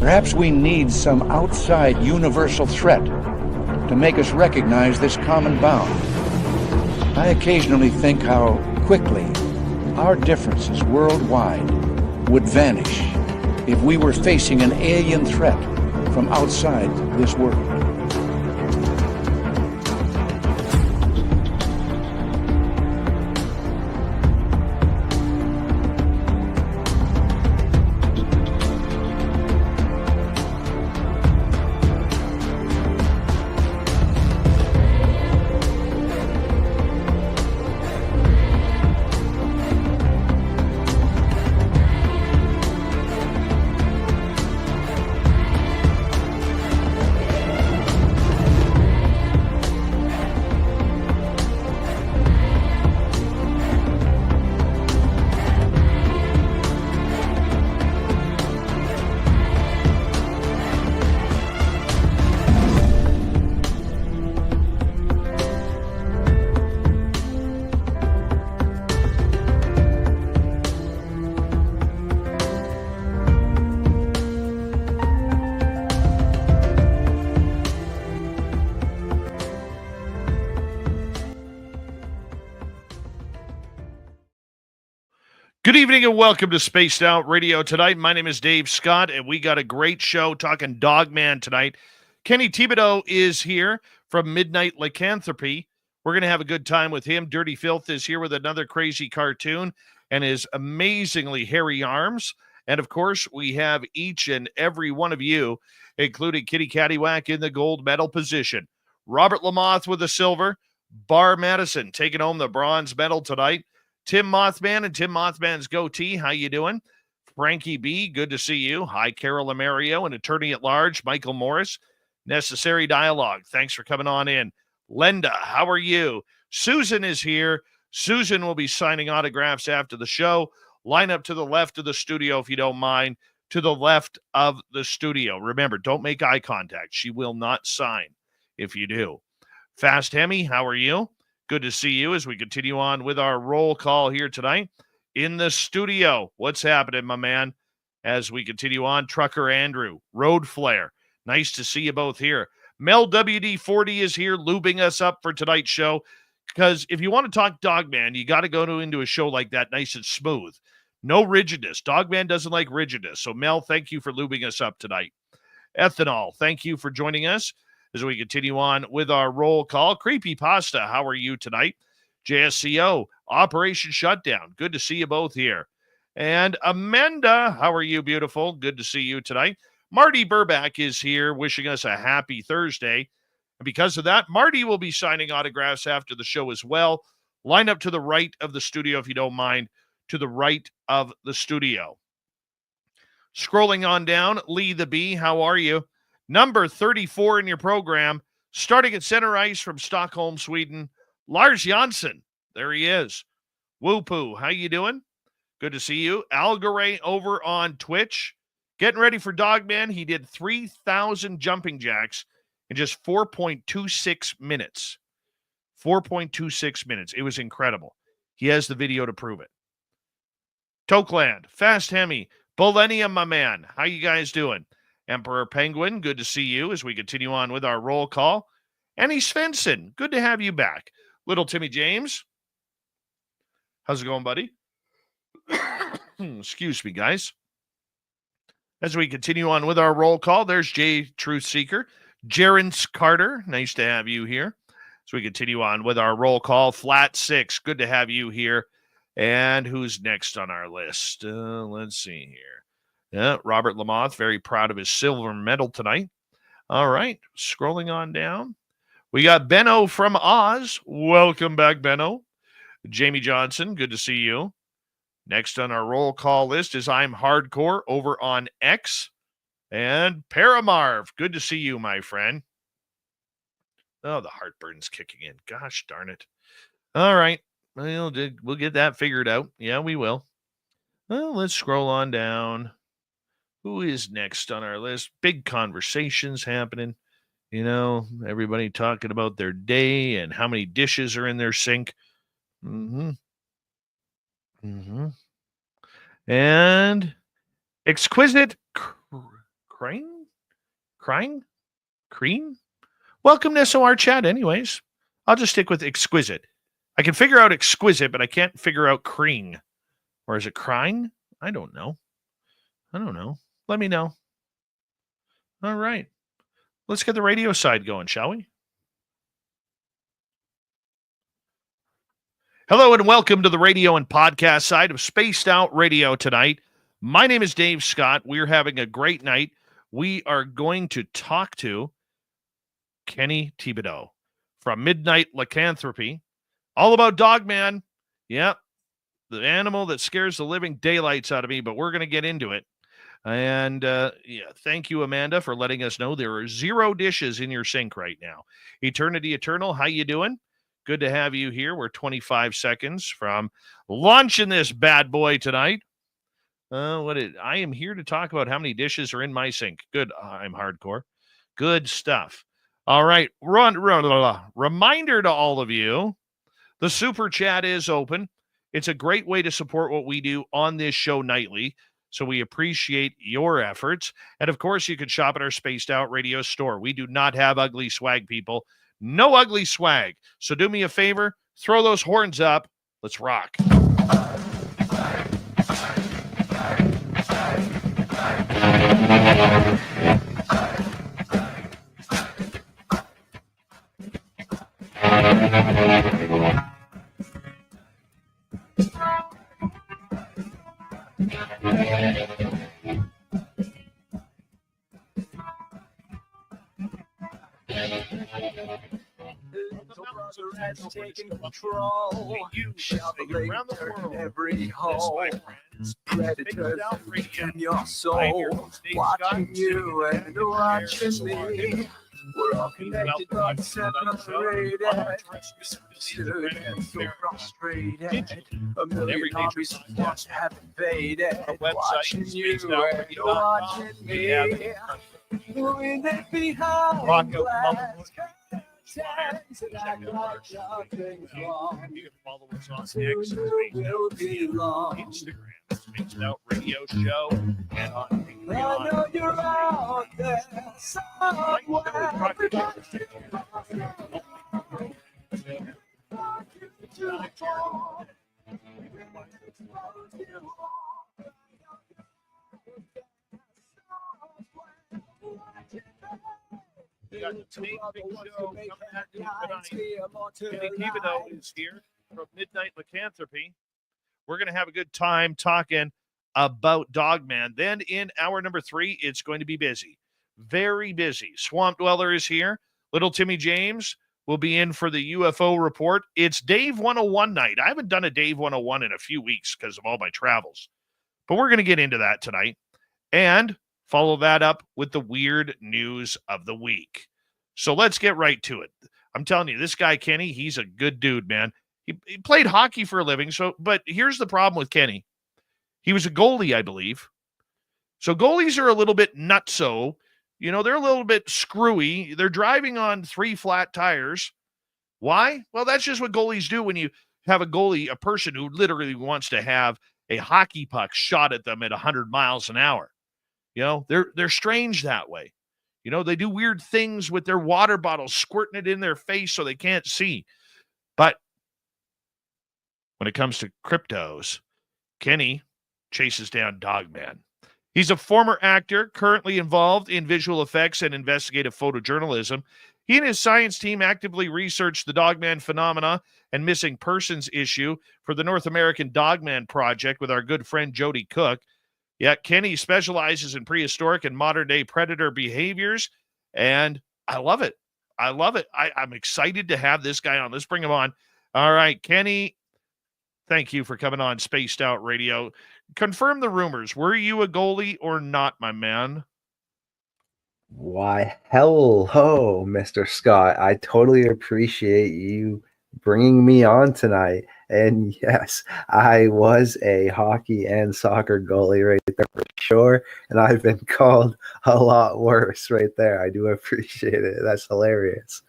Perhaps we need some outside universal threat to make us recognize this common bound. I occasionally think how quickly our differences worldwide would vanish if we were facing an alien threat from outside this world. Good evening and welcome to Spaced Out Radio tonight. My name is Dave Scott, and we got a great show talking Dogman tonight. Kenny Thibodeau is here from Midnight Lycanthropy. We're going to have a good time with him. Dirty Filth is here with another crazy cartoon and his amazingly hairy arms. And, of course, we have each and every one of you, including Kitty Caddywhack in the gold medal position. Robert Lamoth with the silver. Bar Madison taking home the bronze medal tonight. Tim Mothman and Tim Mothman's goatee, how you doing? Frankie B, good to see you. Hi, Carol Amario and Attorney at Large, Michael Morris. Necessary Dialogue, thanks for coming on in. Lenda, how are you? Susan is here. Susan will be signing autographs after the show. Line up to the left of the studio if you don't mind. To the left of the studio. Remember, don't make eye contact. She will not sign if you do. Fast Hemi, how are you? Good to see you as we continue on with our roll call here tonight in the studio. What's happening, my man? As we continue on, Trucker Andrew, Road Flare. Nice to see you both here. Mel WD40 is here lubing us up for tonight's show because if you want to talk Dogman, you got to go into a show like that nice and smooth. No rigidness. Dogman doesn't like rigidness. So, Mel, thank you for lubing us up tonight. Ethanol, thank you for joining us. As we continue on with our roll call, Creepy Pasta, how are you tonight? JSCO, Operation Shutdown, good to see you both here. And Amanda, how are you, beautiful? Good to see you tonight. Marty Burback is here wishing us a happy Thursday. And because of that, Marty will be signing autographs after the show as well. Line up to the right of the studio, if you don't mind, to the right of the studio. Scrolling on down, Lee the Bee, how are you? Number 34 in your program, starting at center ice from Stockholm, Sweden, Lars Jansson. There he is. Whoopoo, how you doing? Good to see you. Algaray over on Twitch. Getting ready for Dogman. He did 3,000 jumping jacks in just 4.26 minutes. 4.26 minutes. It was incredible. He has the video to prove it. Tokeland, Fast Hemi, Bolenium, my man. How you guys doing? Emperor Penguin, good to see you as we continue on with our roll call. Annie Svensson, good to have you back. Little Timmy James, how's it going, buddy? Excuse me, guys. As we continue on with our roll call, there's Jay Truth Seeker. Jerence Carter, nice to have you here. As we continue on with our roll call, Flat Six, good to have you here. And who's next on our list? Let's see here. Yeah, Robert Lamoth, very proud of his silver medal tonight. All right, scrolling on down. We got Benno from Oz. Welcome back, Benno. Jamie Johnson, good to see you. Next on our roll call list is I'm Hardcore over on X. And Paramarv, good to see you, my friend. Oh, the heartburn's kicking in. Gosh darn it. All right, we'll get that figured out. Yeah, we will. Well, let's scroll on down. Who is next on our list? Big conversations happening. You know, everybody talking about their day and how many dishes are in their sink. And Exquisite Crane? Crying? Cream? Welcome to SOR chat anyways. I'll just stick with exquisite. I can figure out exquisite, but I can't figure out cream. Or is it crying? I don't know. Let me know. All right. Let's get the radio side going, shall we? Hello and welcome to the radio and podcast side of Spaced Out Radio tonight. My name is Dave Scott. We're having a great night. We are going to talk to Kenny Thibodeau from Midnight Lycanthropy. All about Dogman. Yep. The animal that scares the living daylights out of me, but we're going to get into it. And thank you, Amanda, for letting us know there are 0 dishes in your sink right now. Eternity Eternal, how you doing? Good to have you here. We're 25 seconds from launching this bad boy tonight. I am here to talk about how many dishes are in my sink. Good. I'm hardcore. Good stuff. All right. Reminder to all of you, the super chat is open. It's a great way to support what we do on this show nightly. So we appreciate your efforts. And of course, you can shop at our Spaced Out Radio store. We do not have ugly swag, people. No ugly swag. So do me a favor, throw those horns up. Let's rock. Has taken control. Shuffling every hole. Predators in your soul. Watching you and watching me. We're all connected but separated. Stood and so frustrated. A million hobbies once have invaded. Watching you and watching me. Moving it behind glass. You can follow us on X, Instagram, Spaced Out Radio Show, and on Patreon. I know you're out there We got the big show coming at you tonight. Kenny Thibodeau is here from Midnight Lycanthropy. We're going to have a good time talking about Dogman. Then in hour number 3, it's going to be busy. Very busy. Swamp Dweller is here. Little Timmy James will be in for the UFO report. It's Dave 101 night. I haven't done a Dave 101 in a few weeks because of all my travels. But we're going to get into that tonight. And follow that up with the weird news of the week. So let's get right to it. I'm telling you, this guy, Kenny, he's a good dude, man. He played hockey for a living. But here's the problem with Kenny. He was a goalie, I believe. So goalies are a little bit nutso. You know, they're a little bit screwy. They're driving on 3 flat tires. Why? Well, that's just what goalies do when you have a goalie, a person who literally wants to have a hockey puck shot at them at 100 miles an hour. You know, they're strange that way. You know, they do weird things with their water bottles, squirting it in their face so they can't see. But when it comes to cryptos, Kenny chases down Dogman. He's a former actor, currently involved in visual effects and investigative photojournalism. He and his science team actively researched the Dogman phenomena and missing persons issue for the North American Dogman Project with our good friend Jody Cook. Yeah, Kenny specializes in prehistoric and modern-day predator behaviors, and I love it. I'm excited to have this guy on. Let's bring him on. All right, Kenny, thank you for coming on Spaced Out Radio. Confirm the rumors. Were you a goalie or not, my man? Why, hello, Mr. Scott. I totally appreciate you bringing me on tonight. And yes, I was a hockey and soccer goalie right there for sure. And I've been called a lot worse right there. I do appreciate it. That's hilarious.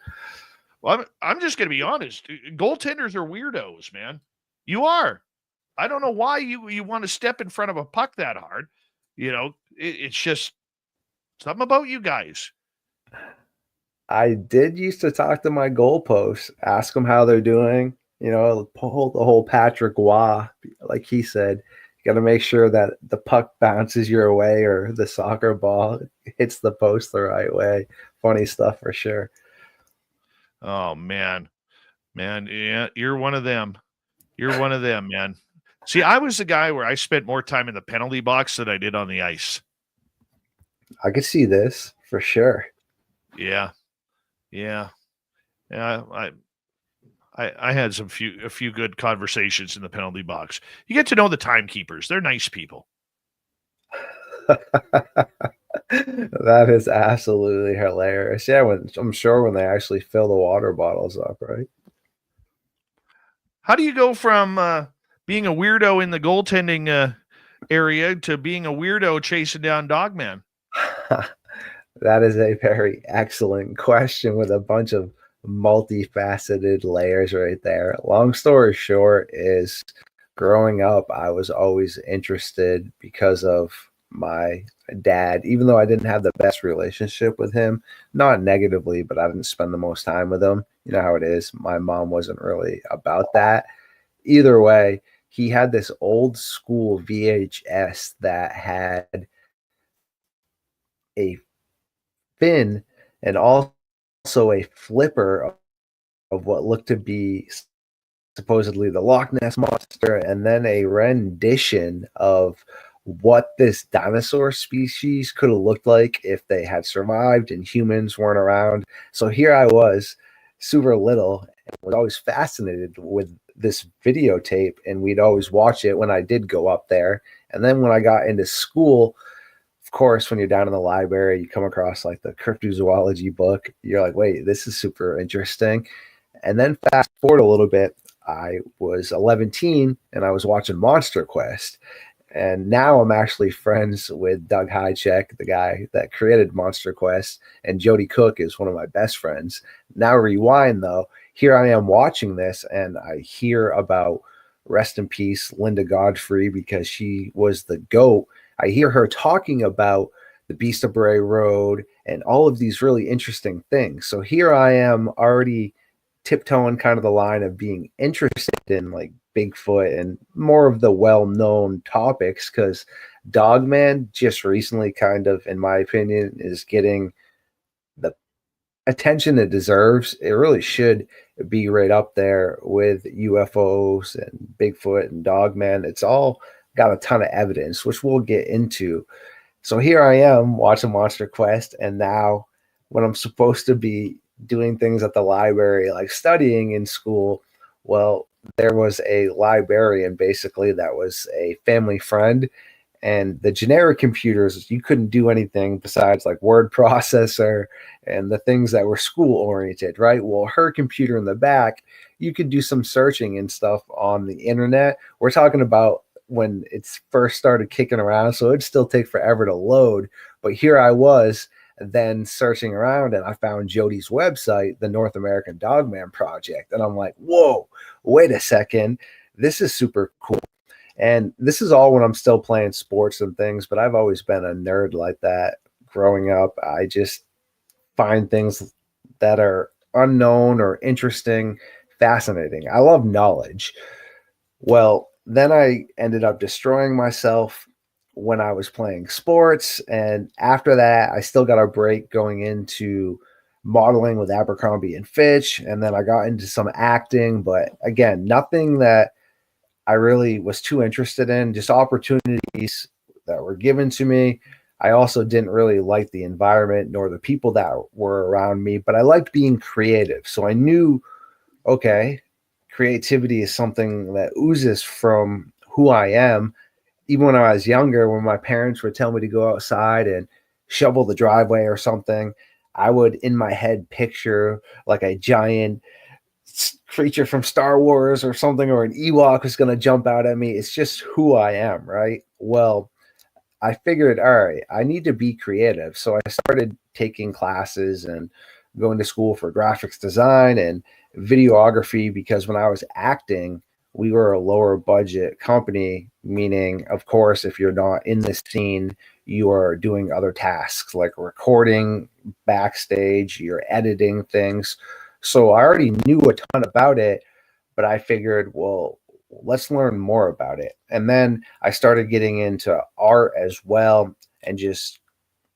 Well, I'm just going to be honest. Goaltenders are weirdos, man. You are. I don't know why you want to step in front of a puck that hard. You know, it's just, Something about you guys. I did used to talk to my goalposts, ask them how they're doing. You know, the whole Patrick Waugh, like he said, you got to make sure that the puck bounces your way or the soccer ball hits the post the right way. Funny stuff for sure. Oh man, yeah, you're one of them. You're one of them, man. See, I was the guy where I spent more time in the penalty box than I did on the ice. I could see this for sure. Yeah, yeah. I had a few good conversations in the penalty box. You get to know the timekeepers; they're nice people. That is absolutely hilarious. Yeah, I'm sure when they actually fill the water bottles up, right? How do you go from being a weirdo in the goaltending area to being a weirdo chasing down Dogman? That is a very excellent question with a bunch of multifaceted layers right there. Long story short is growing up, I was always interested because of my dad, even though I didn't have the best relationship with him, not negatively, but I didn't spend the most time with him. You know how it is. My mom wasn't really about that. Either way, he had this old school VHS that had a fin and also a flipper of what looked to be supposedly the Loch Ness monster, and then a rendition of what this dinosaur species could have looked like if they had survived and humans weren't around. So here I was, super little, and was always fascinated with this videotape, and we'd always watch it when I did go up there. And then when I got into school, of course, when you're down in the library, you come across like the cryptozoology book. You're like, wait, this is super interesting. And then fast forward a little bit, I was 11 and I was watching Monster Quest. And now I'm actually friends with Doug Hychek, the guy that created Monster Quest, and Jody Cook is one of my best friends. Now rewind though, here I am watching this and I hear about, rest in peace, Linda Godfrey, because she was the GOAT. I hear her talking about the Beast of Bray Road and all of these really interesting things. So here I am already tiptoeing kind of the line of being interested in like Bigfoot and more of the well-known topics, because Dogman just recently kind of, in my opinion, is getting the attention it deserves. It really should be right up there with UFOs and Bigfoot and Dogman. It's all got a ton of evidence, which we'll get into. So here I am watching Monster Quest, and now when I'm supposed to be doing things at the library, like studying in school, well, there was a librarian basically that was a family friend, and the generic computers, you couldn't do anything besides like word processor and the things that were school oriented, right? Well, her computer in the back, you could do some searching and stuff on the internet. We're talking about when it's first started kicking around, so it'd still take forever to load. But here I was then searching around, and I found Jody's website, the North American Dogman Project, and I'm like, whoa, wait a second, this is super cool. And this is all when I'm still playing sports and things, but I've always been a nerd like that growing up. I just find things that are unknown or interesting fascinating. I love knowledge. Well, then I ended up destroying myself when I was playing sports. And after that, I still got a break going into modeling with Abercrombie and Fitch. And then I got into some acting, but again, nothing that I really was too interested in, just opportunities that were given to me. I also didn't really like the environment nor the people that were around me, but I liked being creative. So I knew, okay, creativity is something that oozes from who I am. Even when I was younger, when my parents would tell me to go outside and shovel the driveway or something, I would in my head picture like a giant creature from Star Wars or something, or an Ewok was going to jump out at me. It's just who I am, right? Well, I figured, all right, I need to be creative. So I started taking classes and going to school for graphics design and videography, because when I was acting, we were a lower budget company, meaning, of course, if you're not in the scene, you are doing other tasks like recording backstage, you're editing things. So I already knew a ton about it, but I figured, well, let's learn more about it. And then I started getting into art as well and just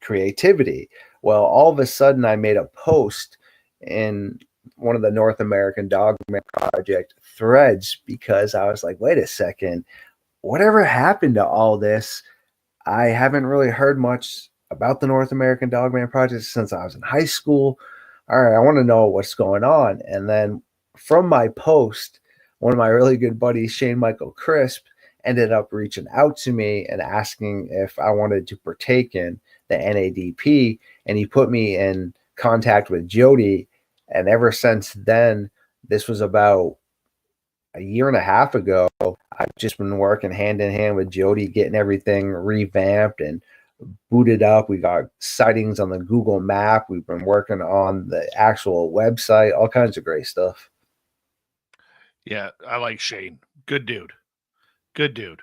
creativity. Well, all of a sudden, I made a post in one of the North American Dogman Project threads because I was like, wait a second, whatever happened to all this? I haven't really heard much about the North American Dogman Project since I was in high school. All right, I want to know what's going on. And then from my post, one of my really good buddies, Shane Michael Crisp, ended up reaching out to me and asking if I wanted to partake in the NADP. And he put me in contact with Jody. And ever since then, this was about a year and a half ago, I've just been working hand in hand with Jody, getting everything revamped and booted up. We got sightings on the Google map. We've been working on the actual website, all kinds of great stuff. Yeah, I like Shane. Good dude. Good dude.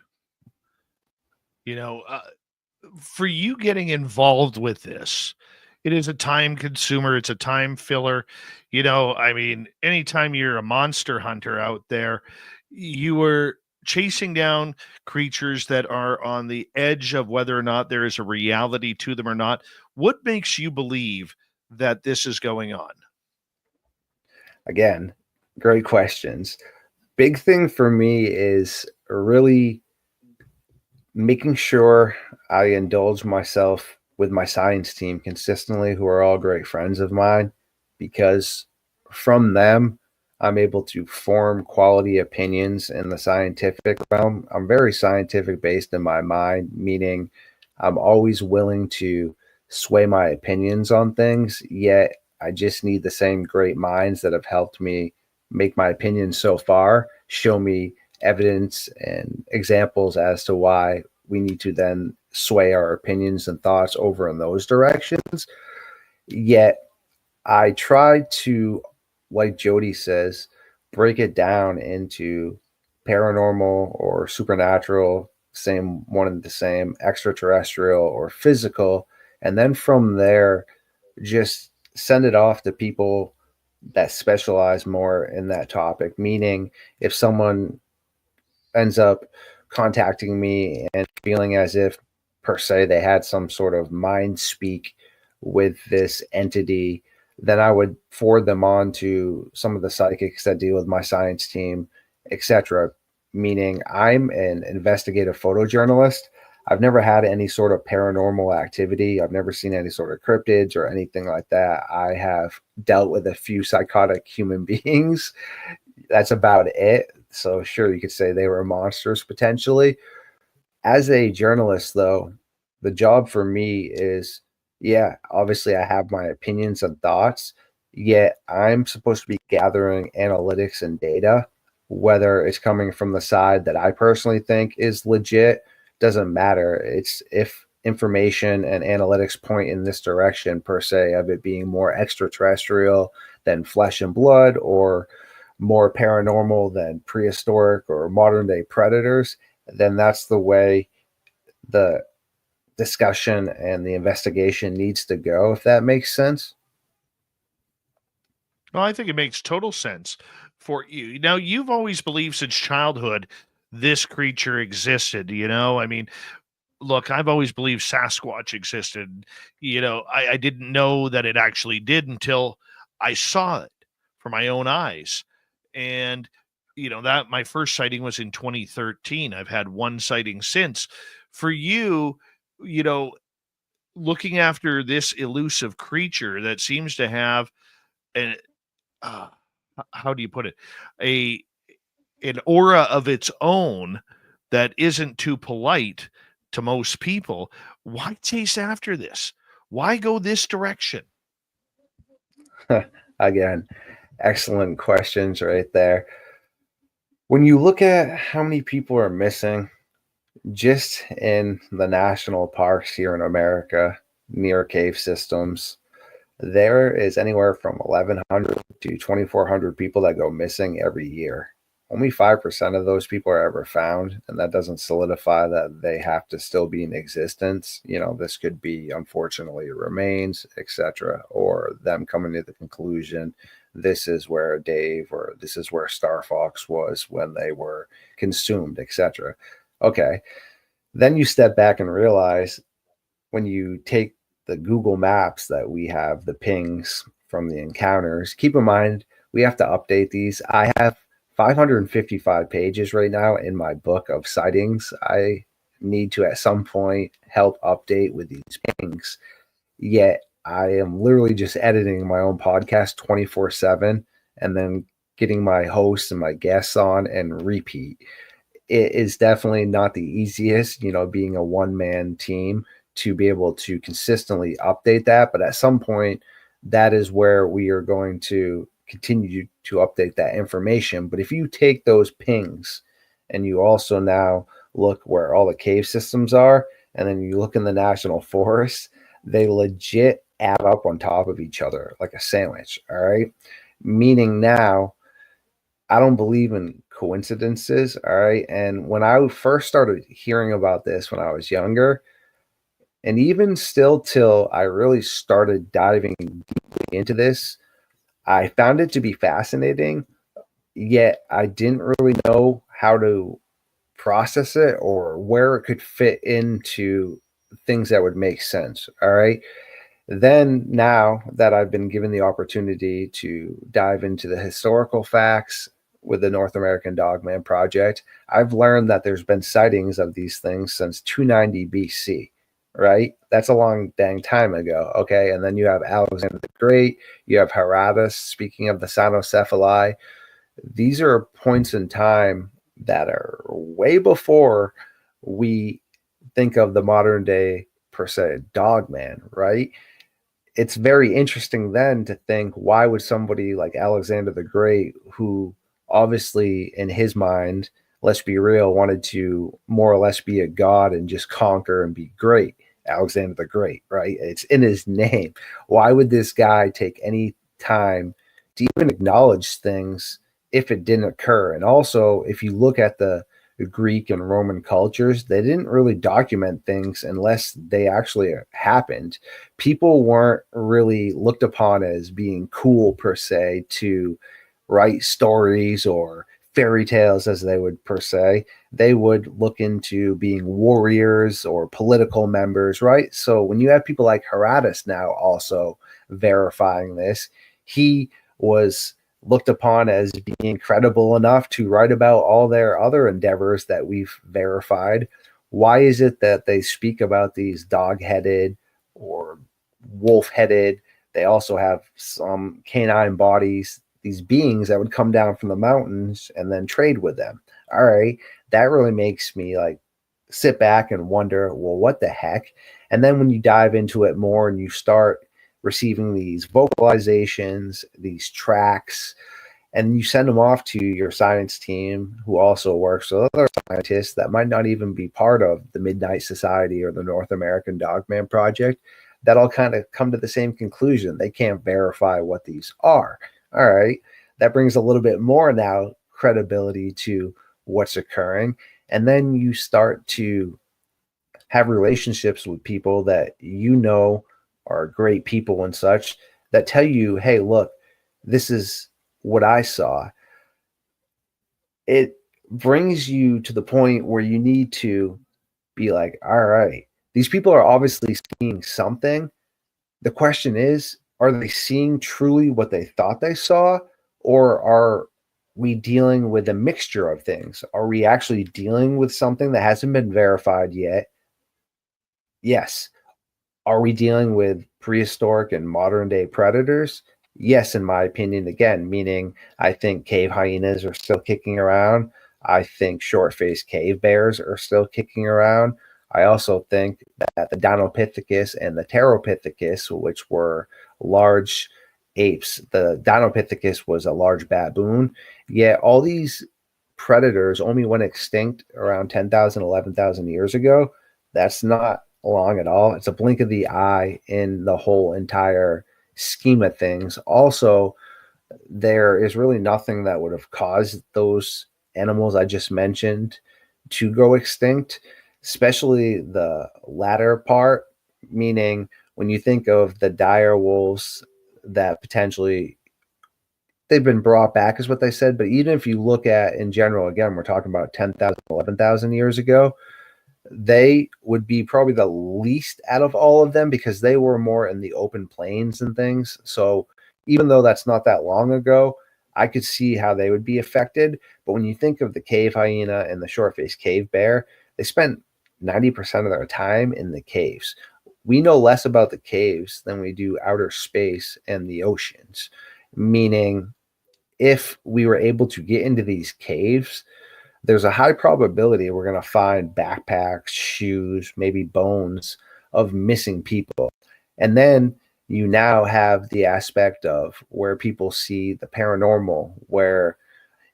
For you getting involved with this, it is a time consumer. It's a time filler. Anytime you're a monster hunter out there, you are chasing down creatures that are on the edge of whether or not there is a reality to them or not. What makes you believe that this is going on? Again, great questions. Big thing for me is really making sure I indulge myself with my science team consistently, who are all great friends of mine, because from them, I'm able to form quality opinions in the scientific realm. I'm very scientific based in my mind, meaning I'm always willing to sway my opinions on things, yet I just need the same great minds that have helped me make my opinions so far show me evidence and examples as to why we need to then sway our opinions and thoughts over in those directions. Yet I try to, like Jody says, break it down into paranormal or supernatural, same one and the same, extraterrestrial or physical. And then from there, just send it off to people that specialize more in that topic. Meaning, if someone ends up contacting me and feeling as if, per se, they had some sort of mind speak with this entity, then I would forward them on to some of the psychics that deal with my science team, etc. Meaning, I'm an investigative photojournalist. I've never had any sort of paranormal activity. I've never seen any sort of cryptids or anything like that. I have dealt with a few psychotic human beings. That's about it. So sure, you could say they were monsters potentially. As a journalist, though, the job for me is, yeah, obviously I have my opinions and thoughts, yet I'm supposed to be gathering analytics and data, whether it's coming from the side that I personally think is legit, doesn't matter. It's if information and analytics point in this direction, per se, of it being more extraterrestrial than flesh and blood, or more paranormal than prehistoric or modern day predators, then that's the way the discussion and the investigation needs to go, if that makes sense. Well, I think it makes total sense for you. Now, you've always believed since childhood this creature existed, look, I've always believed Sasquatch existed. I didn't know that it actually did until I saw it for my own eyes. And, that my first sighting was in 2013. I've had one sighting since. For you, you know, looking after this elusive creature that seems to have an, uh, how do you put it? A an aura of its own that isn't too polite to most people. Why chase after this? Why go this direction? Again, excellent questions right there. When you look at how many people are missing just in the national parks here in America near cave systems, there is anywhere from 1,100 to 2,400 people that go missing every year. only 5% of those people are ever found, and that doesn't solidify that they have to still be in existence. This could be, unfortunately, remains, etc., or them coming to the conclusion this is where Dave or this is where Star Fox was when they were consumed, etc. Okay. Then you step back and realize when you take the Google Maps that we have the pings from the encounters, keep in mind we have to update these. I have 555 pages right now in my book of sightings. I need to at some point help update with these pings. Yet I am literally just editing my own podcast 24/7 and then getting my hosts and my guests on and repeat. It is definitely not the easiest, being a one-man team to be able to consistently update that. But at some point, that is where we are going to continue to update that information. But if you take those pings and you also now look where all the cave systems are, and then you look in the national forest, they legit add up on top of each other like a sandwich. All right. Meaning now, I don't believe in coincidences. All right. And when I first started hearing about this when I was younger, and even still till I really started diving deeply into this, I found it to be fascinating, yet I didn't really know how to process it or where it could fit into things that would make sense. All right. Then, now that I've been given the opportunity to dive into the historical facts with the North American Dogman Project, I've learned that there's been sightings of these things since 290 BC, right? That's a long dang time ago, okay? And then you have Alexander the Great, you have Herodotus speaking of the cynocephali. These are points in time that are way before we think of the modern day, per se, dogman, right? It's very interesting then to think, why would somebody like Alexander the Great, who obviously in his mind, let's be real, wanted to more or less be a god and just conquer and be great, Alexander the Great, right? It's in his name. Why would this guy take any time to even acknowledge things if it didn't occur? And also, if you look at the Greek and Roman cultures, they didn't really document things unless they actually happened. People weren't really looked upon as being cool per se to write stories or fairy tales, as they would per se. They would look into being warriors or political members, right? So when you have people like Herodotus now also verifying this, he was looked upon as being credible enough to write about all their other endeavors that we've verified. Why is it that they speak about these dog-headed or wolf-headed? They also have some canine bodies, these beings that would come down from the mountains and then trade with them. All right, that really makes me like sit back and wonder, well, what the heck? And then when you dive into it more and you start receiving these vocalizations, these tracks, and you send them off to your science team, who also works with other scientists that might not even be part of the Midnight Society or the North American Dogman Project, that'll kind of come to the same conclusion. They can't verify what these are. All right, that brings a little bit more now credibility to what's occurring. And then you start to have relationships with people that are great people and such, that tell you, hey, look, this is what I saw. It brings you to the point where you need to be like, all right, these people are obviously seeing something. The question is, are they seeing truly what they thought they saw? Or are we dealing with a mixture of things? Are we actually dealing with something that hasn't been verified yet? Yes. Are we dealing with prehistoric and modern day predators? Yes, in my opinion, again, meaning I think cave hyenas are still kicking around. I think short-faced cave bears are still kicking around. I also think that the Dinopithecus and the Pteropithecus, which were large apes, the Dinopithecus was a large baboon, yet all these predators only went extinct around 10,000, 11,000 years ago. That's not long at all. It's a blink of the eye in the whole entire scheme of things. Also, there is really nothing that would have caused those animals I just mentioned to go extinct, especially the latter part, meaning when you think of the dire wolves that potentially they've been brought back is what they said. But even if you look at in general, again, we're talking about 10,000, 11,000 years ago, they would be probably the least out of all of them because they were more in the open plains and things. So even though that's not that long ago, I could see how they would be affected. But when you think of the cave hyena and the short-faced cave bear, they spent 90% of their time in the caves. We know less about the caves than we do outer space and the oceans, meaning if we were able to get into these caves, there's a high probability we're going to find backpacks, shoes, maybe bones of missing people. And then you now have the aspect of where people see the paranormal, where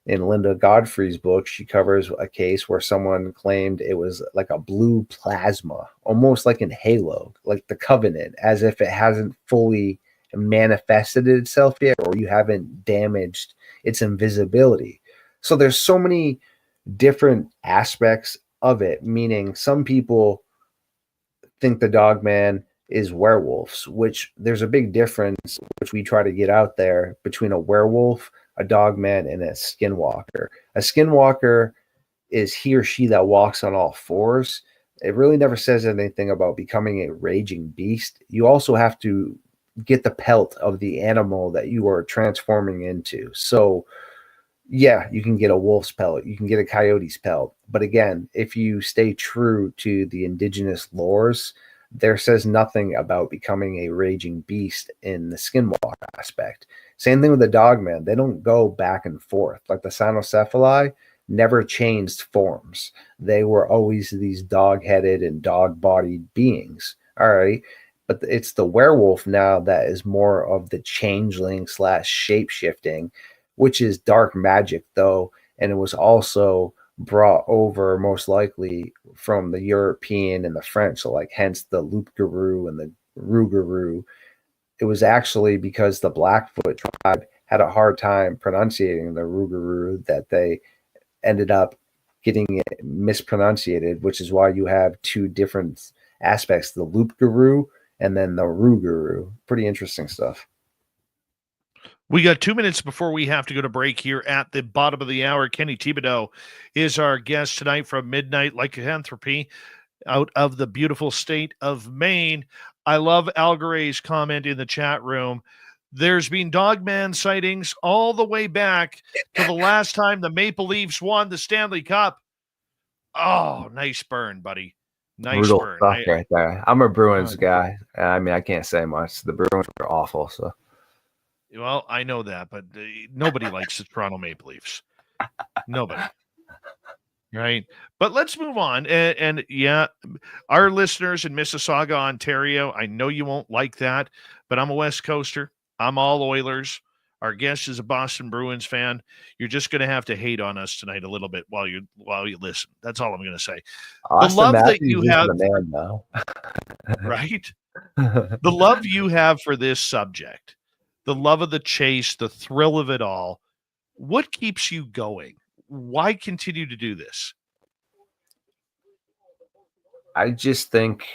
in Linda Godfrey's book, she covers a case where someone claimed it was like a blue plasma, almost like in Halo, like the Covenant, as if it hasn't fully manifested itself yet, or you haven't damaged its invisibility. So there's so many different aspects of it, meaning some people think the Dogman is werewolves, which there's a big difference, which we try to get out there, between a werewolf, a Dogman, and a skinwalker. A skinwalker is he or she that walks on all fours. It really never says anything about becoming a raging beast. You also have to get the pelt of the animal that you are transforming into. So yeah, you can get a wolf's pelt, you can get a coyote's pelt. But again, if you stay true to the indigenous lores, there says nothing about becoming a raging beast in the skinwalker aspect. Same thing with the Dogman. They don't go back and forth. Like the cynocephali never changed forms. They were always these dog-headed and dog-bodied beings. All right. But it's the werewolf now that is more of the changeling / shape-shifting, which is dark magic, though. And it was also brought over most likely from the European and the French. So like hence the loup-garou and the rougarou. It was actually because the Blackfoot tribe had a hard time pronunciating the rougarou that they ended up getting it mispronunciated, which is why you have two different aspects, the loup-garou and then the rougarou. Pretty interesting stuff. We got 2 minutes before we have to go to break here at the bottom of the hour. Kenny Thibodeau is our guest tonight from Midnight Lycanthropy out of the beautiful state of Maine. I love Al Garay's comment in the chat room. There's been Dogman sightings all the way back to the last time the Maple Leafs won the Stanley Cup. Oh, nice burn, buddy. Nice Brutal burn. stuff right there. I'm a Bruins guy. I mean, I can't say much. The Bruins are awful, so. Well, I know that, but nobody likes the Toronto Maple Leafs. Nobody. Right. But let's move on. And yeah, our listeners in Mississauga, Ontario, I know you won't like that, but I'm a West Coaster. I'm all Oilers. Our guest is a Boston Bruins fan. You're just going to have to hate on us tonight a little bit while you listen. That's all I'm going to say. Austin the love Matthews that you is have, the man, though. right? The love you have for this subject, the love of the chase, the thrill of it all. What keeps you going? Why continue to do this? I just think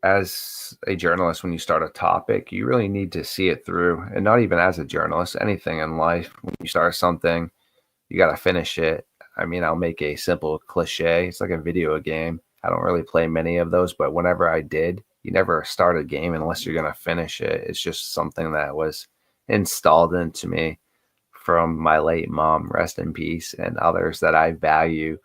as a journalist, when you start a topic, you really need to see it through. And not even as a journalist, anything in life, when you start something, you got to finish it. I mean, I'll make a simple cliche. It's like a video game. I don't really play many of those, but whenever I did, you never start a game unless you're going to finish it. It's just something that was installed into me from my late mom, rest in peace, and others that I value.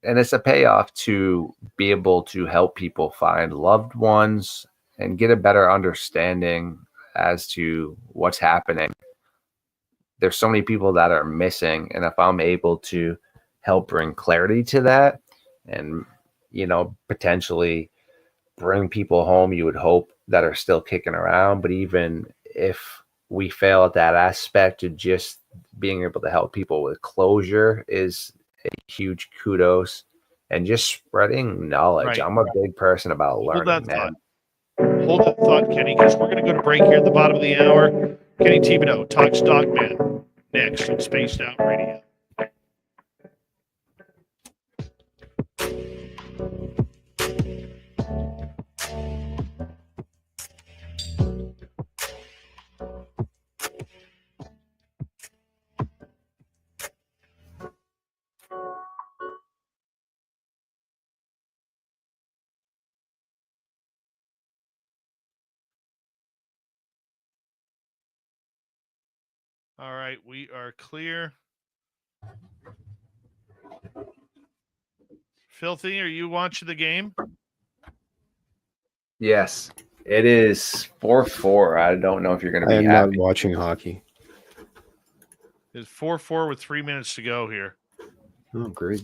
And it's a payoff to be able to help people find loved ones and get a better understanding as to what's happening. There's so many people that are missing. And if I'm able to help bring clarity to that and, you know, potentially bring people home, you would hope, that are still kicking around. But even if we fail at that aspect, of just being able to help people with closure is a huge kudos, and just spreading knowledge. Right. I'm a big person about learning, man. Hold that thought, Kenny, because we're going to go to break here at the bottom of the hour. Kenny Thibodeau talks Dogman next on Spaced Out Radio. All right, we are clear. Filthy, are you watching the game? Yes, it is 4-4. I don't know if you're going to I be am not happy. watching hockey. It's 4-4 with 3 minutes to go here. Oh, great.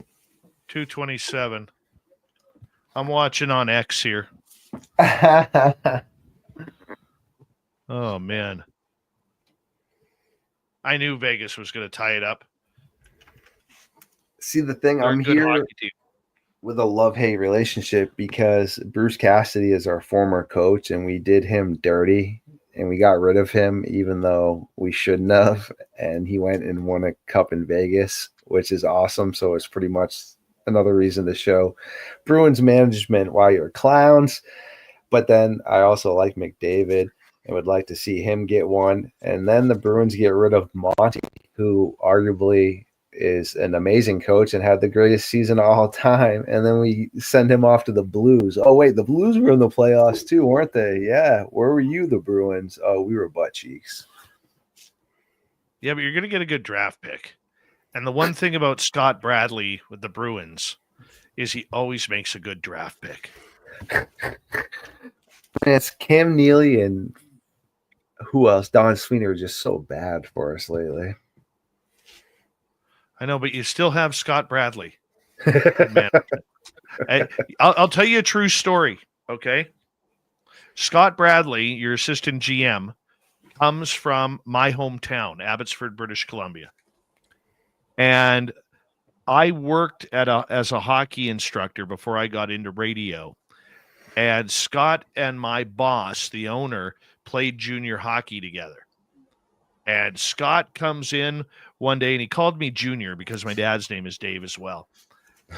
2:27. I'm watching on X here. Oh, man. I knew Vegas was going to tie it up. See, the thing, They're I'm a good here hockey team. with a love-hate relationship because Bruce Cassidy is our former coach, and we did him dirty, and we got rid of him even though we shouldn't have, and he went and won a cup in Vegas, which is awesome. So it's pretty much another reason to show Bruins management why you're clowns. But then I also like McDavid and would like to see him get one. And then the Bruins get rid of Monty, who arguably is an amazing coach and had the greatest season of all time. And then we send him off to the Blues. Oh, wait, the Blues were in the playoffs too, weren't they? Yeah. Where were you, the Bruins? Oh, we were butt cheeks. Yeah, but you're going to get a good draft pick. And the one thing about Scott Bradley with the Bruins is he always makes a good draft pick. It's Cam Neely and who else? Don Sweeney are just so bad for us lately. I know, but you still have Scott Bradley. Man. I'll tell you a true story, okay? Scott Bradley, your assistant GM, comes from my hometown, Abbotsford, British Columbia. And I worked as a hockey instructor before I got into radio. And Scott and my boss, the owner, played junior hockey together. And Scott comes in one day, and he called me Junior because my dad's name is Dave as well.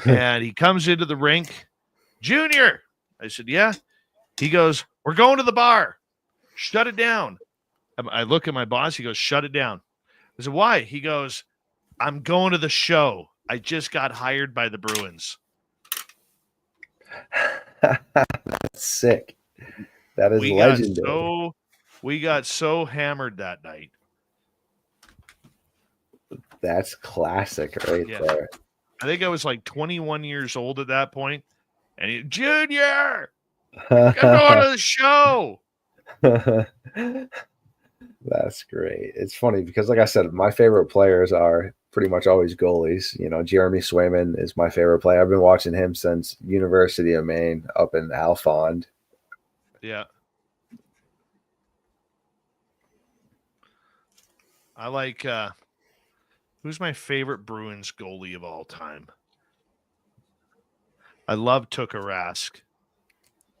And he comes into the rink, Junior. I said, yeah. He goes, we're going to the bar. Shut it down. I look at my boss. He goes, shut it down. I said, why? He goes, I'm going to the show. I just got hired by the Bruins. That's sick. That is legendary. We got so hammered that night. That's classic right there. I think I was like 21 years old at that point. And he, Junior, I'm going to the show. That's great. It's funny because, like I said, my favorite players are pretty much always goalies. You know, Jeremy Swayman is my favorite player. I've been watching him since University of Maine up in Alphond. Yeah. I like who's my favorite Bruins goalie of all time? I love Tuukka Rask.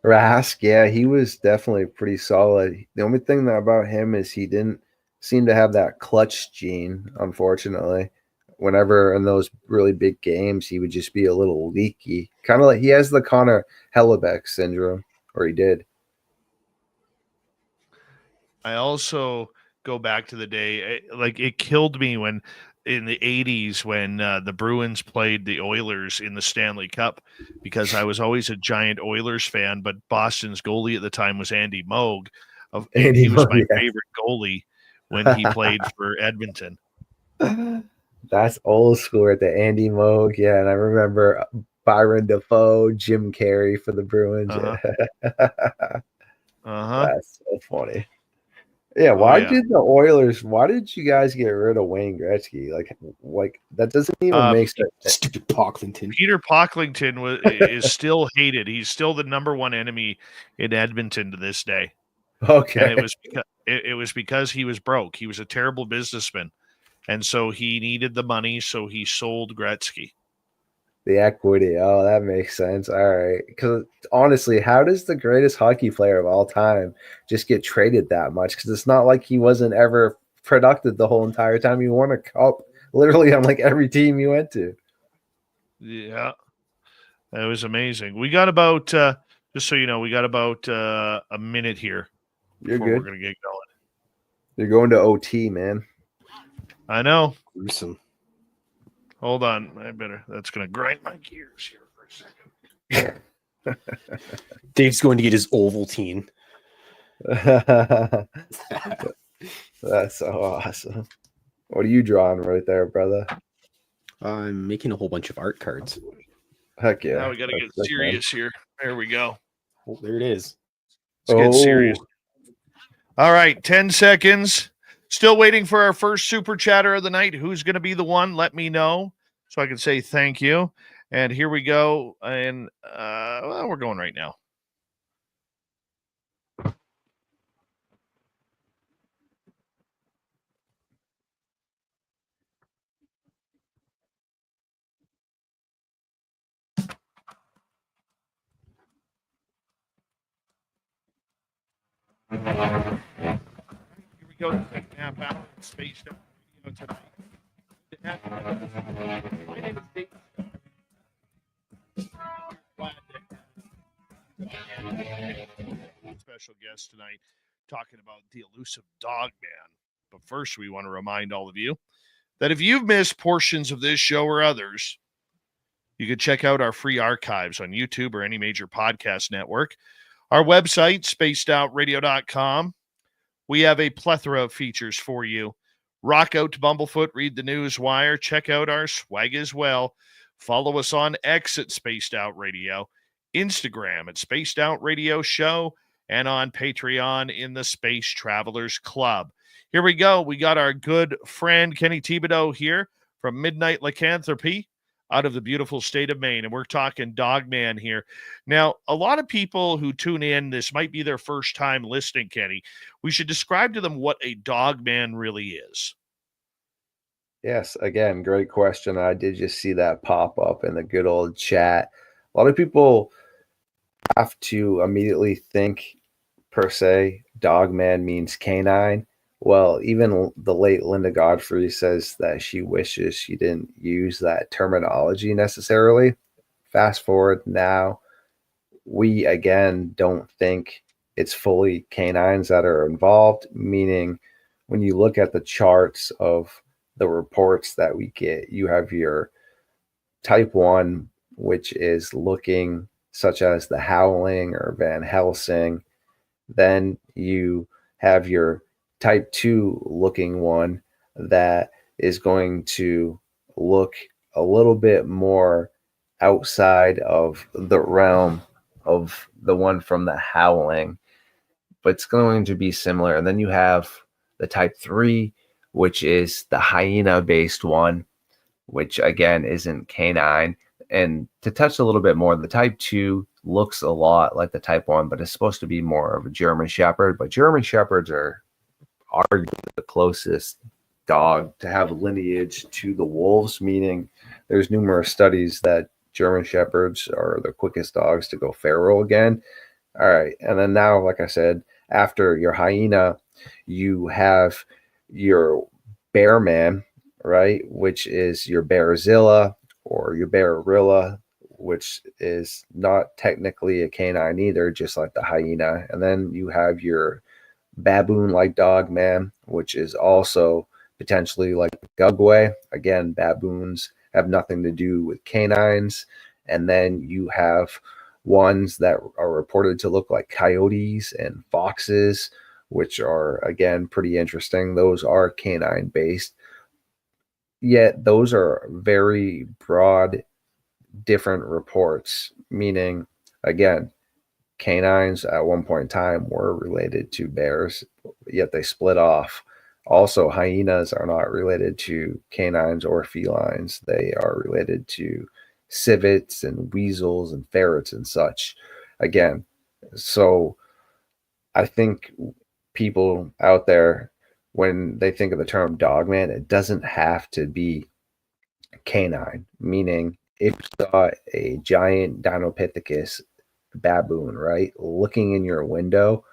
Rask, yeah, he was definitely pretty solid. The only thing about him is he didn't seem to have that clutch gene, unfortunately. Whenever in those really big games, he would just be a little leaky. Kind of like he has the Connor Hellebuck syndrome, or he did. I also go back to the day, like it killed me when in the 80s when the Bruins played the Oilers in the Stanley Cup because I was always a giant Oilers fan, but Boston's goalie at the time was Andy Moog. He was my favorite goalie when he played for Edmonton. That's old school at the Andy Moog. Yeah, and I remember Byron Dafoe, Jim Carrey for the Bruins. That's so funny. Yeah, why did you guys get rid of Wayne Gretzky? Like that doesn't even make sense. Stupid Pocklington. Peter Pocklington is still hated. He's still the number one enemy in Edmonton to this day. Okay. And it was because he was broke. He was a terrible businessman. And so he needed the money, so he sold Gretzky. The equity. Oh, that makes sense. All right. Because honestly, how does the greatest hockey player of all time just get traded that much? Because it's not like he wasn't ever productive the whole entire time. He won a cup literally on like every team he went to. Yeah. That was amazing. We got about, just so you know, we got about a minute here. You're good. We're going to get going. You're going to OT, man. I know. Gruesome. Hold on. That's going to grind my gears here for a second. Dave's going to get his Ovaltine. That's so awesome. What are you drawing right there, brother? I'm making a whole bunch of art cards. Heck yeah. Now we got to That's get sick, man. serious here. There we go. Oh, there it is. Let's get serious. Oh, All right, 10 seconds. Still waiting for our first super chatter of the night. Who's going to be the one? Let me know so I can say thank you. And here we go. And well, we're going right now. Here we go. Second half hour of Spaced Out Radio tonight. Good to have you with us. My name is Dave. Glad to have special guest tonight talking about the elusive dog man. But first, we want to remind all of you that if you've missed portions of this show or others, you can check out our free archives on YouTube or any major podcast network. Our website, spacedoutradio.com. We have a plethora of features for you. Rock out to Bumblefoot, read the news wire, check out our swag as well. Follow us on X at Spaced Out Radio, Instagram at Spaced Out Radio Show, and on Patreon in the Space Travelers Club. Here we go. We got our good friend Kenny Thibodeau here from Midnight Lycanthropy out of the beautiful state of Maine, and we're talking Dogman here. Now, a lot of people who tune in, this might be their first time listening, Kenny. We should describe to them what a Dogman really is. yes. Again, great question. I did just see that pop up in the good old chat. A lot of people have to immediately think, per se, Dogman means canine. Well, even the late Linda Godfrey says that she wishes she didn't use that terminology necessarily. Fast forward now, we again don't think it's fully canines that are involved, meaning when you look at the charts of the reports that we get, you have your type 1, which is looking such as the Howling or Van Helsing. Then you have your type 2 looking one that is going to look a little bit more outside of the realm of the one from the Howling, but it's going to be similar. And then you have the type 3, which is the hyena based one, which again isn't canine. And to touch a little bit more, the type 2 looks a lot like the type 1, but it's supposed to be more of a German Shepherd. But German Shepherds are arguably the closest dog to have lineage to the wolves, meaning there's numerous studies that German Shepherds are the quickest dogs to go feral again. All right. And then now, like I said, after your hyena, you have your bear man, right? Which is your Bearzilla or your Bearilla, which is not technically a canine either, just like the hyena. And then you have your baboon-like dog man, which is also potentially like Gugway. Again, baboons have nothing to do with canines. And then you have ones that are reported to look like coyotes and foxes, which are, again, pretty interesting. Those are canine based. Yet those are very broad, different reports, meaning, again, canines at one point in time were related to bears, yet they split off. Also, hyenas are not related to canines or felines. They are related to civets and weasels and ferrets and such. Again, so I think people out there, when they think of the term dogman, it doesn't have to be canine, meaning if you saw a giant Dinopithecus baboon, right, looking in your window,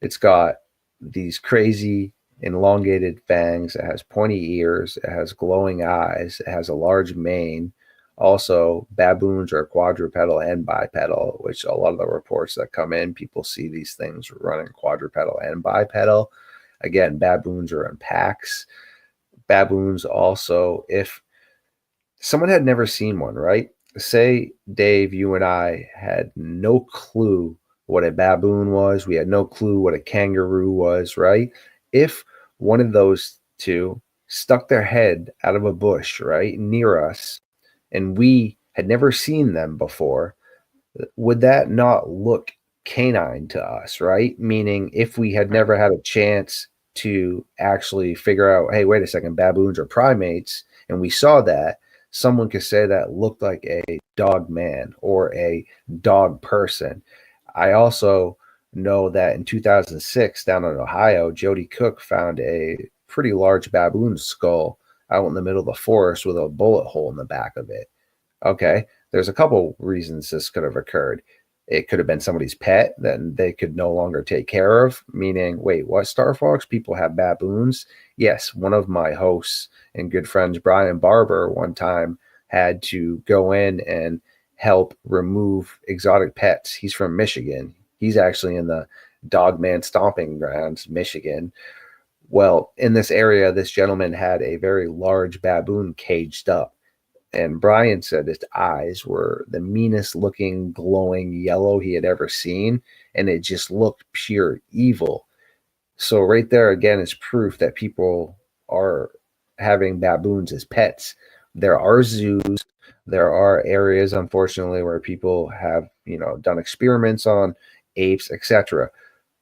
it's got these crazy elongated fangs, it has pointy ears, it has glowing eyes, it has a large mane. Also, baboons are quadrupedal and bipedal, which a lot of the reports that come in, people see these things running quadrupedal and bipedal. Again, baboons are in packs. Baboons also, if someone had never seen one, right? Say, Dave, you and I had no clue what a baboon was. We had no clue what a kangaroo was, right? If one of those two stuck their head out of a bush, right, near us, and we had never seen them before, would that not look canine to us, right? Meaning, if we had never had a chance to actually figure out, hey, wait a second, baboons are primates, and we saw that, someone could say that looked like a dog man or a dog person. I also know that in 2006, down in Ohio, Jody Cook found a pretty large baboon skull out in the middle of the forest with a bullet hole in the back of it. Okay, there's a couple reasons this could have occurred. It could have been somebody's pet that they could no longer take care of, meaning, wait, what, Star Fox? People have baboons? Yes, one of my hosts and good friends, Brian Barber, one time had to go in and help remove exotic pets. He's from Michigan. He's actually in the Dogman Stomping Grounds, Michigan. Well, in this area, this gentleman had a very large baboon caged up. And Brian said his eyes were the meanest looking glowing yellow he had ever seen. And it just looked pure evil. So right there again is proof that people are having baboons as pets. There are zoos. There are areas, unfortunately, where people have, done experiments on apes, etc.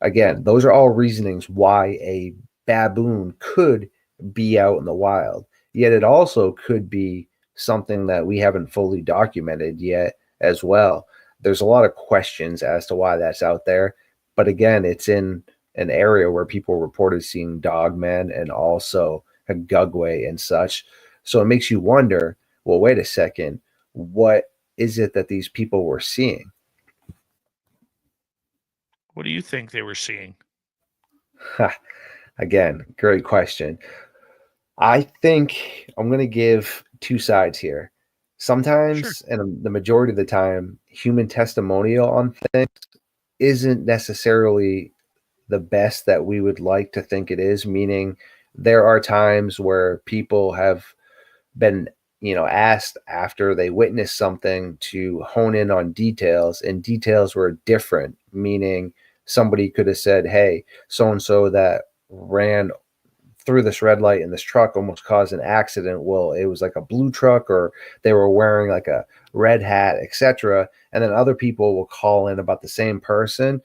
Again, those are all reasonings why a baboon could be out in the wild. Yet it also could be something that we haven't fully documented yet as well. There's a lot of questions as to why that's out there. But again, it's in an area where people reported seeing dogmen and also a gugway and such. So it makes you wonder, well, wait a second, what is it that these people were seeing? What do you think they were seeing? Again, great question. I think I'm going to give two sides here. Sometimes, and the majority of the time, human testimonial on things isn't necessarily the best that we would like to think it is, meaning there are times where people have been, asked after they witnessed something to hone in on details, and details were different, meaning somebody could have said, hey, so-and-so that ran through this red light in this truck almost caused an accident. Well, it was like a blue truck, or they were wearing like a red hat, etc. And then other people will call in about the same person.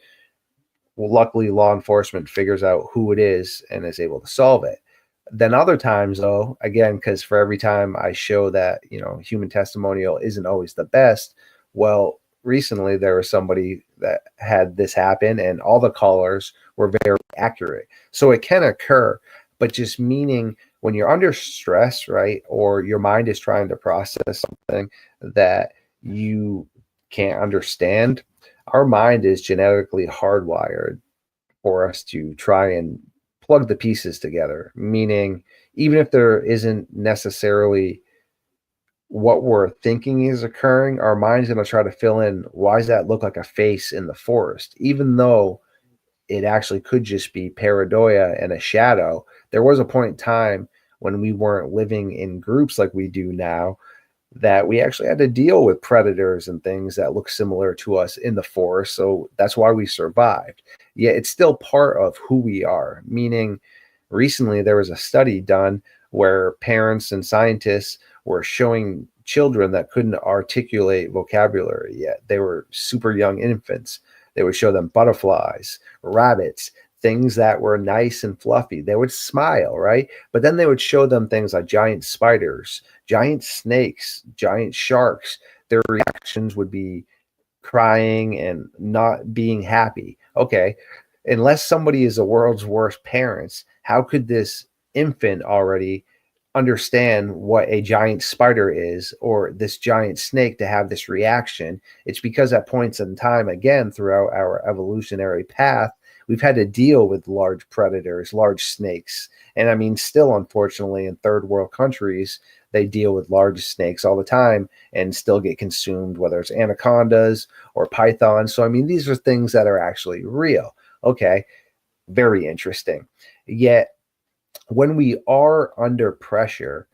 Well, luckily law enforcement figures out who it is and is able to solve it. Then other times, though, again, because for every time I show that, human testimonial isn't always the best. Well, recently there was somebody that had this happen and all the callers were very accurate. So it can occur, but just meaning when you're under stress, right, or your mind is trying to process something that you can't understand, our mind is genetically hardwired for us to try and plug the pieces together, meaning even if there isn't necessarily what we're thinking is occurring, our mind's going to try to fill in, why does that look like a face in the forest? Even though it actually could just be pareidoia and a shadow. There was a point in time when we weren't living in groups like we do now, that we actually had to deal with predators and things that look similar to us in the forest. So that's why we survived. Yet it's still part of who we are, meaning recently there was a study done where parents and scientists were showing children that couldn't articulate vocabulary yet. They were super young infants. They would show them butterflies, rabbits, things that were nice and fluffy. They would smile, right? But then they would show them things like giant spiders, giant snakes, giant sharks. Their reactions would be crying and not being happy. Okay, unless somebody is the world's worst parents, how could this infant already understand what a giant spider is or this giant snake to have this reaction? It's because at points in time, again, throughout our evolutionary path, we've had to deal with large predators, large snakes. And I mean, still, unfortunately, in third world countries, they deal with large snakes all the time and still get consumed, whether it's anacondas or pythons. So, I mean, these are things that are actually real. Okay, very interesting. Yet, when we are under pressure,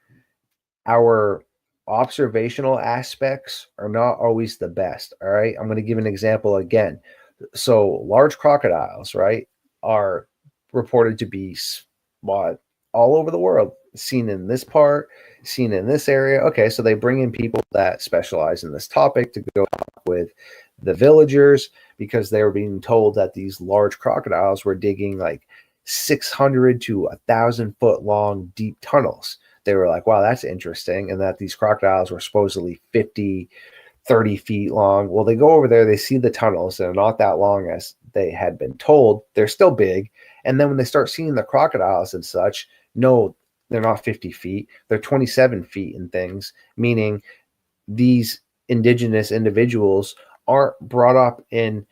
our observational aspects are not always the best. All right. I'm going to give an example again. So large crocodiles, right, are reported to be spot all over the world, seen in this part, seen in this area. Okay, so they bring in people that specialize in this topic to go talk with the villagers because they were being told that these large crocodiles were digging like 600 to 1,000 foot long deep tunnels. They were like, wow, that's interesting. And that these crocodiles were supposedly 50, 30 feet long. Well, they go over there, they see the tunnels, they're not that long as they had been told. They're still big. And then when they start seeing the crocodiles and such, no, they're not 50 feet. They're 27 feet and things, meaning these indigenous individuals aren't brought up in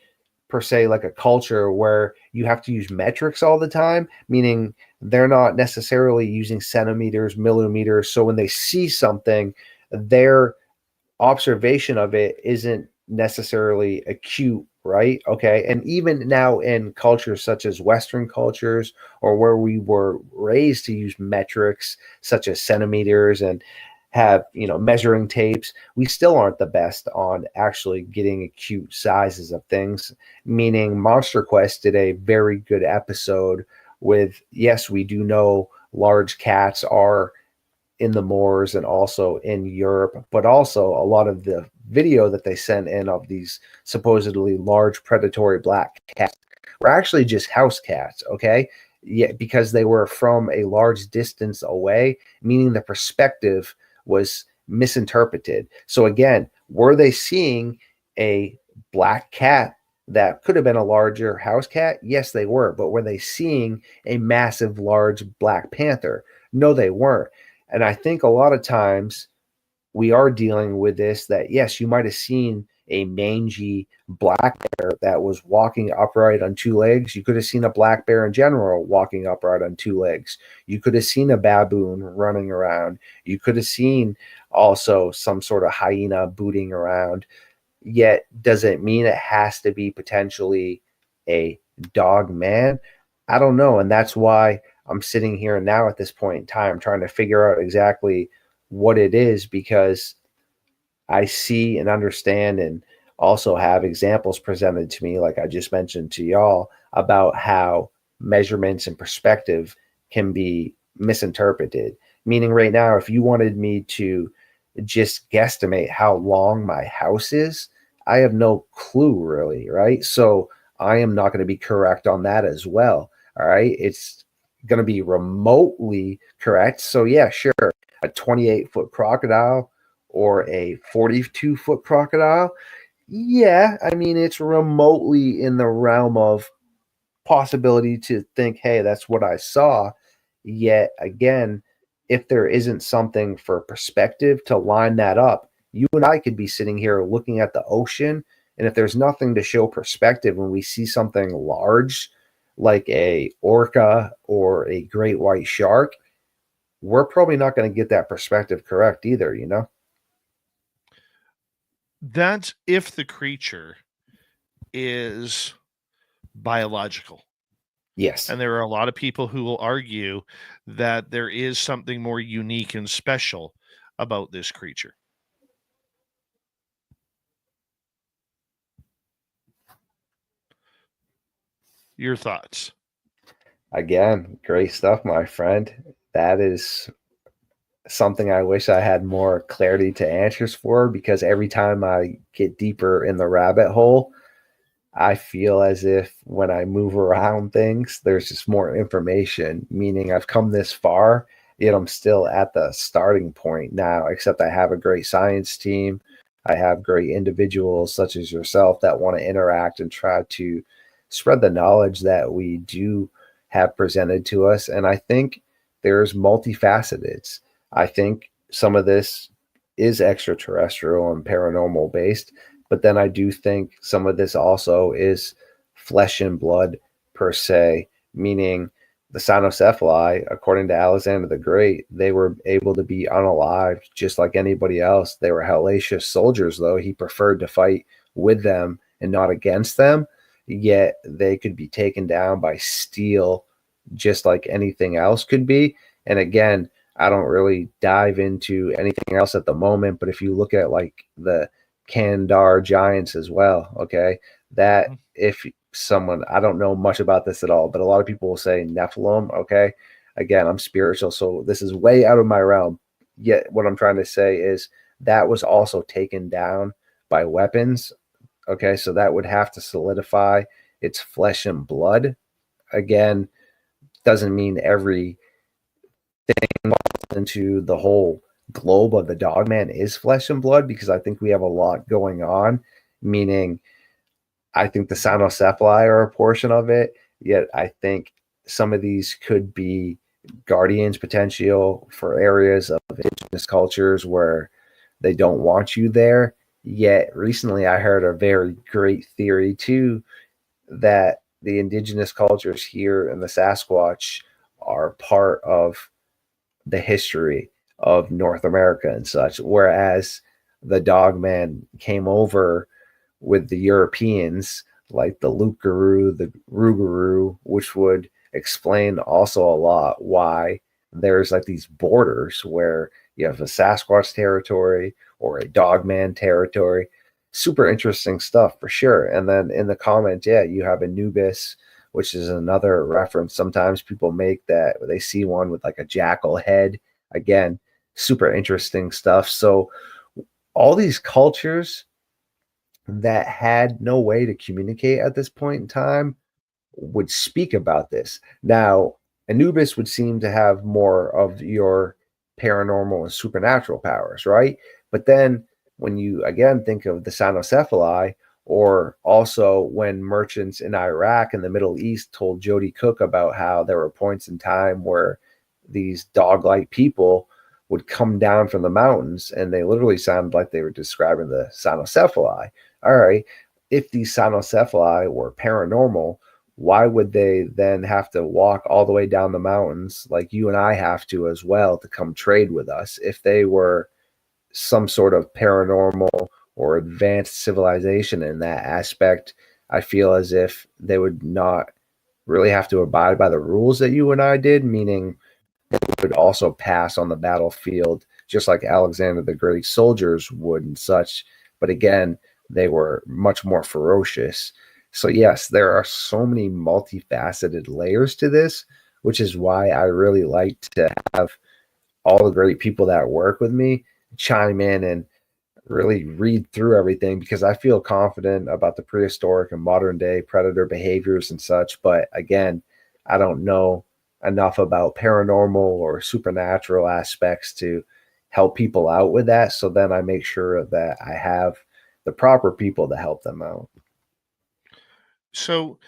per se like a culture where you have to use metrics all the time, meaning they're not necessarily using centimeters, millimeters. So when they see something, their observation of it isn't necessarily acute, right? Okay. And even now in cultures such as Western cultures or where we were raised to use metrics such as centimeters and have, measuring tapes, we still aren't the best on actually getting acute sizes of things, meaning Monster Quest did a very good episode with, yes, we do know large cats are in the moors and also in Europe, but also a lot of the video that they sent in of these supposedly large predatory black cats were actually just house cats, okay? Yeah, because they were from a large distance away, meaning the perspective was misinterpreted. So again, were they seeing a black cat that could have been a larger house cat? Yes, they were. But were they seeing a massive, large black panther? No, they weren't. And I think a lot of times we are dealing with this that, yes, you might have seen a mangy black bear that was walking upright on two legs. You could have seen a black bear in general walking upright on two legs. You could have seen a baboon running around. You could have seen also some sort of hyena booting around. Yet, does it mean it has to be potentially a dog man? I don't know. And that's why I'm sitting here now at this point in time trying to figure out exactly what it is, because I see and understand and also have examples presented to me, like I just mentioned to y'all, about how measurements and perspective can be misinterpreted. Meaning right now, if you wanted me to just guesstimate how long my house is, I have no clue really, right? So I am not going to be correct on that as well. All right. It's going to be remotely correct. So yeah, sure. A 28-foot crocodile or a 42-foot crocodile. Yeah. I mean, it's remotely in the realm of possibility to think, hey, that's what I saw. Yet again, if there isn't something for perspective to line that up, you and I could be sitting here looking at the ocean. And if there's nothing to show perspective when we see something large like a orca or a great white shark, we're probably not going to get that perspective correct either, That's if the creature is biological. Yes. And there are a lot of people who will argue that there is something more unique and special about this creature. Your thoughts? Again, great stuff, my friend. That is something I wish I had more clarity to answers for, because every time I get deeper in the rabbit hole, I feel as if when I move around things, there's just more information, meaning I've come this far, yet I'm still at the starting point now, except I have a great science team. I have great individuals such as yourself that want to interact and try to spread the knowledge that we do have presented to us. And I think there's multifaceted. I think some of this is extraterrestrial and paranormal based, but then I do think some of this also is flesh and blood per se, meaning the cynocephali, according to Alexander the Great, they were able to be unalived just like anybody else. They were hellacious soldiers, though. He preferred to fight with them and not against them, yet they could be taken down by steel just like anything else could be. And again, I don't really dive into anything else at the moment, but if you look at like the Kandar giants as well, okay, that if someone, I don't know much about this at all, but a lot of people will say Nephilim, okay, again, I'm spiritual, so this is way out of my realm. Yet what I'm trying to say is that was also taken down by weapons. Okay, so that would have to solidify its flesh and blood. Again, doesn't mean everything into the whole globe of the Dogman is flesh and blood, because I think we have a lot going on, meaning I think the cynocephali are a portion of it, yet I think some of these could be guardians potential for areas of indigenous cultures where they don't want you there. Yet recently I heard a very great theory too, that the indigenous cultures here in the Sasquatch are part of the history of North America and such, whereas the Dogman came over with the Europeans, like the Loup-garou, the Rougarou, which would explain also a lot why there's like these borders where you have a Sasquatch territory or a Dogman territory. Super interesting stuff for sure. And then in the comment, yeah, you have Anubis, which is another reference sometimes people make, that they see one with like a jackal head. Again, super interesting stuff. So all these cultures that had no way to communicate at this point in time would speak about this. Now, Anubis would seem to have more of your paranormal and supernatural powers, right? But then when you again think of the cynocephali, or also when merchants in Iraq and the Middle East told Jody Cook about how there were points in time where these dog-like people would come down from the mountains and they literally sounded like they were describing the cynocephali. All right, if these cynocephali were paranormal, why would they then have to walk all the way down the mountains like you and I have to as well to come trade with us? If they were some sort of paranormal or advanced civilization in that aspect, I feel as if they would not really have to abide by the rules that you and I did, meaning they would also pass on the battlefield just like Alexander the Great soldiers would and such. But again, they were much more ferocious. So yes, there are so many multifaceted layers to this, which is why I really like to have all the great people that work with me chime in and really read through everything, because I feel confident about the prehistoric and modern day predator behaviors and such. But again, I don't know enough about paranormal or supernatural aspects to help people out with that. So then I make sure that I have the proper people to help them out. So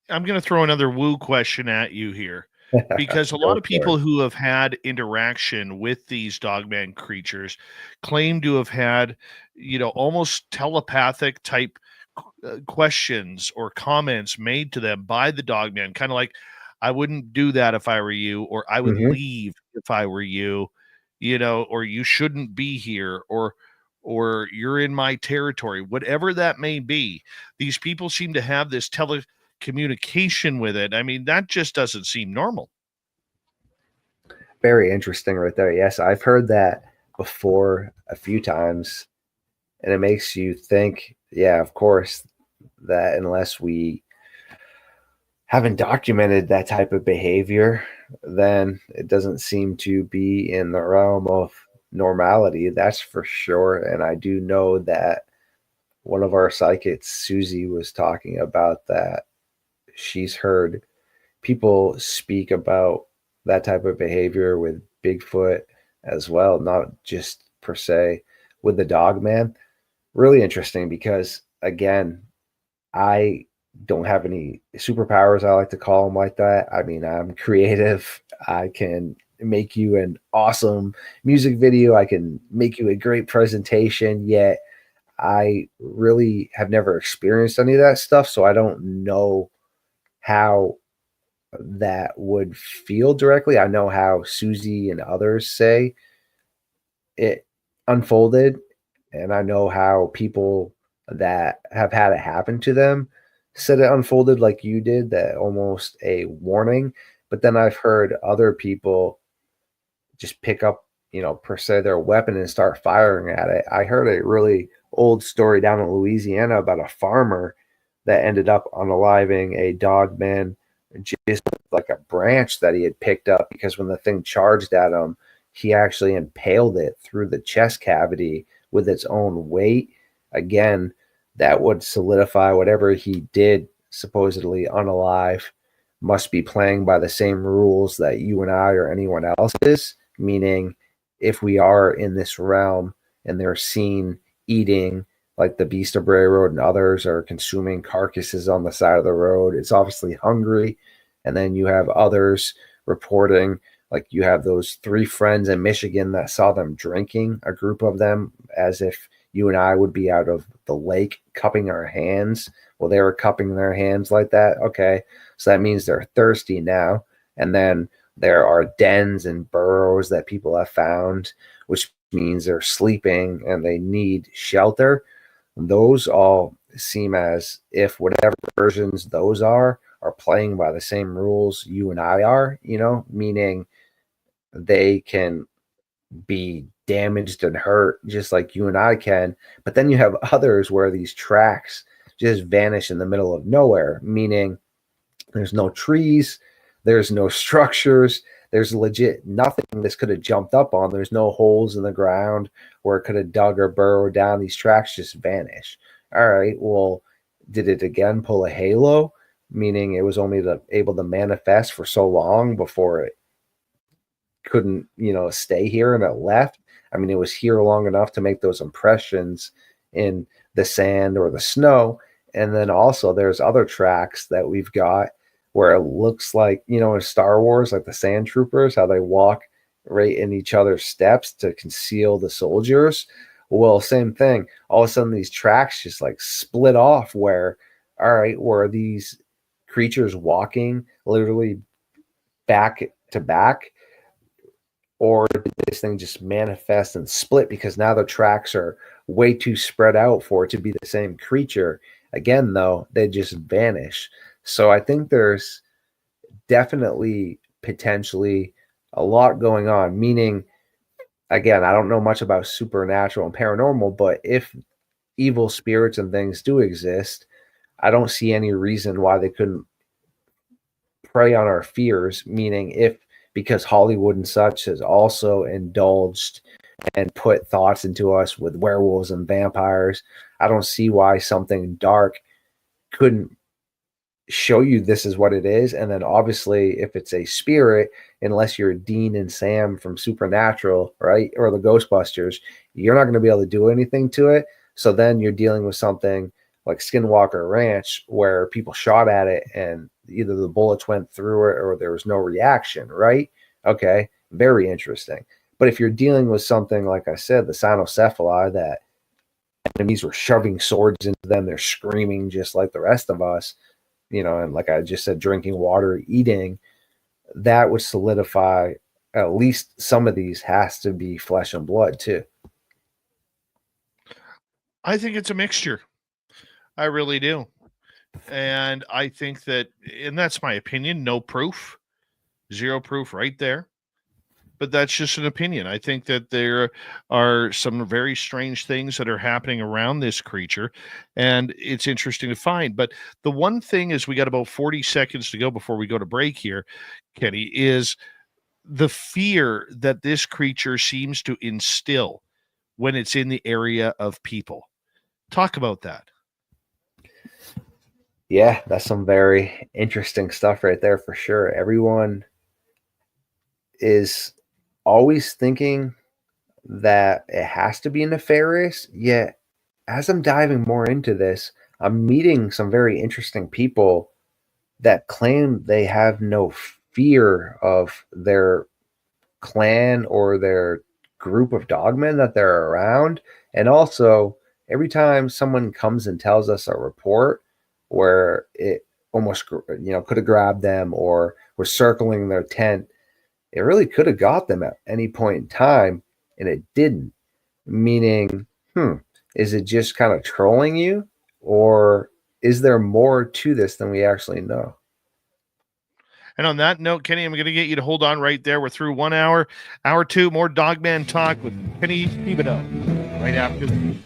I'm going to throw another woo question at you here, because a lot of people who have had interaction with these dogman creatures claim to have had, almost telepathic type questions or comments made to them by the dogman, kind of like, I wouldn't do that if I were you, or I would leave if I were you, or you shouldn't be here, or you're in my territory, whatever that may be. These people seem to have this telecommunication with it. I mean, that just doesn't seem normal. Very interesting right there. Yes, I've heard that before a few times, and it makes you think, yeah, of course, that unless we haven't documented that type of behavior, then it doesn't seem to be in the realm of normality. That's for sure. And I do know that one of our psychics, Susie, was talking about that. She's heard people speak about that type of behavior with Bigfoot as well, not just per se with the Dogman. Really interesting, because again, I don't have any superpowers, I like to call them like that. I mean, I'm creative. I can make you an awesome music video. I can make you a great presentation, yet I really have never experienced any of that stuff. So I don't know how that would feel directly. I know how Susie and others say it unfolded, and I know how people that have had it happen to them said it unfolded like you did, that almost a warning. But then I've heard other people just pick up, per se, their weapon and start firing at it. I heard a really old story down in Louisiana about a farmer that ended up unaliving a dogman just like a branch that he had picked up, because when the thing charged at him, he actually impaled it through the chest cavity with its own weight. Again, that would solidify whatever he did, supposedly unalive, must be playing by the same rules that you and I or anyone else is. Meaning, if we are in this realm and they're seen eating, like the Beast of Bray Road and others are consuming carcasses on the side of the road, it's obviously hungry. And then you have others reporting, like you have those 3 friends in Michigan that saw them drinking, a group of them, as if you and I would be out of the lake cupping our hands. Well, they were cupping their hands like that. Okay, so that means they're thirsty now. And then there are dens and burrows that people have found, which means they're sleeping and they need shelter. Those all seem as if whatever versions those are playing by the same rules you and I are, meaning they can be damaged and hurt just like you and I can. But then you have others where these tracks just vanish in the middle of nowhere, meaning there's no trees, there's no structures, there's legit nothing this could have jumped up on. There's no holes in the ground where it could have dug or burrowed down. These tracks just vanish. All right, well, did it again pull a halo? Meaning it was only able to manifest for so long before it couldn't, stay here and it left. I mean, it was here long enough to make those impressions in the sand or the snow. And then also there's other tracks that we've got where it looks like, in Star Wars, like the sand troopers, how they walk right in each other's steps to conceal the soldiers. Well, same thing. All of a sudden these tracks just like split off where, all right, were these creatures walking literally back to back? Or did this thing just manifest and split because now the tracks are way too spread out for it to be the same creature? Again, though, they just vanish. So I think there's definitely potentially a lot going on, meaning, again, I don't know much about supernatural and paranormal, but if evil spirits and things do exist, I don't see any reason why they couldn't prey on our fears, meaning because Hollywood and such has also indulged and put thoughts into us with werewolves and vampires, I don't see why something dark couldn't show you this is what it is. And then obviously if it's a spirit, unless you're Dean and Sam from Supernatural, right, or the Ghostbusters, you're not going to be able to do anything to it. So then you're dealing with something like Skinwalker Ranch where people shot at it and either the bullets went through it or there was no reaction, right? Okay, very interesting. But if you're dealing with something like I said, the cynocephaly, that enemies were shoving swords into them, they're screaming just like the rest of us, and like I just said, drinking water, eating, that would solidify at least some of these has to be flesh and blood too. I think it's a mixture. I really do. And I think that, and that's my opinion, no proof, zero proof right there. But that's just an opinion. I think that there are some very strange things that are happening around this creature, and it's interesting to find. But the one thing is, we got about 40 seconds to go before we go to break here, Kenny, is the fear that this creature seems to instill when it's in the area of people. Talk about that. Yeah, that's some very interesting stuff right there for sure. Everyone is always thinking that it has to be nefarious, yet as I'm diving more into this, I'm meeting some very interesting people that claim they have no fear of their clan or their group of dogmen that they're around. And also, every time someone comes and tells us a report where it almost could have grabbed them or was circling their tent, it really could have got them at any point in time, and it didn't. Meaning, is it just kind of trolling you, or is there more to this than we actually know? And on that note, Kenny, I'm going to get you to hold on right there. We're through 1 hour. Hour 2, more Dogman Talk with Kenny Thibodeau right after this.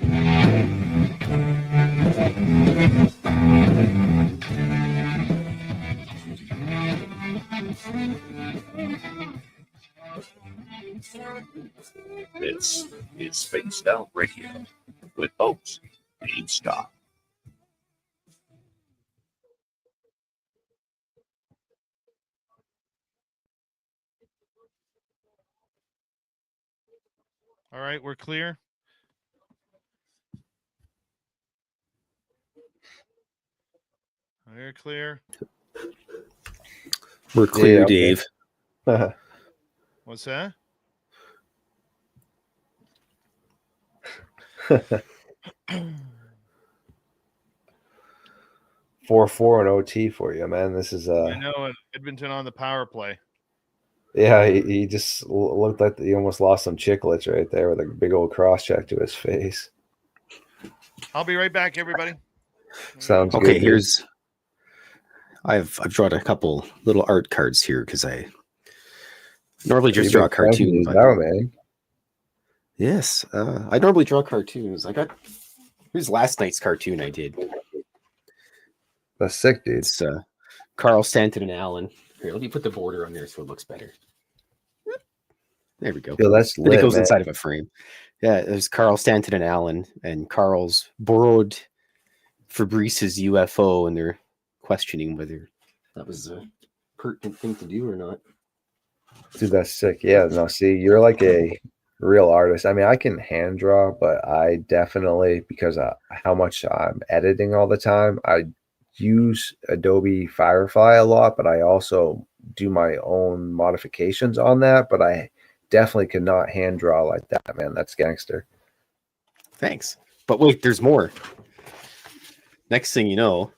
This is Spaced Out Radio with host Dave Scott. All right, we're clear. We're clear. We're clear, Yeah, okay. Dave. What's that? 4-4 and OT for you, man. This is I know Edmonton on the power play. yeah. He just looked like he almost lost some chiclets right there with a big old cross check to his face. I'll be right back, everybody. Sounds Okay, good. here's I've drawn a couple little art cards here because I normally just draw a cartoon. But Now, man. yes, I normally draw cartoons. Here's last night's cartoon I did. That's sick, dude. It's Carl, Stanton, and Allen. Here, let me put the border on there so it looks better. There we go. Yo, that's Then lit, it goes man. inside of a frame. Yeah, there's Carl, Stanton, and Allen, and Carl's borrowed Fabrice's UFO, and they're questioning whether that was a pertinent thing to do or not. Dude, that's sick. Yeah, no, see, you're like a real artist. I mean, I can hand draw, but I definitely, because of how much I'm editing all the time, I use Adobe Firefly a lot, but I also do my own modifications on that. But I definitely cannot hand draw like that, man. That's gangster. Thanks. But wait, there's more. Next thing you know,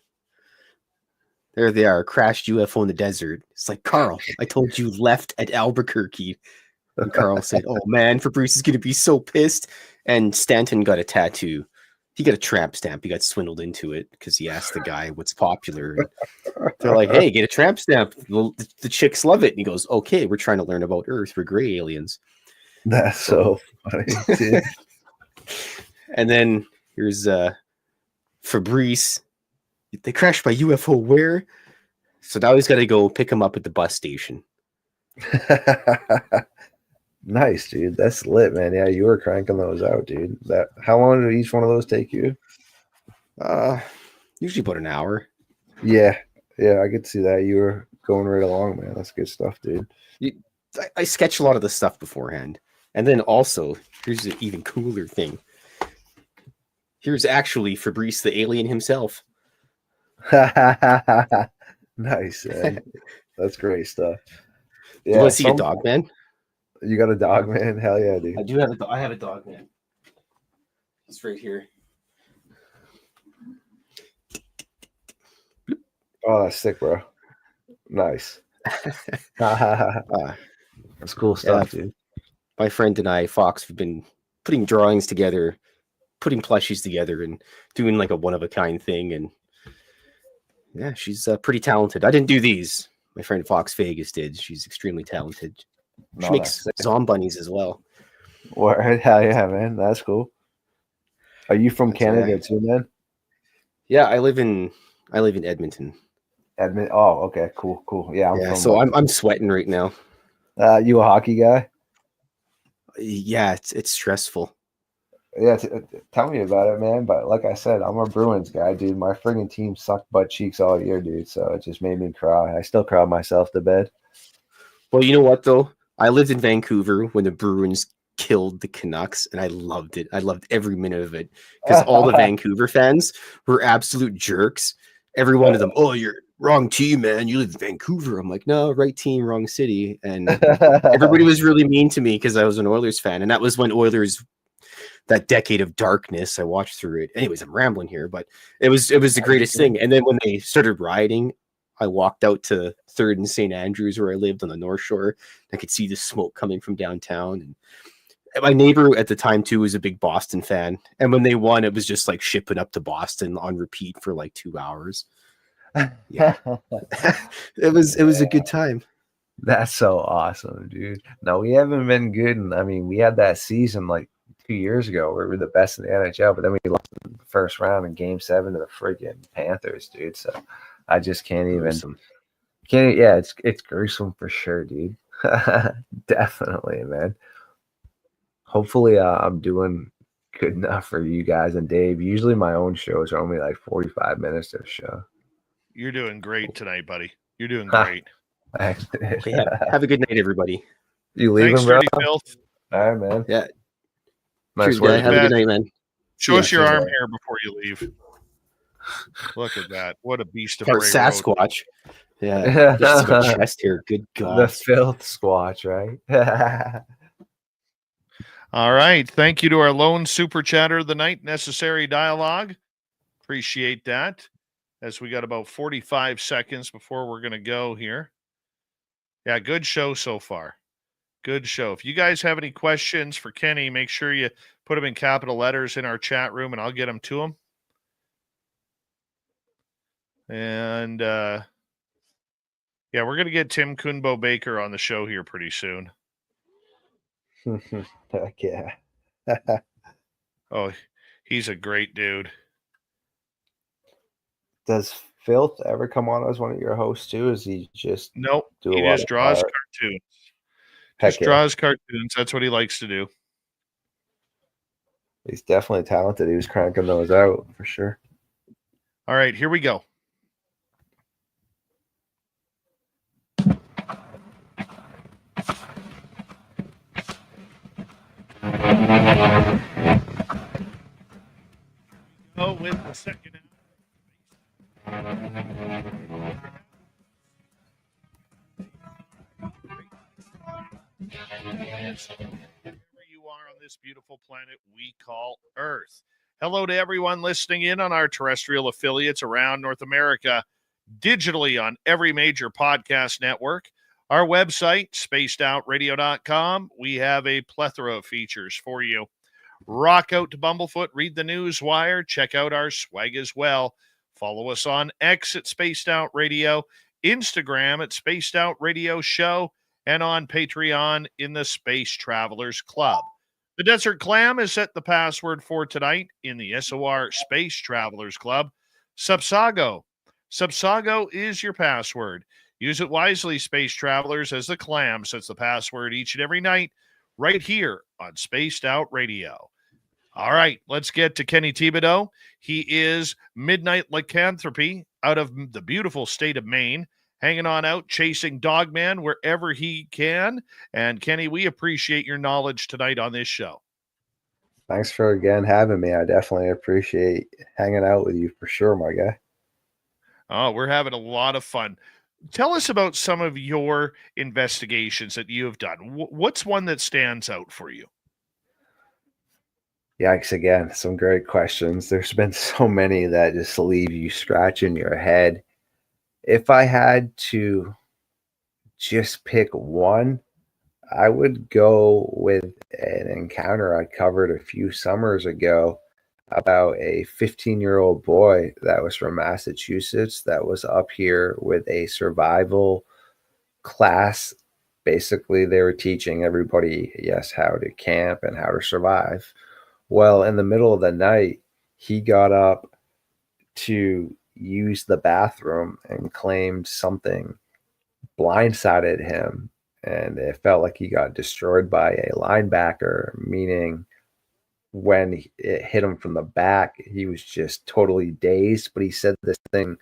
there they are, crashed UFO in the desert. It's like, Carl, I told you left at Albuquerque. And Carl said, oh man, Fabrice is going to be so pissed. And Stanton got a tattoo. He got a tramp stamp. He got swindled into it because he asked the guy what's popular. And they're like, hey, get a tramp stamp. The chicks love it. And he goes, okay, we're trying to learn about Earth. We're gray aliens. That's so funny, dude. And then here's Fabrice. They crashed by UFO where? So now he's got to go pick him up at the bus station. Nice, dude. That's lit, man. Yeah, you were cranking those out, dude. How long did each one of those take you? Usually about an hour. Yeah, I could see that. You were going right along, man. That's good stuff, dude. I sketch a lot of the stuff beforehand. And then also, here's an even cooler thing. Here's actually Fabrice the alien himself. Nice, man. That's great stuff. Do you want to see a dog, man? You got a dog, man? Hell yeah, dude. I do have I have a dog, man. He's right here. Oh, that's sick, bro. Nice. That's cool stuff, dude. My friend and I, Fox, have been putting drawings together, putting plushies together, and doing like a one-of-a-kind thing. And yeah, she's pretty talented. I didn't do these. My friend Fox Vegas did. She's extremely talented. She makes zombie bunnies as well. Word. Hell yeah, man. That's cool. Are you from Canada too, man? Yeah, I live in Edmonton. Edmonton. Oh, okay, cool. Yeah, I'm sweating right now. You a hockey guy? Yeah, it's stressful. Yeah, tell me about it, man. But like I said, I'm a Bruins guy, dude. My friggin' team sucked butt cheeks all year, dude. So it just made me cry. I still cry myself to bed. Well, you know what though? I lived in Vancouver when the Bruins killed the Canucks, and I loved it. I loved every minute of it because all the Vancouver fans were absolute jerks. Every one of them, oh, you're wrong team, man. You live in Vancouver. I'm like, no, right team, wrong city. And everybody was really mean to me because I was an Oilers fan, and that was when Oilers, that decade of darkness, I watched through it. Anyways, I'm rambling here, but it was the greatest thing. And then when they started rioting, I walked out to 3rd and St. Andrews where I lived on the North Shore. I could see the smoke coming from downtown. And my neighbor at the time too was a big Boston fan. And when they won, it was just like shipping up to Boston on repeat for like 2 hours. Yeah. it was a good time. That's so awesome, dude. No, we haven't been good. And I mean, we had that season like 2 years ago where we were the best in the NHL, but then we lost in the first round in Game 7 to the friggin' Panthers, dude. So I just can't even. Gruesome. Yeah, it's gruesome for sure, dude. Definitely, man. Hopefully, I'm doing good enough for you guys and Dave. Usually, my own shows are only like 45 minutes of show. You're doing great tonight, buddy. You're doing Ha. great. Thanks. Okay, have a good night, everybody. You Thanks, leaving, bro? Dirty Filth. All right, man. Yeah. Nice Cheers, guys. work. Have a Bad. good night, man. Show us Yeah, your see you arm later. hair before you leave. Look at that. What a beast of Part Ray Road. Sasquatch. Yeah. Just some chest hair. Good The God. filth squatch, right? All right. Thank you to our lone super chatter of the night, Necessary Dialogue. Appreciate that. As we got about 45 seconds before we're going to go here. Yeah, good show so far. Good show. If you guys have any questions for Kenny, make sure you put them in capital letters in our chat room and I'll get them to him. And yeah, we're going to get Tim Kunbo Baker on the show here pretty soon. Heck yeah. Oh, he's a great dude. Does Filth ever come on as one of your hosts too? Is he just Nope. do a He lot just of draws art? cartoons. Heck Just yeah. draws cartoons. That's what he likes to do. He's definitely talented. He was cranking those out for sure. All right, here we go. Go with the second. Wherever you are on this beautiful planet we call Earth. Hello to everyone listening in on our terrestrial affiliates around North America, digitally on every major podcast network. Our website, spacedoutradio.com, we have a plethora of features for you. Rock out to Bumblefoot, read the news wire, check out our swag as well. Follow us on X at Spaced Out Radio, Instagram at Spaced Out Radio Show, and on Patreon in the Space Travelers Club. The Desert Clam is set the password for tonight in the SOR Space Travelers Club. Subsago. Subsago is your password. Use it wisely, Space Travelers, as the Clam sets the password each and every night right here on Spaced Out Radio. All right, let's get to Kenny Thibodeau. He is Midnight Lycanthropy out of the beautiful state of Maine, hanging on out, chasing Dogman wherever he can. And Kenny, we appreciate your knowledge tonight on this show. Thanks for again having me. I definitely appreciate hanging out with you for sure, my guy. Oh, we're having a lot of fun. Tell us about some of your investigations that you have done. What's one that stands out for you? Yikes, again, some great questions. There's been so many that just leave you scratching your head. If I had to just pick one, I would go with an encounter I covered a few summers ago about a 15-year-old boy that was from Massachusetts that was up here with a survival class. Basically, they were teaching everybody, yes, how to camp and how to survive. Well, in the middle of the night, he got up to use the bathroom and claimed something blindsided him. And it felt like he got destroyed by a linebacker, meaning when it hit him from the back, he was just totally dazed. But he said this thing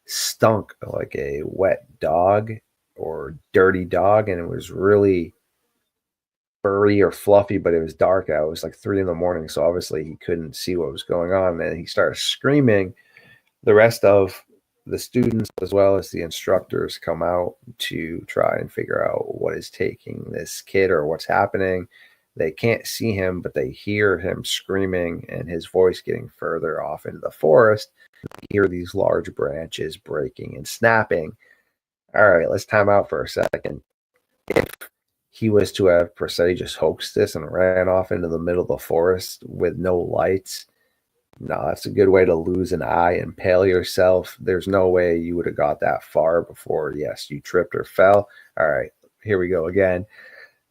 stunk like a wet dog or dirty dog. And it was really furry or fluffy, but it was dark out. It was like 3 a.m. So obviously he couldn't see what was going on. And he started screaming. The rest of the students, as well as the instructors, come out to try and figure out what is taking this kid or what's happening. They can't see him, but they hear him screaming and his voice getting further off into the forest. They hear these large branches breaking and snapping. All right, let's time out for a second. If he was to have per se just hoaxed this and ran off into the middle of the forest with no lights, no, that's a good way to lose an eye, impale yourself. There's no way you would have got that far before, yes, you tripped or fell. All right, here we go again.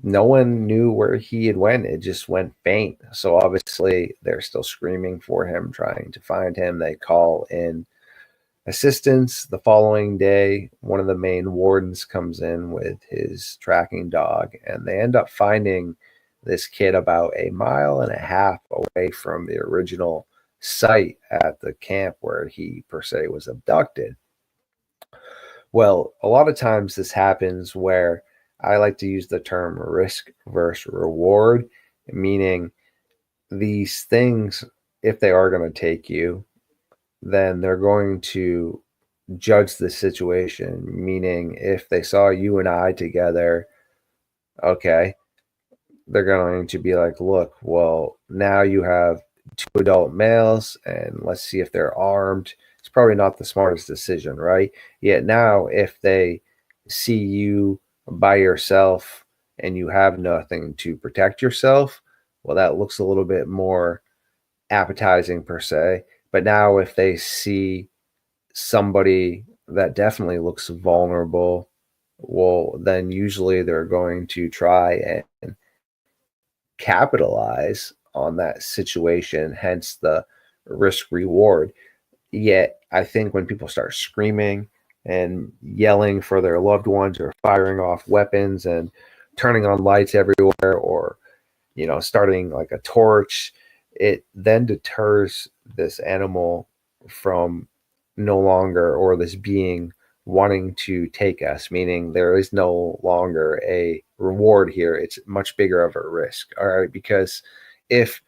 No one knew where he had went. It just went faint. So obviously they're still screaming for him, trying to find him. They call in assistance. The following day, one of the main wardens comes in with his tracking dog, and they end up finding this kid about 1.5 miles away from the original site at the camp where he per se was abducted. Well, a lot of times this happens where I like to use the term risk versus reward, meaning these things, if they are going to take you, then they're going to judge the situation. Meaning, if they saw you and I together, okay, they're going to be like, look, well, now you have 2 adult males, and let's see if they're armed. It's probably not the smartest decision, right? Yet now, if they see you by yourself and you have nothing to protect yourself, well, that looks a little bit more appetizing per se. But now if they see somebody that definitely looks vulnerable, well, then usually they're going to try and capitalize on that situation, hence the risk reward. Yet I think when people start screaming and yelling for their loved ones, or firing off weapons and turning on lights everywhere, or starting like a torch, it then deters this animal from no longer, or this being, wanting to take us, meaning there is no longer a reward here. It's much bigger of a risk. All right. Because if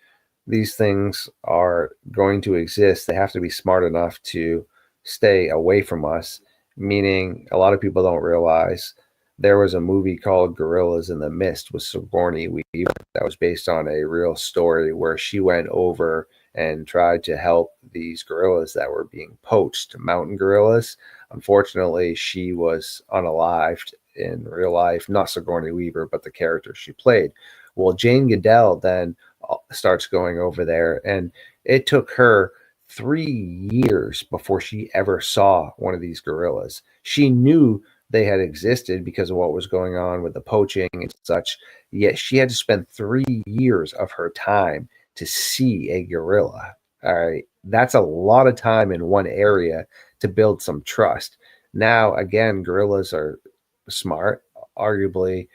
these things are going to exist, they have to be smart enough to stay away from us, meaning a lot of people don't realize there was a movie called Gorillas in the Mist with Sigourney Weaver that was based on a real story where she went over and tried to help these gorillas that were being poached, mountain gorillas. Unfortunately, she was unalived in real life, not Sigourney Weaver, but the character she played. Well, Jane Goodell then starts going over there, and it took her 3 years before she ever saw one of these gorillas. She knew they had existed because of what was going on with the poaching and such, yet she had to spend 3 years of her time to see a gorilla. All right, that's a lot of time in one area to build some trust. Now, again, gorillas are smart, arguably,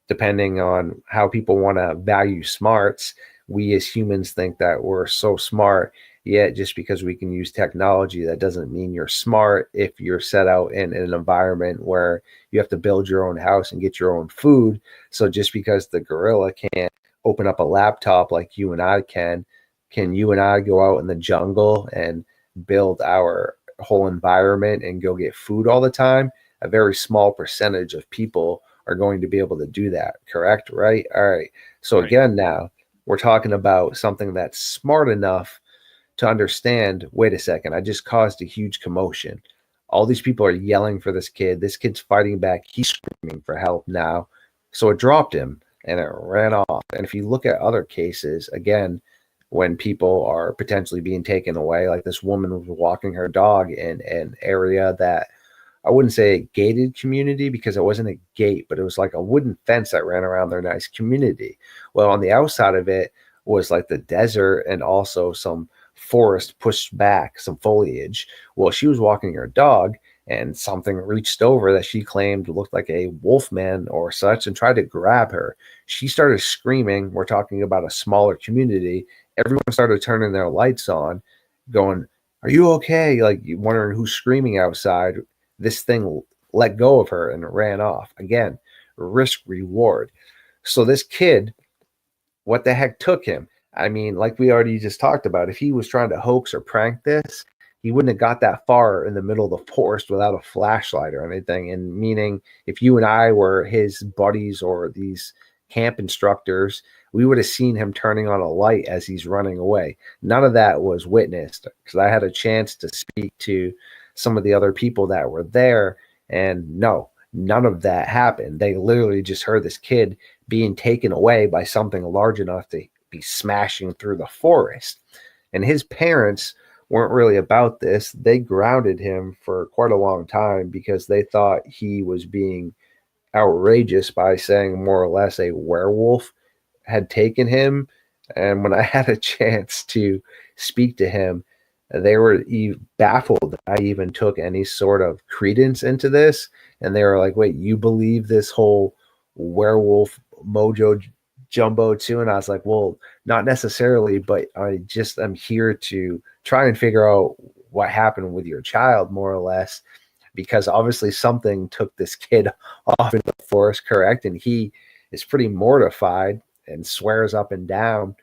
depending on how people want to value smarts. We as humans think that we're so smart, yet just because we can use technology, that doesn't mean you're smart if you're set out in an environment where you have to build your own house and get your own food. So just because the gorilla can't open up a laptop like you and I can you and I go out in the jungle and build our whole environment and go get food all the time? A very small percentage of people are going to be able to do that, correct? Right? All right. So again, now we're talking about something that's smart enough to understand, wait a second, I just caused a huge commotion. All these people are yelling for this kid. This kid's fighting back. He's screaming for help now. So it dropped him and it ran off. And if you look at other cases, again, when people are potentially being taken away, like this woman was walking her dog in an area that, I wouldn't say a gated community because it wasn't a gate, but it was like a wooden fence that ran around their nice community. Well, on the outside of it was like the desert and also some forest pushed back, some foliage. Well, she was walking her dog and something reached over that she claimed looked like a wolf man or such and tried to grab her. She started screaming. We're talking about a smaller community. Everyone started turning their lights on, going, "Are you okay?" Like wondering who's screaming outside. This thing let go of her and ran off. Again, risk reward. So this kid, what the heck took him? I mean, like we already just talked about, if he was trying to hoax or prank this, he wouldn't have got that far in the middle of the forest without a flashlight or anything. And meaning, if you and I were his buddies or these camp instructors, we would have seen him turning on a light as he's running away. None of that was witnessed because I had a chance to speak to some of the other people that were there, and no, none of that happened. They literally just heard this kid being taken away by something large enough to be smashing through the forest. And his parents weren't really about this. They grounded him for quite a long time because they thought he was being outrageous by saying more or less a werewolf had taken him. And when I had a chance to speak to him, they were baffled that I even took any sort of credence into this. And they were like, wait, you believe this whole werewolf mojo jumbo too? And I was like, well, not necessarily, but I'm here to try and figure out what happened with your child, more or less, because obviously something took this kid off in the forest, correct? And he is pretty mortified and swears up and down.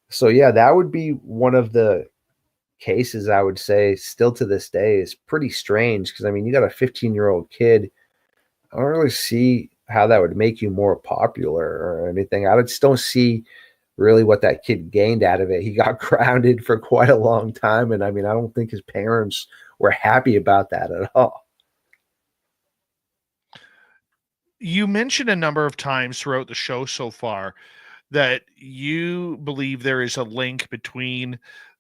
So yeah, that would be one of the cases I would say still to this day is pretty strange, because I mean, you got a 15-year-old kid. I don't really see how that would make you more popular or anything. I just don't see really what that kid gained out of it. He got grounded for quite a long time, and I mean, I don't think his parents were happy about that at all. You mentioned a number of times throughout the show so far that you believe there is a link between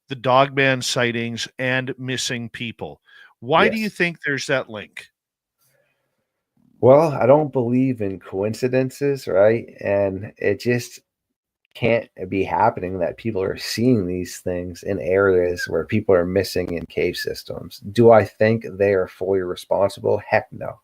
the Dogman sightings and missing people. Why do you Yes. think there's that link? Well, I don't believe in coincidences, right? And it just can't be happening that people are seeing these things in areas where people are missing in cave systems. Do I think they are fully responsible? Heck no.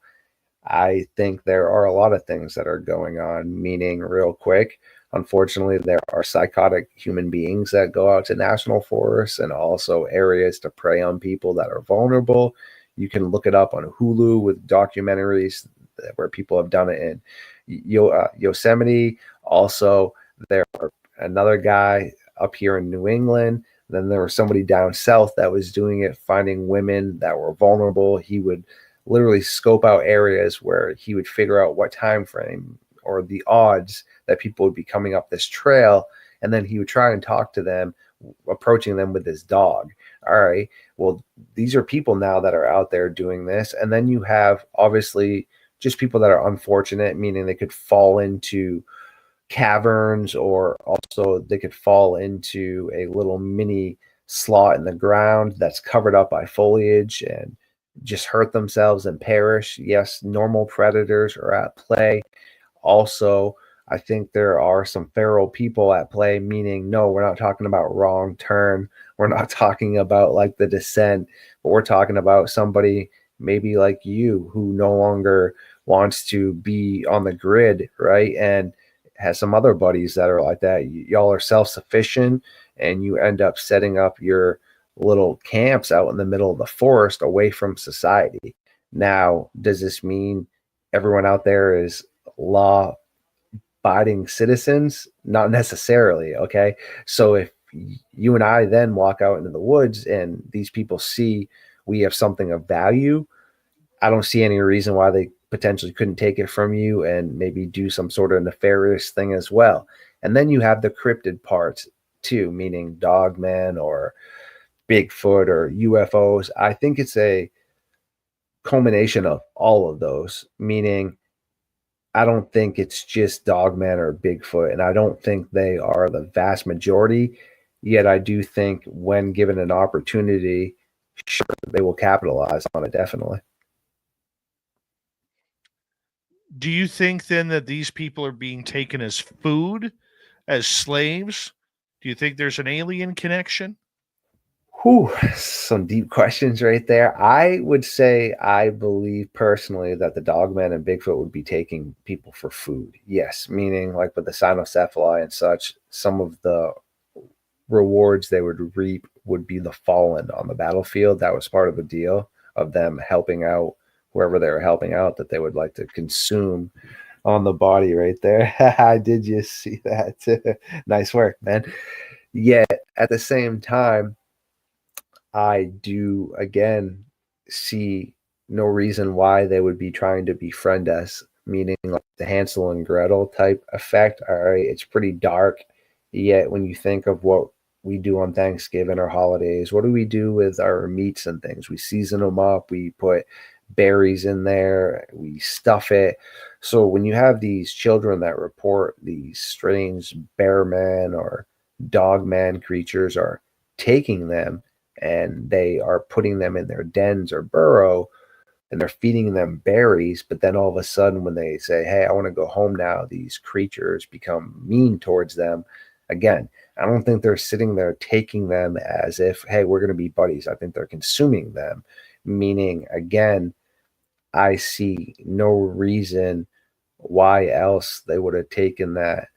I think there are a lot of things that are going on, meaning, real quick, unfortunately, there are psychotic human beings that go out to national forests and also areas to prey on people that are vulnerable. You can look it up on Hulu with documentaries where people have done it in Yosemite. Also, there are another guy up here in New England. Then there was somebody down south that was doing it, finding women that were vulnerable. He would literally scope out areas where he would figure out what time frame or the odds that people would be coming up this trail, and then he would try and talk to them, approaching them with his dog. All right, well, these are people now that are out there doing this. And then you have obviously just people that are unfortunate, meaning they could fall into caverns, or also they could fall into a little mini slot in the ground that's covered up by foliage and just hurt themselves and perish. Yes, normal predators are at play. Also, I think there are some feral people at play, meaning, no, we're not talking about Wrong Turn. We're not talking about like The Descent, but we're talking about somebody maybe like you who no longer wants to be on the grid, right? And has some other buddies that are like that. Y'all are self-sufficient, and you end up setting up your little camps out in the middle of the forest away from society. Now, does this mean everyone out there is law abiding citizens? Not necessarily. Okay. So if you and I then walk out into the woods and these people see we have something of value, I don't see any reason why they potentially couldn't take it from you and maybe do some sort of nefarious thing as well. And then you have the cryptid parts too, meaning Dogman or Bigfoot or UFOs. I think it's a culmination of all of those, meaning I don't think it's just Dogman or Bigfoot, and I don't think they are the vast majority. Yet I do think when given an opportunity, sure, they will capitalize on it, definitely. Do you think then that these people are being taken as food, as slaves? Do you think there's an alien connection? Whew, some deep questions right there. I would say I believe personally that the Dogman and Bigfoot would be taking people for food. Yes, meaning like with the cynocephaly and such, some of the rewards they would reap would be the fallen on the battlefield. That was part of the deal of them helping out whoever they were helping out, that they would like to consume on the body right there. I did just see that. Nice work, man. Yet at the same time, I do again see no reason why they would be trying to befriend us, meaning like the Hansel and Gretel type effect. All right, it's pretty dark. Yet when you think of what we do on Thanksgiving or holidays, what do we do with our meats and things? We season them up, we put berries in there, we stuff it. So when you have these children that report these strange bear man or dog man creatures are taking them, and they are putting them in their dens or burrow, and they're feeding them berries, but then all of a sudden when they say, hey, I want to go home now, these creatures become mean towards them. Again, I don't think they're sitting there taking them as if, hey, we're going to be buddies. I think they're consuming them, meaning, again, I see no reason why else they would have taken that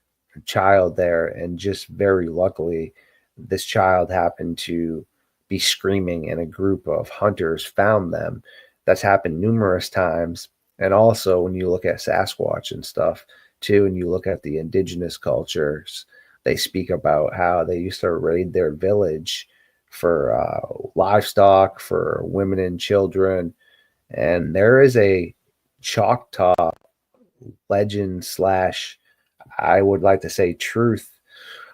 child there. And just very luckily, this child happened to be screaming and a group of hunters found them. That's happened numerous times. And also, when you look at Sasquatch and stuff too, and you look at the indigenous cultures, they speak about how they used to raid their village for livestock, for women and children. And there is a Choctaw legend slash, I would like to say, truth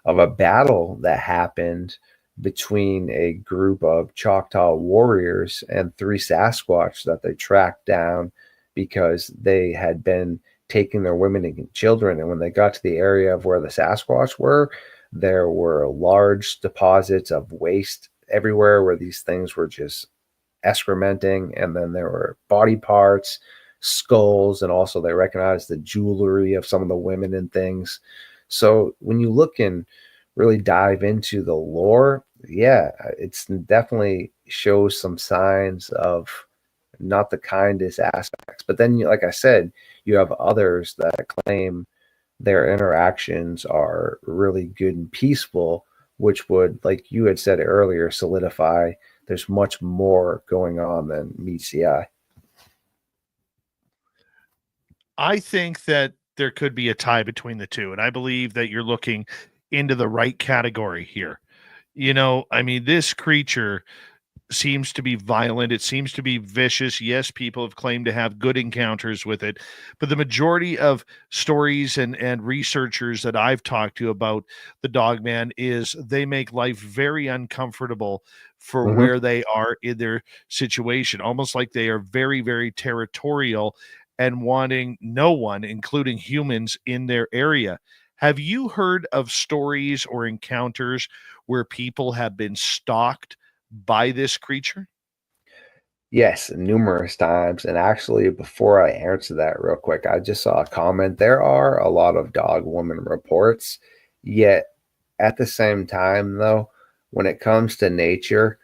of a battle that happened between a group of Choctaw warriors and 3 Sasquatch that they tracked down because they had been taking their women and children. And when they got to the area of where the Sasquatch were, there were large deposits of waste everywhere where these things were just excrementing. And then there were body parts, skulls, and also they recognized the jewelry of some of the women and things. So when you look and really dive into the lore, yeah, it's definitely shows some signs of not the kindest aspects. But then, like I said, you have others that claim their interactions are really good and peaceful, which would, like you had said earlier, solidify there's much more going on than meets the eye. I think that there could be a tie between the two, and I believe that you're looking into the right category here. I mean, this creature seems to be violent. It seems to be vicious. Yes, people have claimed to have good encounters with it, but the majority of stories and researchers that I've talked to about the Dogman is they make life very uncomfortable for Mhm. where they are in their situation, almost like they are very, very territorial and wanting no one, including humans, in their area. Have you heard of stories or encounters where people have been stalked by this creature? Yes, numerous times. And actually, before I answer that real quick, I just saw a comment. There are a lot of dog woman reports, yet at the same time, though, when it comes to nature,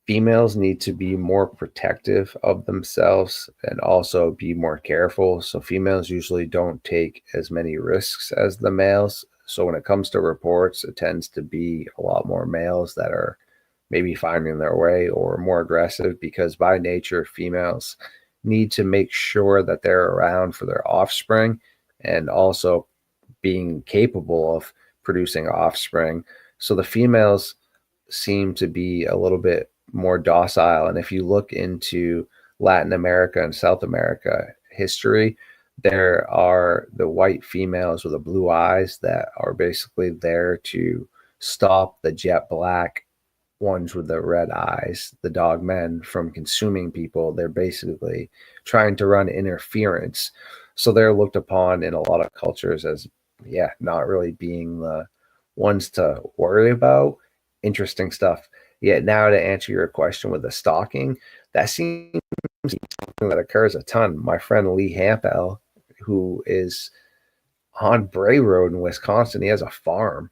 females need to be more protective of themselves and also be more careful. So females usually don't take as many risks as the males. So when it comes to reports, it tends to be a lot more males that are maybe finding their way or more aggressive, because by nature, females need to make sure that they're around for their offspring and also being capable of producing offspring. So the females seem to be a little bit more docile. And if you look into Latin America and South America history, there are the white females with the blue eyes that are basically there to stop the jet black ones with the red eyes, the dog men, from consuming people. They're basically trying to run interference. So they're looked upon in a lot of cultures as, yeah, not really being the ones to worry about. Interesting stuff. Yeah, now to answer your question with the stalking, that seems to be something that occurs a ton. My friend Lee Hampel, who is on Bray Road in Wisconsin, he has a farm.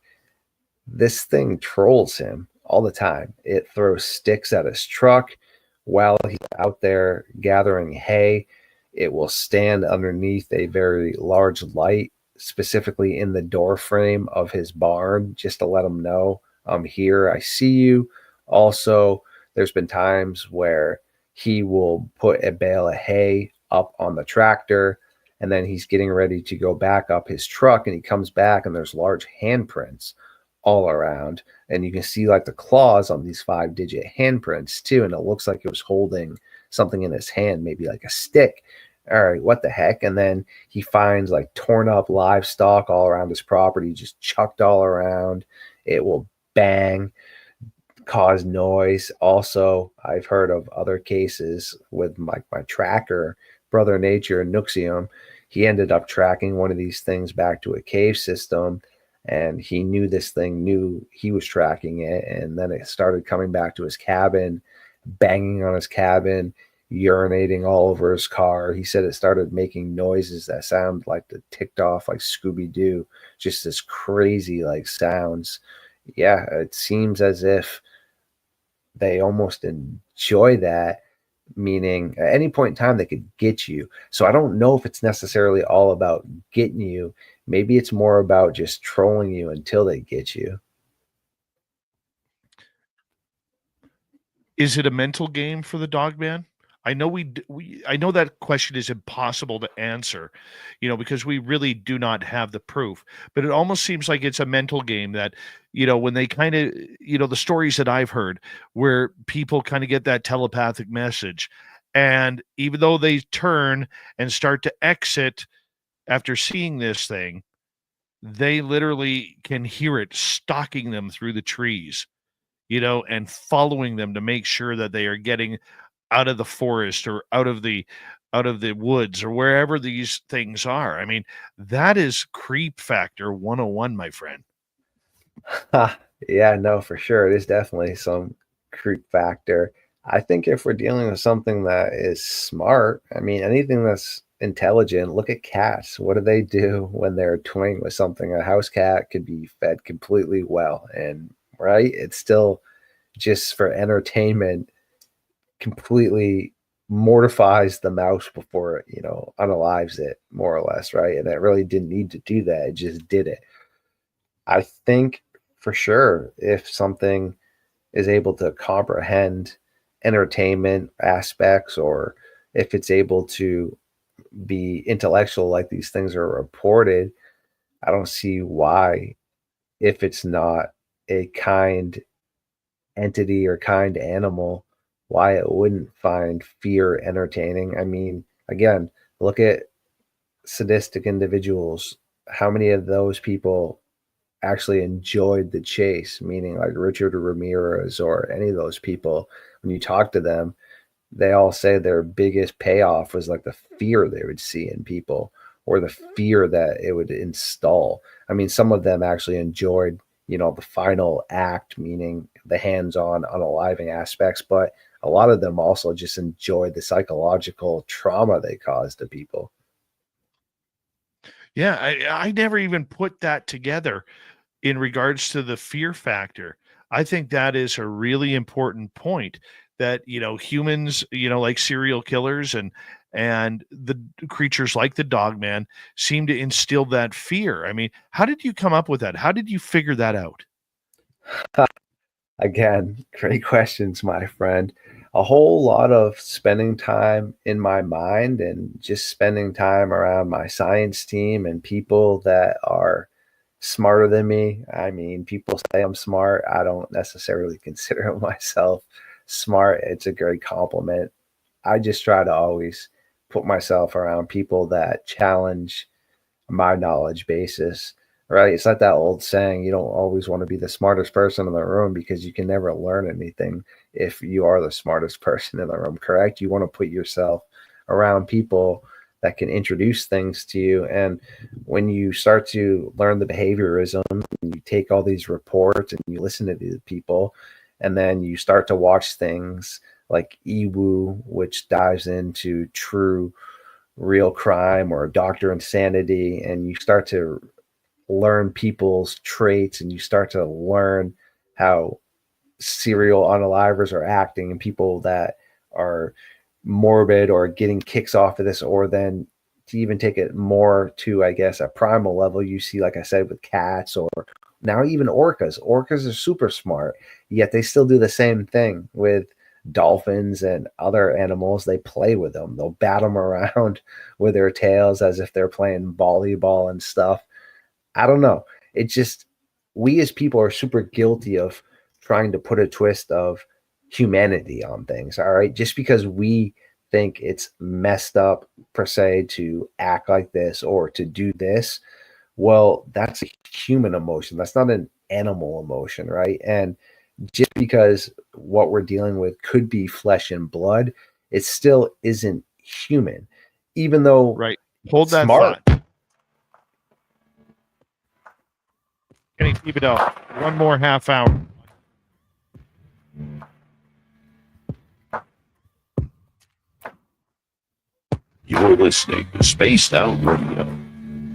This thing trolls him all the time. It throws sticks at his truck while he's out there gathering hay. It will stand underneath a very large light, specifically in the door frame of his barn, just to let him know, I'm here, I see you. Also, there's been times where he will put a bale of hay up on the tractor, and then he's getting ready to go back up his truck, and he comes back and there's large handprints all around, and you can see like the claws on these 5-digit handprints too, and it looks like it was holding something in his hand, maybe like a stick. All right, what the heck? And then he finds like torn up livestock all around his property, just chucked all around. It will bang, cause noise. Also, I've heard of other cases with my tracker, Brother Nature, Nuxium. He ended up tracking one of these things back to a cave system, and he knew this thing knew he was tracking it, and then it started coming back to his cabin, banging on his cabin, urinating all over his car. He said it started making noises that sound like the ticked off like Scooby-Doo, just this crazy like sounds. yeah, it seems as if they almost enjoy that, meaning at any point in time they could get you. So I don't know if it's necessarily all about getting you. Maybe it's more about just trolling you until they get you. Is it a mental game for the dog man? I know I know that question is impossible to answer, because we really do not have the proof. But it almost seems like it's a mental game that, when they kind of, the stories that I've heard where people kind of get that telepathic message, and even though they turn and start to exit after seeing this thing, they literally can hear it stalking them through the trees, and following them to make sure that they are getting out of the forest or out of the woods or wherever these things are. I mean, that is creep factor 101, my friend. Yeah, no, for sure. It is definitely some creep factor. I think if we're dealing with something that is smart, I mean, anything that's intelligent, look at cats. What do they do when they're toying with something? A house cat could be fed completely well, and right, it's still just for entertainment, completely mortifies the mouse before it, unalives it, more or less, right? And it really didn't need to do that. It just did it. I think for sure, if something is able to comprehend entertainment aspects, or if it's able to be intellectual like these things are reported, I don't see why, if it's not a kind entity or kind animal, why it wouldn't find fear entertaining. I mean, again, look at sadistic individuals. How many of those people actually enjoyed the chase? Meaning, like Richard Ramirez or any of those people, when you talk to them, they all say their biggest payoff was like the fear they would see in people, or the fear that it would install. I mean, some of them actually enjoyed, the final act, meaning the hands-on unaliving aspects, but a lot of them also just enjoyed the psychological trauma they caused to people. Yeah, I never even put that together in regards to the fear factor. I think that is a really important point, that, humans, like serial killers and the creatures like the dog man seem to instill that fear. I mean, how did you come up with that? How did you figure that out? Again, great questions, my friend. A whole lot of spending time in my mind and just spending time around my science team and people that are smarter than me. I mean, people say I'm smart. I don't necessarily consider myself smart. It's a great compliment. I just try to always put myself around people that challenge my knowledge basis, right? It's like that old saying, you don't always want to be the smartest person in the room, because you can never learn anything if you are the smartest person in the room, correct? You want to put yourself around people that can introduce things to you. And when you start to learn the behaviorism, and you take all these reports and you listen to these people, and then you start to watch things like EWU, which dives into true real crime, or Dr. Insanity, and you start to learn people's traits, and you start to learn how serial unalivers are acting, and people that are morbid or getting kicks off of this, or then to even take it more to, I guess, a primal level, you see, like I said, with cats, or now even orcas. Orcas are super smart, yet they still do the same thing with dolphins and other animals. They play with them. They'll bat them around with their tails as if they're playing volleyball and stuff. I don't know. It just, we as people are super guilty of trying to put a twist of humanity on things. All right. Just because we think it's messed up per se to act like this or to do this, well, that's a human emotion. That's not an animal emotion. Right. And just because what we're dealing with could be flesh and blood, it still isn't human, even though Right. Hold that smart. thought. Kenny Thibodeau, one more half hour. You're listening to Spaced Out Radio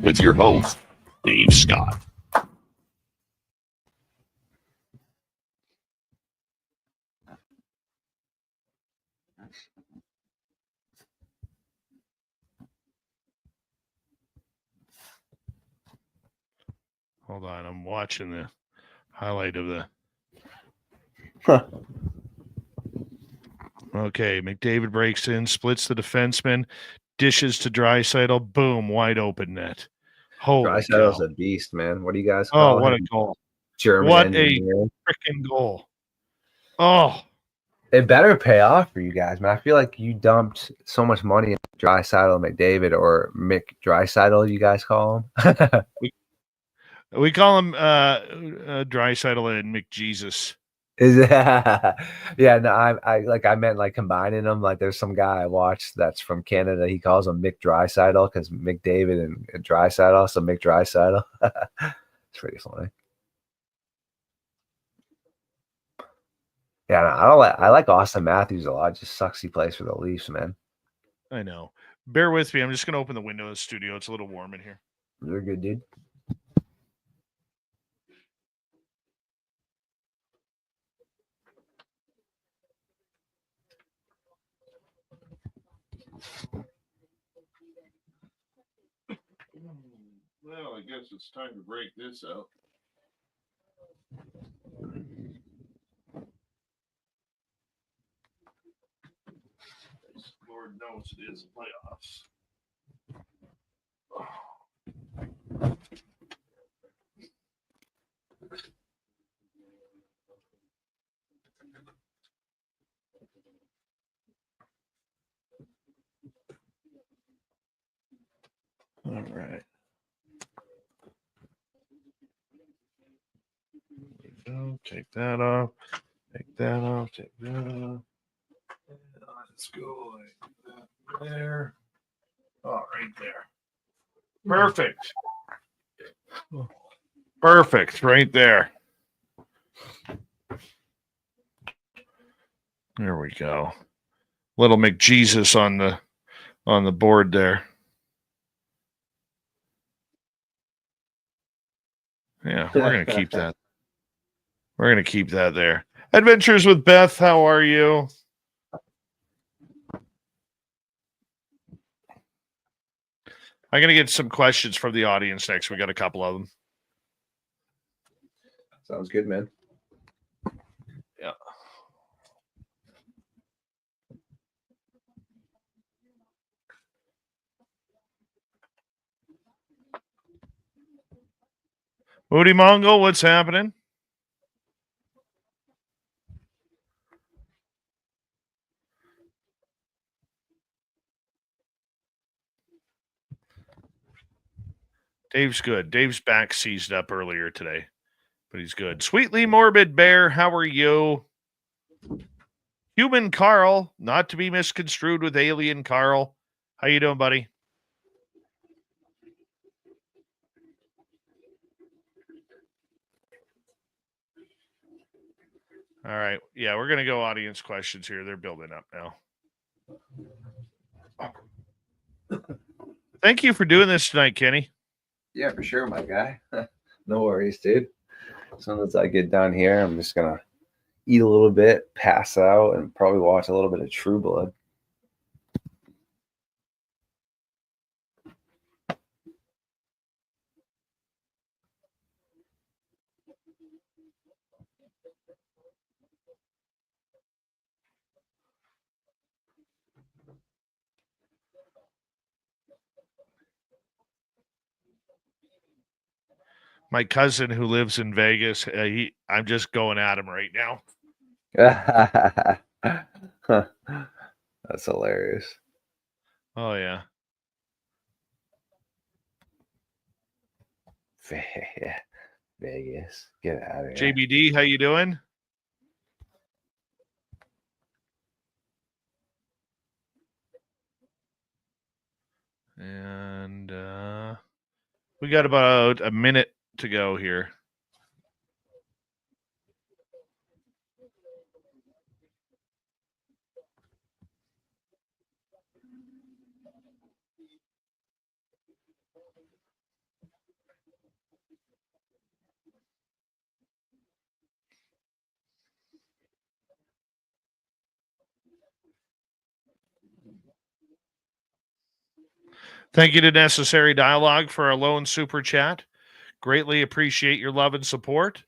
with your host, Dave Scott. Hold on, I'm watching the highlight of the. Huh. Okay, McDavid breaks in, splits the defenseman, dishes to Draisaitl, boom, wide open net. Holy Drysdale's cow! a beast, man. What do you guys Oh, call what a him? goal! German What a engineer. freaking goal! Oh, It better pay off for you guys, man. I feel like you dumped so much money into Drysdale McDavid or Mick Drysdale, you guys call him. we call him Draisaitl and McJesus. Is it? Yeah, no, I meant like combining them. Like there's some guy I watched that's from Canada. He calls him Mick Drysdale because McDavid and Drysdale, so Mick Drysdale. It's pretty funny. Yeah, no, I like Austin Matthews a lot. It just sucks he plays for the Leafs, man. I know. Bear with me. I'm just going to open the window of the studio. It's a little warm in here. You're good, dude. Well, I guess it's time to break this out. Lord knows it is playoffs. All right. Go. Take that off. Take that off. Take that off. Let's go like that there. Oh, right there. Perfect. Perfect. Right there. There we go. Little McJesus on the board there. Yeah, we're gonna keep that. We're gonna keep that there. Adventures with Beth, how are you? I'm gonna get some questions from the audience next. We got a couple of them. Sounds good, man. Yeah. Moody Mongol, what's happening? Dave's good. Dave's back seized up earlier today, but he's good. Sweetly Morbid Bear, how are you? Human Carl, not to be misconstrued with Alien Carl. How you doing, buddy? All right. Yeah, we're going to go audience questions here. They're building up now. Thank you for doing this tonight, Kenny. Yeah, for sure, my guy. No worries, dude. As soon as I get done here, I'm just gonna eat a little bit, pass out, and probably watch a little bit of True Blood. My cousin who lives in Vegas, I'm just going at him right now. That's hilarious. Oh, yeah. Vegas, get out of here. JBD, how you doing? And we got about a minute to go here. Thank you to Necessary Dialogue for our lone super chat. Greatly appreciate your love and support.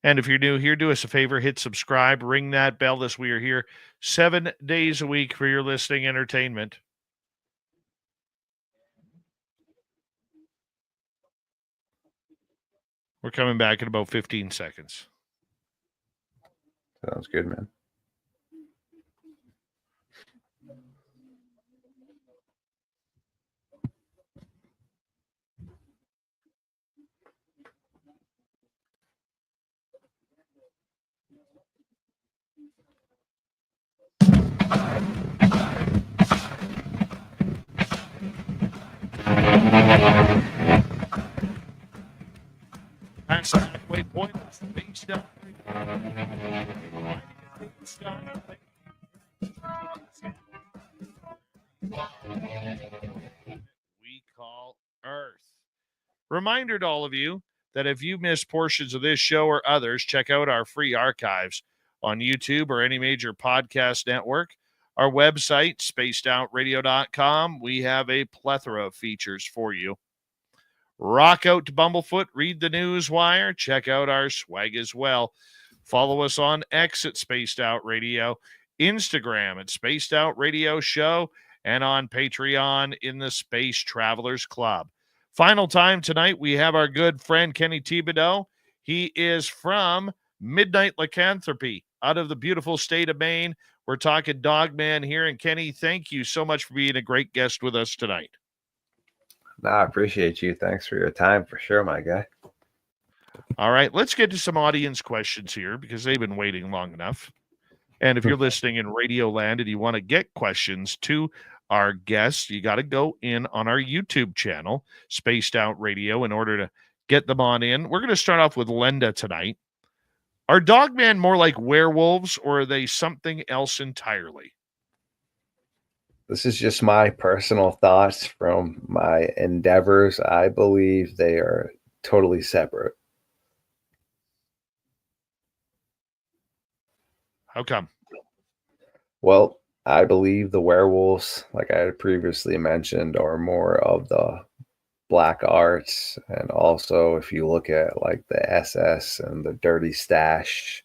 And if you're new here, do us a favor, hit subscribe, ring that bell, as we are here 7 days a week for your listening entertainment. We're coming back in about 15 seconds. Sounds good, man. Past the halfway point, face down. We call Earth. Reminder to all of you that if you missed portions of this show or others, check out our free archives on YouTube or any major podcast network. Our website, spacedoutradio.com, we have a plethora of features for you. Rock out to Bumblefoot, read the news wire, check out our swag as well. Follow us on X at Spaced Out Radio, Instagram at Spaced Out Radio Show, and on Patreon in the Space Travelers Club. Final time tonight, we have our good friend Kenny Thibodeau. He is from Midnight Lycanthropy out of the beautiful state of Maine. We're talking Dogman here. And Kenny, thank you so much for being a great guest with us tonight. No, I appreciate you. Thanks for your time, for sure, my guy. All right, let's get to some audience questions here because they've been waiting long enough. And if you're listening in Radio Land and you want to get questions to our guests, you got to go in on our YouTube channel, Spaced Out Radio, in order to get them on in. We're going to start off with Linda tonight. Are dogmen more like werewolves, or are they something else entirely? This is just my personal thoughts from my endeavors. I believe they are totally separate. How come? Well, I believe the werewolves, like I had previously mentioned, are more of the black arts. And also, if you look at like the SS and the Dirty Stash,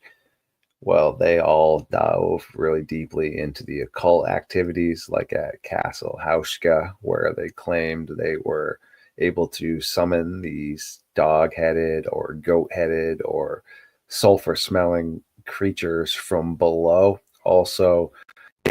well, they all dove really deeply into the occult activities, like at Castle Hauschka, where they claimed they were able to summon these dog-headed or goat-headed or sulfur-smelling creatures from below. Also,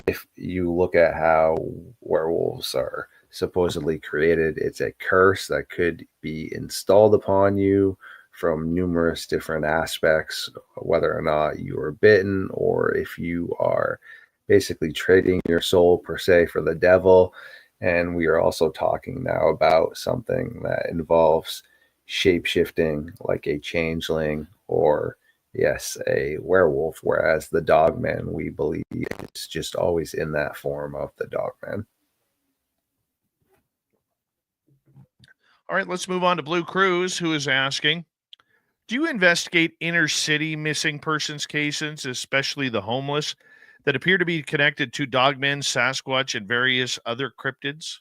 if you look at how werewolves are supposedly created, it's a curse that could be installed upon you from numerous different aspects, whether or not you are bitten or if you are basically trading your soul per se for the devil. And we are also talking now about something that involves shape-shifting, like a changeling or, yes, a werewolf, whereas the dogman, we believe, is just always in that form of the dogman. All right, let's move on to Blue Cruz, who is asking, do you investigate inner city missing persons cases, especially the homeless, that appear to be connected to dogmen, Sasquatch, and various other cryptids?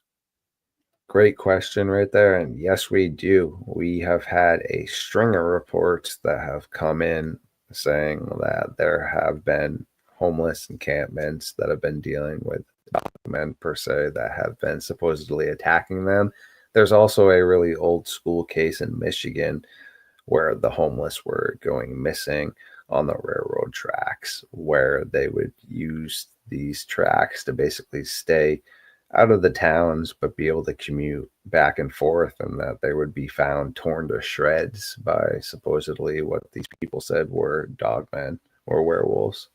Great question right there. And yes, we do. We have had a string of reports that have come in saying that there have been homeless encampments that have been dealing with dogmen per se that have been supposedly attacking them. There's also a really old school case in Michigan where the homeless were going missing on the railroad tracks, where they would use these tracks to basically stay out of the towns but be able to commute back and forth, and that they would be found torn to shreds by supposedly what these people said were dogmen or werewolves.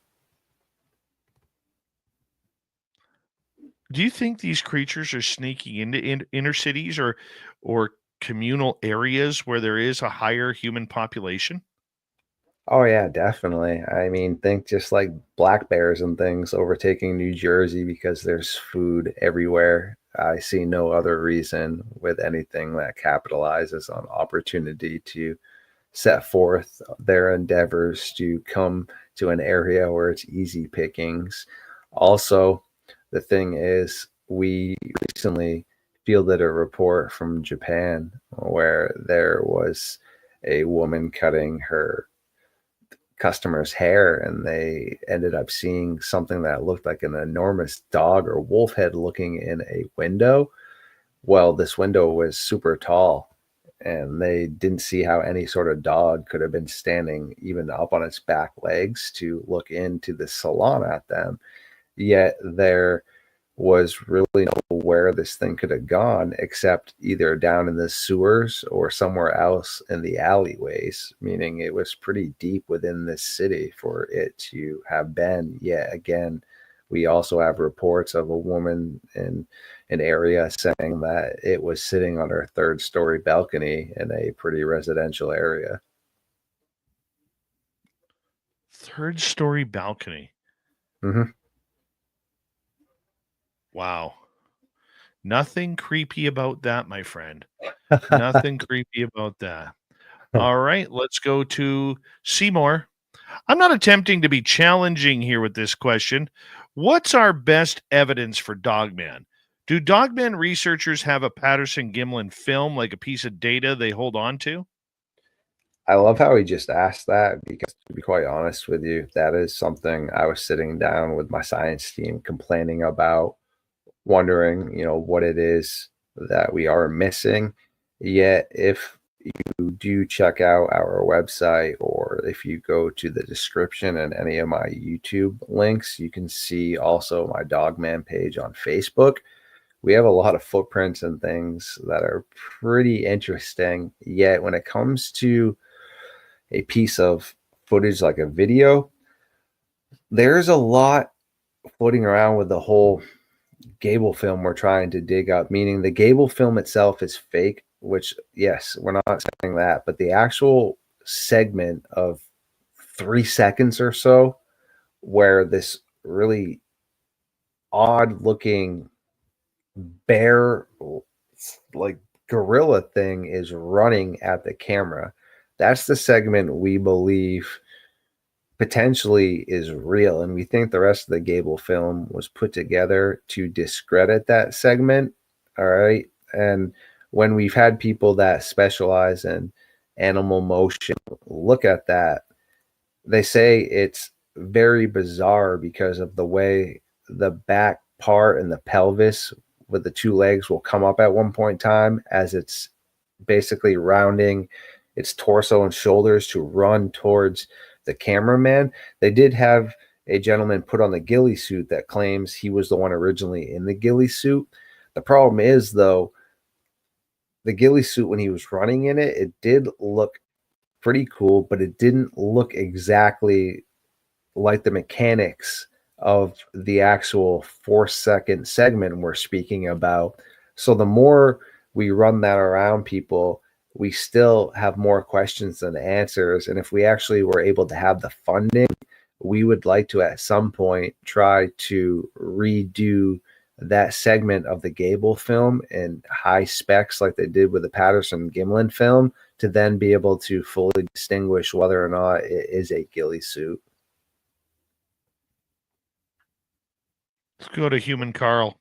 Do you think these creatures are sneaking into inner cities or communal areas where there is a higher human population? Oh yeah, definitely. I mean, think just like black bears and things overtaking New Jersey because there's food everywhere. I see no other reason with anything that capitalizes on opportunity to set forth their endeavors to come to an area where it's easy pickings. Also, the thing is, we recently fielded a report from Japan where there was a woman cutting her customer's hair, and they ended up seeing something that looked like an enormous dog or wolf head looking in a window. Well, this window was super tall, and they didn't see how any sort of dog could have been standing even up on its back legs to look into the salon at them. Yet there was really nowhere this thing could have gone except either down in the sewers or somewhere else in the alleyways, meaning it was pretty deep within this city for it to have been. Yet again, we also have reports of a woman in an area saying that it was sitting on her third story balcony in a pretty residential area. Third story balcony. Mm-hmm. Wow. Nothing creepy about that, my friend. Nothing creepy about that. All right, let's go to Seymour. I'm not attempting to be challenging here with this question. What's our best evidence for Dogman? Do Dogman researchers have a Patterson-Gimlin film, like a piece of data they hold on to? I love how he just asked that, because to be quite honest with you, that is something I was sitting down with my science team complaining about, wondering, what it is that we are missing. Yet, if you do check out our website, or if you go to the description and any of my YouTube links, you can see also my Dogman page on Facebook. We have a lot of footprints and things that are pretty interesting. Yet, when it comes to a piece of footage like a video, there's a lot floating around with the whole Gable film we're trying to dig up, meaning the Gable film itself is fake, which, yes, we're not saying that, but the actual segment of 3 seconds or so where this really odd looking bear, like gorilla thing, is running at the camera, that's the segment we believe potentially is real, and we think the rest of the Gable film was put together to discredit that segment. All right. And when we've had people that specialize in animal motion look at that, they say it's very bizarre because of the way the back part and the pelvis with the two legs will come up at one point in time as it's basically rounding its torso and shoulders to run towards the cameraman. They did have a gentleman put on the ghillie suit that claims he was the one originally in the ghillie suit. The problem is, though, the ghillie suit, when he was running in it, it did look pretty cool, but it didn't look exactly like the mechanics of the actual 4-second segment we're speaking about. So the more we run that around people, we still have more questions than answers. And if we actually were able to have the funding, we would like to at some point try to redo that segment of the Gable film in high specs like they did with the Patterson-Gimlin film, to then be able to fully distinguish whether or not it is a ghillie suit. Let's go to Human Carl.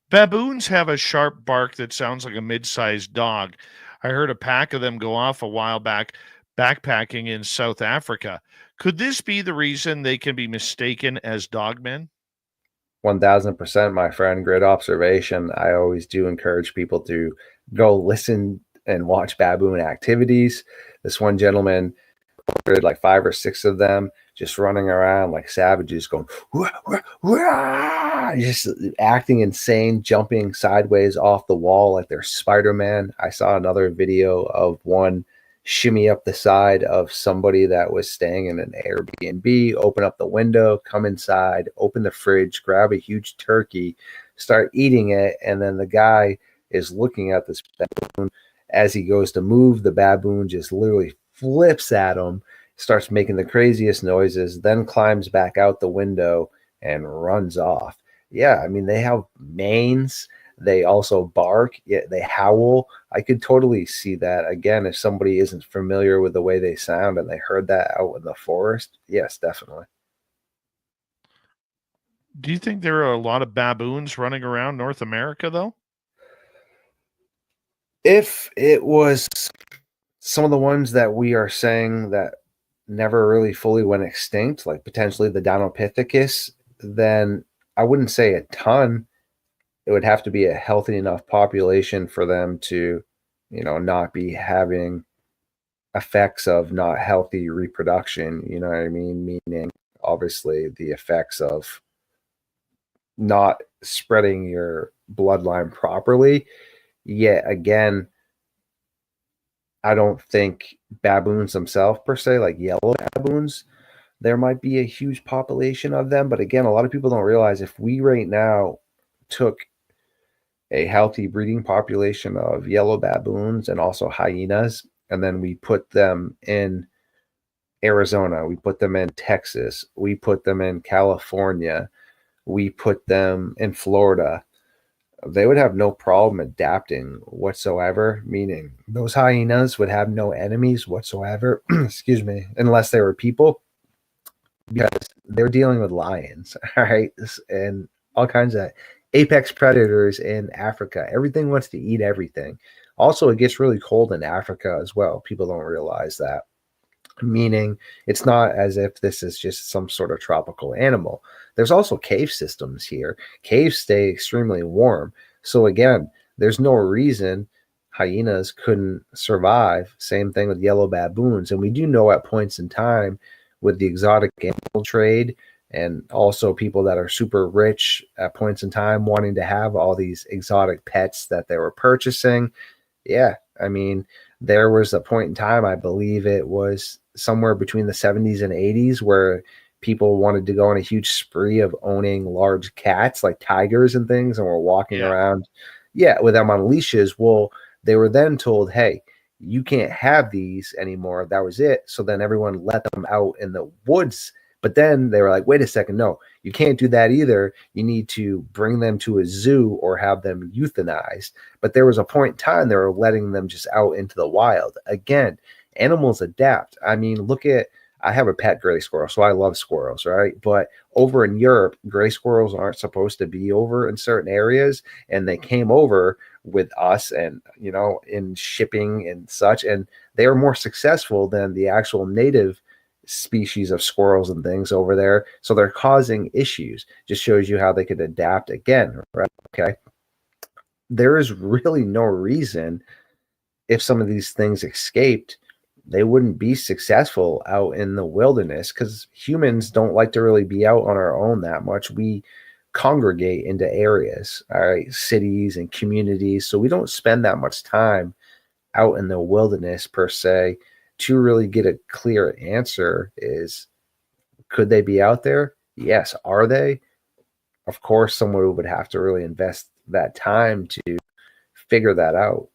Baboons have a sharp bark that sounds like a mid-sized dog. I heard a pack of them go off a while back backpacking in South Africa. Could this be the reason they can be mistaken as dogmen? 1000%, my friend. Great observation. I always do encourage people to go listen and watch baboon activities. This one gentleman recorded like 5 or 6 of them just running around like savages, going wah, wah, wah, just acting insane, jumping sideways off the wall like they're Spider-Man. I saw another video of one shimmy up the side of somebody that was staying in an Airbnb, open up the window, come inside, open the fridge, grab a huge turkey, start eating it, and then the guy is looking at this baboon. As he goes to move, the baboon just literally flips at him, starts making the craziest noises, then climbs back out the window and runs off. Yeah, I mean, they have manes. They also bark. Yeah, they howl. I could totally see that. Again, if somebody isn't familiar with the way they sound and they heard that out in the forest, yes, definitely. Do you think there are a lot of baboons running around North America, though? If it was some of the ones that we are saying that never really fully went extinct, like potentially the Dinopithecus, then I wouldn't say a ton. It would have to be a healthy enough population for them to, not be having effects of not healthy reproduction. You know what I mean? Meaning, obviously, the effects of not spreading your bloodline properly. Yet again, I don't think baboons themselves per se, like yellow baboons, there might be a huge population of them. But again, a lot of people don't realize if we right now took a healthy breeding population of yellow baboons and also hyenas, and then we put them in Arizona, we put them in Texas, we put them in California, we put them in Florida, they would have no problem adapting whatsoever, meaning those hyenas would have no enemies whatsoever, excuse me, unless they were people, because they're dealing with lions, all right, and all kinds of apex predators in Africa. Everything wants to eat everything. Also, it gets really cold in Africa as well. People don't realize that. Meaning, it's not as if this is just some sort of tropical animal. There's also cave systems here. Caves stay extremely warm. So again, there's no reason hyenas couldn't survive. Same thing with yellow baboons. And we do know at points in time with the exotic animal trade and also people that are super rich at points in time wanting to have all these exotic pets that they were purchasing. Yeah, I mean, there was a point in time, I believe it was somewhere between the 70s and 80s, where people wanted to go on a huge spree of owning large cats like tigers and things, and were walking around, with them on leashes. Well, they were then told, hey, you can't have these anymore. That was it. So then everyone let them out in the woods. But then they were like, wait a second, no, you can't do that either. You need to bring them to a zoo or have them euthanized. But there was a point in time they were letting them just out into the wild. Again, animals adapt. I mean, I have a pet gray squirrel, so I love squirrels, right? But over in Europe, gray squirrels aren't supposed to be over in certain areas, and they came over with us and, in shipping and such, and they are more successful than the actual native species of squirrels and things over there. So they're causing issues. Just shows you how they could adapt again, right? Okay. There is really no reason, if some of these things escaped, they wouldn't be successful out in the wilderness, because humans don't like to really be out on our own that much. We congregate into areas, all right, cities and communities. So we don't spend that much time out in the wilderness per se. To really get a clear answer is, could they be out there? Yes. Are they? Of course, someone would have to really invest that time to figure that out.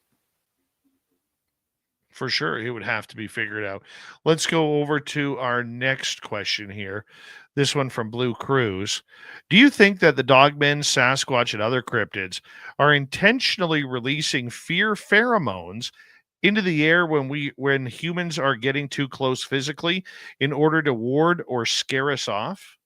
For sure, it would have to be figured out. Let's go over to our next question here. This one from Blue Cruise. Do you think that the Dogmen, Sasquatch, and other cryptids are intentionally releasing fear pheromones into the air when humans are getting too close physically in order to ward or scare us off?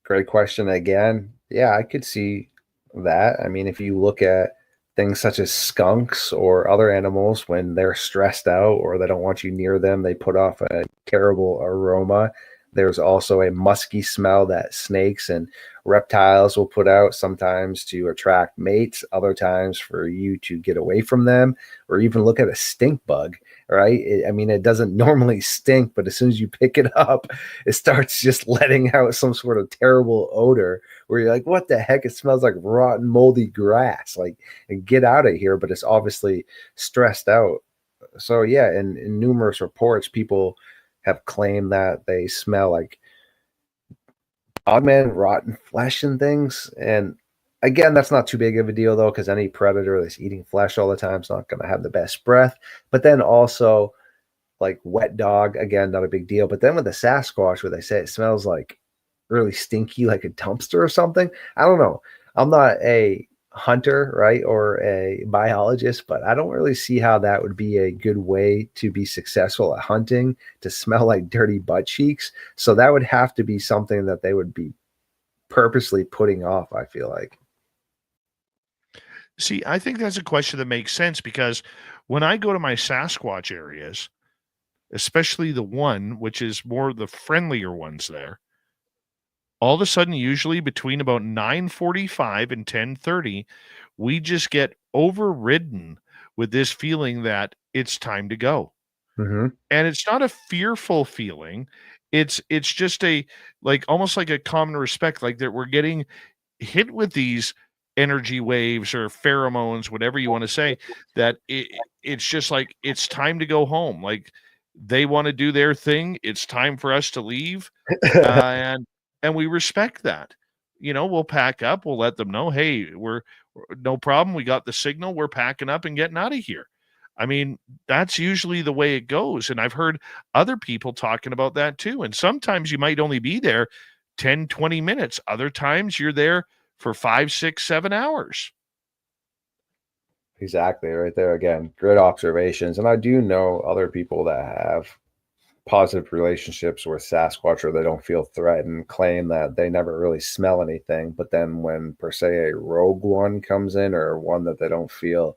Great question again. Yeah, I could see that. I mean, if you look at things such as skunks or other animals, when they're stressed out or they don't want you near them, they put off a terrible aroma. There's also a musky smell that snakes and reptiles will put out, sometimes to attract mates, other times for you to get away from them, or even look at a stink bug, right? It doesn't normally stink, but as soon as you pick it up, it starts just letting out some sort of terrible odor where you're like, what the heck? It smells like rotten, moldy grass. Like, get out of here. But it's obviously stressed out. So yeah, in numerous reports, people have claimed that they smell like dogman, rotten flesh and things. And again, that's not too big of a deal though, because any predator that's eating flesh all the time is not going to have the best breath. But then also, like wet dog, again, not a big deal. But then with the Sasquatch, where they say it smells like really stinky, like a dumpster or something, I don't know. I'm not a hunter, right, or a biologist, but I don't really see how that would be a good way to be successful at hunting, to smell like dirty butt cheeks. So that would have to be something that they would be purposely putting off, I feel like. See, I think that's a question that makes sense because when I go to my Sasquatch areas, especially the one which is more the friendlier ones there, all of a sudden, usually between about 9:45 and 10:30, we just get overridden with this feeling that it's time to go. Hmm. And it's not a fearful feeling. It's just a like almost like a common respect, like that we're getting hit with these energy waves or pheromones, whatever you want to say, that it's just like it's time to go home. Like they want to do their thing. It's time for us to leave. And we respect that. You know, we'll pack up, we'll let them know, hey, we're no problem. We got the signal, we're packing up and getting out of here. I mean, that's usually the way it goes. And I've heard other people talking about that too. And sometimes you might only be there 10, 20 minutes. Other times you're there for 5, 6, 7 hours. Exactly, right there again. Great observations. And I do know other people that have positive relationships with Sasquatch or they don't feel threatened, claim that they never really smell anything. But then when per se a rogue one comes in or one that they don't feel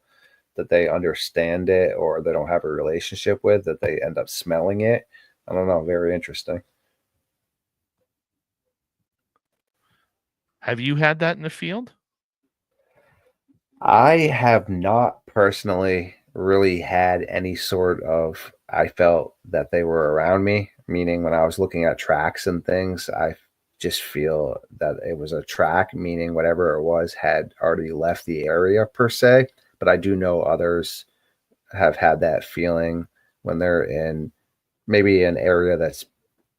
that they understand it or they don't have a relationship with, that they end up smelling it. I don't know. Very interesting. Have you had that in the field? I have not personally really had any sort of, I felt that they were around me, meaning when I was looking at tracks and things, I just feel that it was a track, meaning whatever it was had already left the area per se. But I do know others have had that feeling when they're in maybe an area that's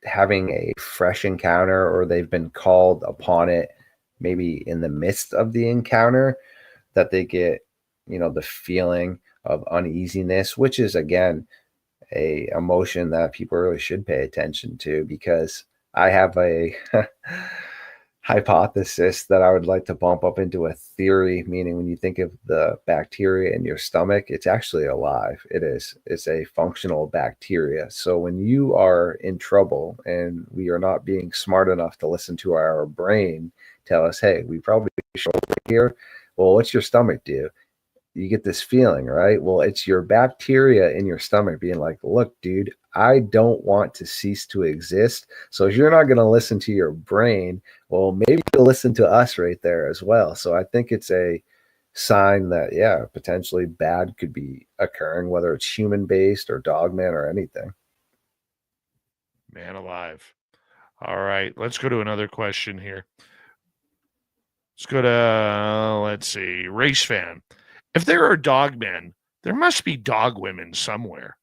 having a fresh encounter or they've been called upon it maybe in the midst of the encounter, that they get, the feeling of uneasiness, which is again a emotion that people really should pay attention to, because I have a hypothesis that I would like to bump up into a theory, meaning when you think of the bacteria in your stomach, it's actually alive. It is. It's a functional bacteria. So when you are in trouble and we are not being smart enough to listen to our brain tell us, hey, we probably should over here. Well, what's your stomach do? You get this feeling, right? Well, it's your bacteria in your stomach being like, look, dude, I don't want to cease to exist. So if you're not going to listen to your brain, well, maybe you'll listen to us right there as well. So I think it's a sign that, yeah, potentially bad could be occurring, whether it's human based or dogman or anything. Man alive. All right, let's go to another question here. Let's go to, let's see, race fan. If there are dog men, there must be dog women somewhere.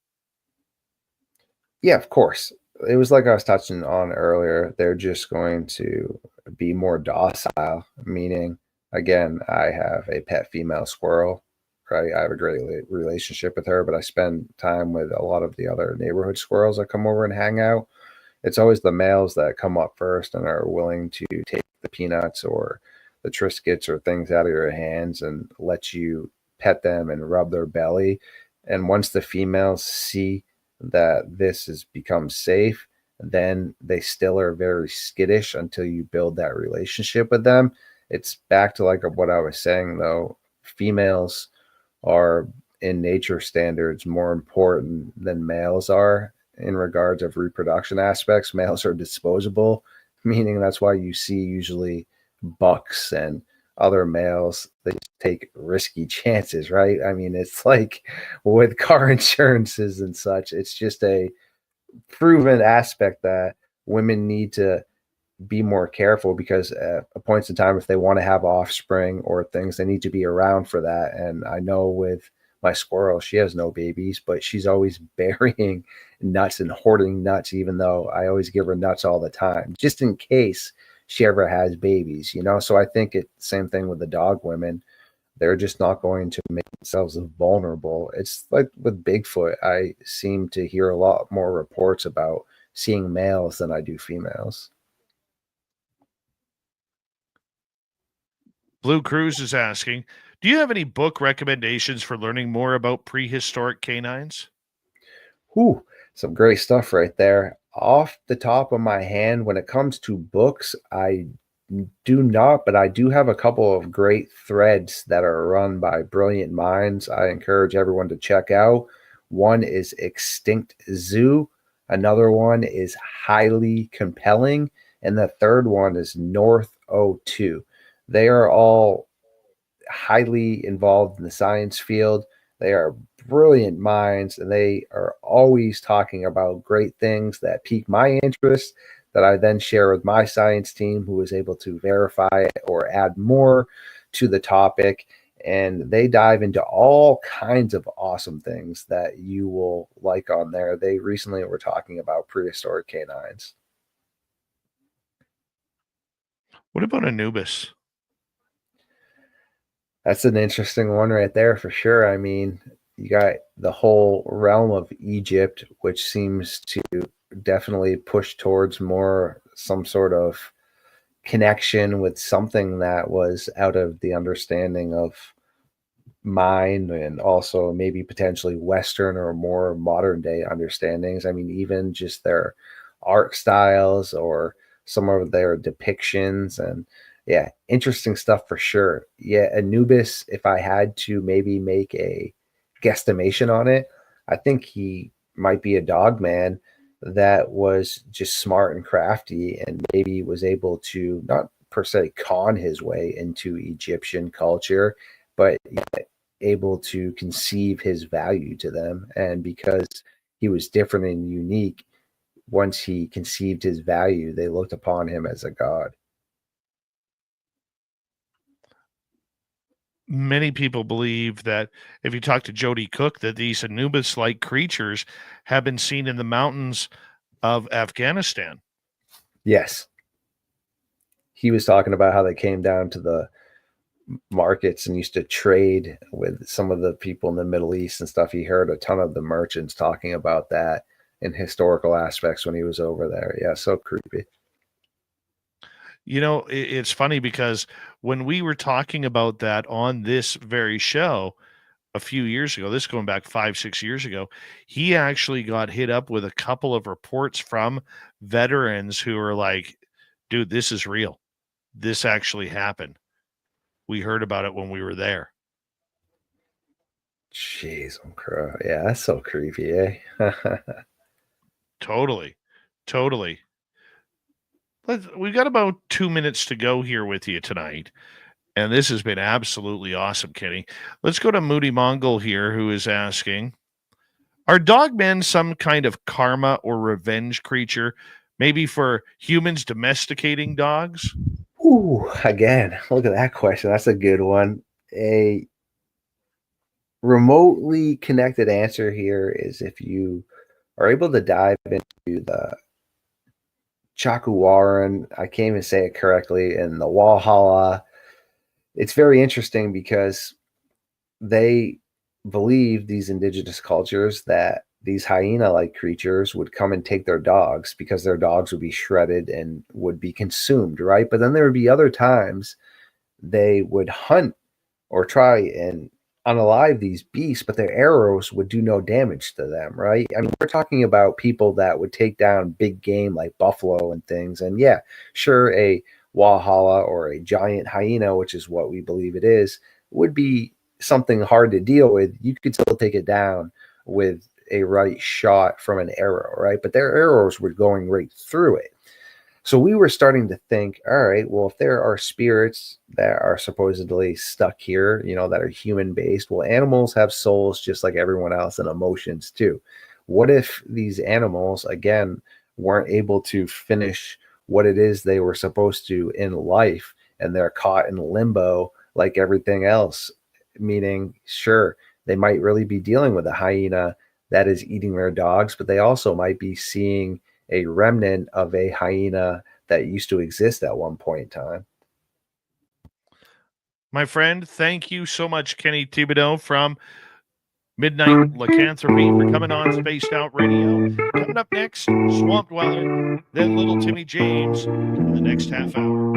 Yeah, of course. It was like I was touching on earlier. They're just going to be more docile, meaning, again, I have a pet female squirrel, right? I have a great relationship with her, but I spend time with a lot of the other neighborhood squirrels that come over and hang out. It's always the males that come up first and are willing to take the peanuts or the Triscuits or things out of your hands and let you pet them and rub their belly. And once the females see that this has become safe, then they still are very skittish until you build that relationship with them. It's back to like what I was saying though. Females are in nature standards more important than males are in regards of reproduction aspects. Males are disposable, meaning that's why you see usually bucks and other males, they just take risky chances, right? I mean, it's like with car insurances and such, it's just a proven aspect that women need to be more careful, because at points in time, if they want to have offspring or things, they need to be around for that. And I know with my squirrel, she has no babies, but she's always burying nuts and hoarding nuts, even though I always give her nuts all the time, just in case she ever has babies. So I think it's the same thing with the dog women. They're just not going to make themselves vulnerable. It's like with Bigfoot, I seem to hear a lot more reports about seeing males than I do females. Blue Cruz is asking, do you have any book recommendations for learning more about prehistoric canines? Whew, some great stuff right there. Off the top of my hand, when it comes to books, I do not, but I do have a couple of great threads that are run by brilliant minds. I encourage everyone to check out. One is Extinct Zoo, another one is Highly Compelling, and the third one is North O2. They are all highly involved in the science field. They are brilliant minds, and they are always talking about great things that pique my interest that I then share with my science team, who is able to verify it or add more to the topic. And they dive into all kinds of awesome things that you will like on there. They recently were talking about prehistoric canines. What about Anubis? That's an interesting one right there for sure. I mean, you got the whole realm of Egypt, which seems to definitely push towards more some sort of connection with something that was out of the understanding of mind, and also maybe potentially Western or more modern day understandings. I mean, even just their art styles or some of their depictions, and yeah, interesting stuff for sure. Yeah, Anubis, if I had to maybe make a guesstimation on it, I think he might be a dog man that was just smart and crafty and maybe was able to not per se con his way into Egyptian culture, but able to conceive his value to them. And because he was different and unique, once he conceived his value, they looked upon him as a god. Many people believe that if you talk to Jody Cook, that these Anubis-like creatures have been seen in the mountains of Afghanistan. Yes. He was talking about how they came down to the markets and used to trade with some of the people in the Middle East and stuff. He heard a ton of the merchants talking about that in historical aspects when he was over there. Yeah, so creepy. You know, it's funny because when we were talking about that on this very show a few years ago, this going back 5-6 years ago, he actually got hit up with a couple of reports from veterans who are like, dude, this is real. This actually happened. We heard about it when we were there. Jeez, yeah, that's so creepy, eh? Totally. Totally. We've got about 2 minutes to go here with you tonight. And this has been absolutely awesome, Kenny. Let's go to Moody Mongol here, who is asking, are dogmen some kind of karma or revenge creature, maybe for humans domesticating dogs? Ooh, again, look at that question. That's a good one. A remotely connected answer here is if you are able to dive into the Chakuwaran, I can't even say it correctly, and the Walhalla. It's very interesting because they believe, these indigenous cultures, that these hyena-like creatures would come and take their dogs because their dogs would be shredded and would be consumed, right? But then there would be other times they would hunt or try and unalive these beasts, but their arrows would do no damage to them, right? I mean, we're talking about people that would take down big game like buffalo and things. And yeah, sure, a Walhalla or a giant hyena, which is what we believe it is, would be something hard to deal with. You could still take it down with a right shot from an arrow, right? But their arrows were going right through it. So we were starting to think, all right, well, if there are spirits that are supposedly stuck here, that are human based, well, animals have souls just like everyone else and emotions too. What if these animals, again, weren't able to finish what it is they were supposed to in life, and they're caught in limbo like everything else? Meaning, sure, they might really be dealing with a hyena that is eating their dogs, but they also might be seeing a remnant of a hyena that used to exist at one point in time. My friend, thank you so much, Kenny Thibodeau from Midnight Lycanthropy, for coming on Spaced Out Radio. Coming up next, Swamp Dweller, then Little Timmy James in the next half hour.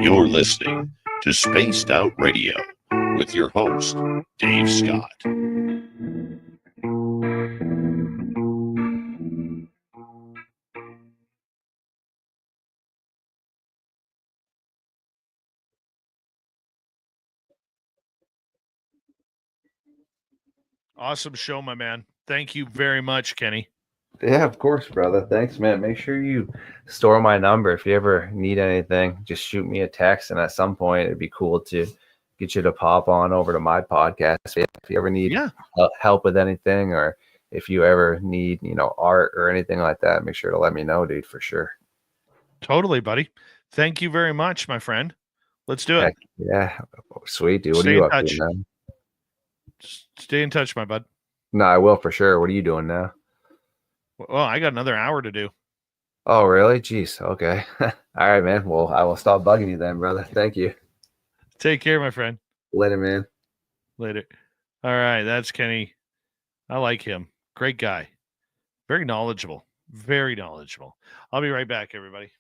You're listening to Spaced Out Radio with your host, Dave Scott. Awesome show, my man. Thank you very much, Kenny. Yeah, of course, brother. Thanks, man. Make sure you store my number. If you ever need anything, just shoot me a text. And at some point, it'd be cool to get you to pop on over to my podcast. If you ever need help with anything, or if you ever need, art or anything like that, make sure to let me know, dude, for sure. Totally, buddy. Thank you very much, my friend. Let's do it. Heck, yeah. Sweet, dude. What Stay are you in up touch. to now? Stay in touch, my bud. No, I will for sure. What are you doing now? Well, I got another hour to do. Oh, really? Jeez. Okay. All right, man. Well, I will stop bugging you then, brother. Thank you. Take care, my friend. Later, man. Later. All right. That's Kenny. I like him. Great guy. Very knowledgeable. Very knowledgeable. I'll be right back, everybody.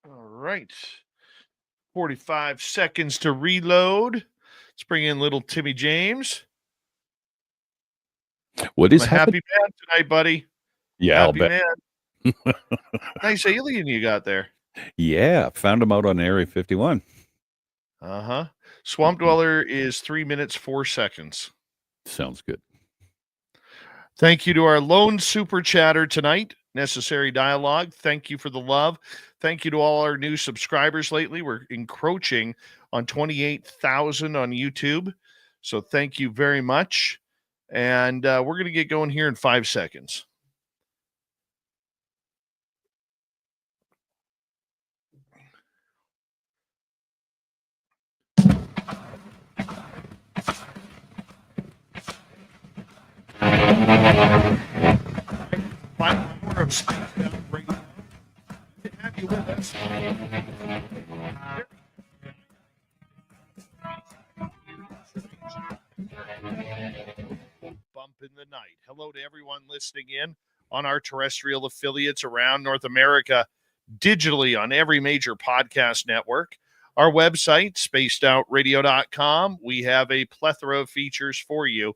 All right. 45 seconds to reload. Let's bring in little Timmy James. What I'm is a happy happening? man tonight, buddy. Yeah, I'll Happy bet. man. Nice alien you got there. Yeah, found him out on Area 51. Uh-huh. Swamp Dweller is 3 minutes, 4 seconds. Sounds good. Thank you to our lone super chatter tonight, Necessary Dialogue. Thank you for the love. Thank you to all our new subscribers lately. We're encroaching on 28,000 on YouTube. So thank you very much. And we're going to get going here in 5 seconds. Final hour of Spaced Out Radio. Good to have you with us. Bump in the night. Hello to everyone listening in on our terrestrial affiliates around North America, digitally on every major podcast network. Our website, spacedoutradio.com. We have a plethora of features for you.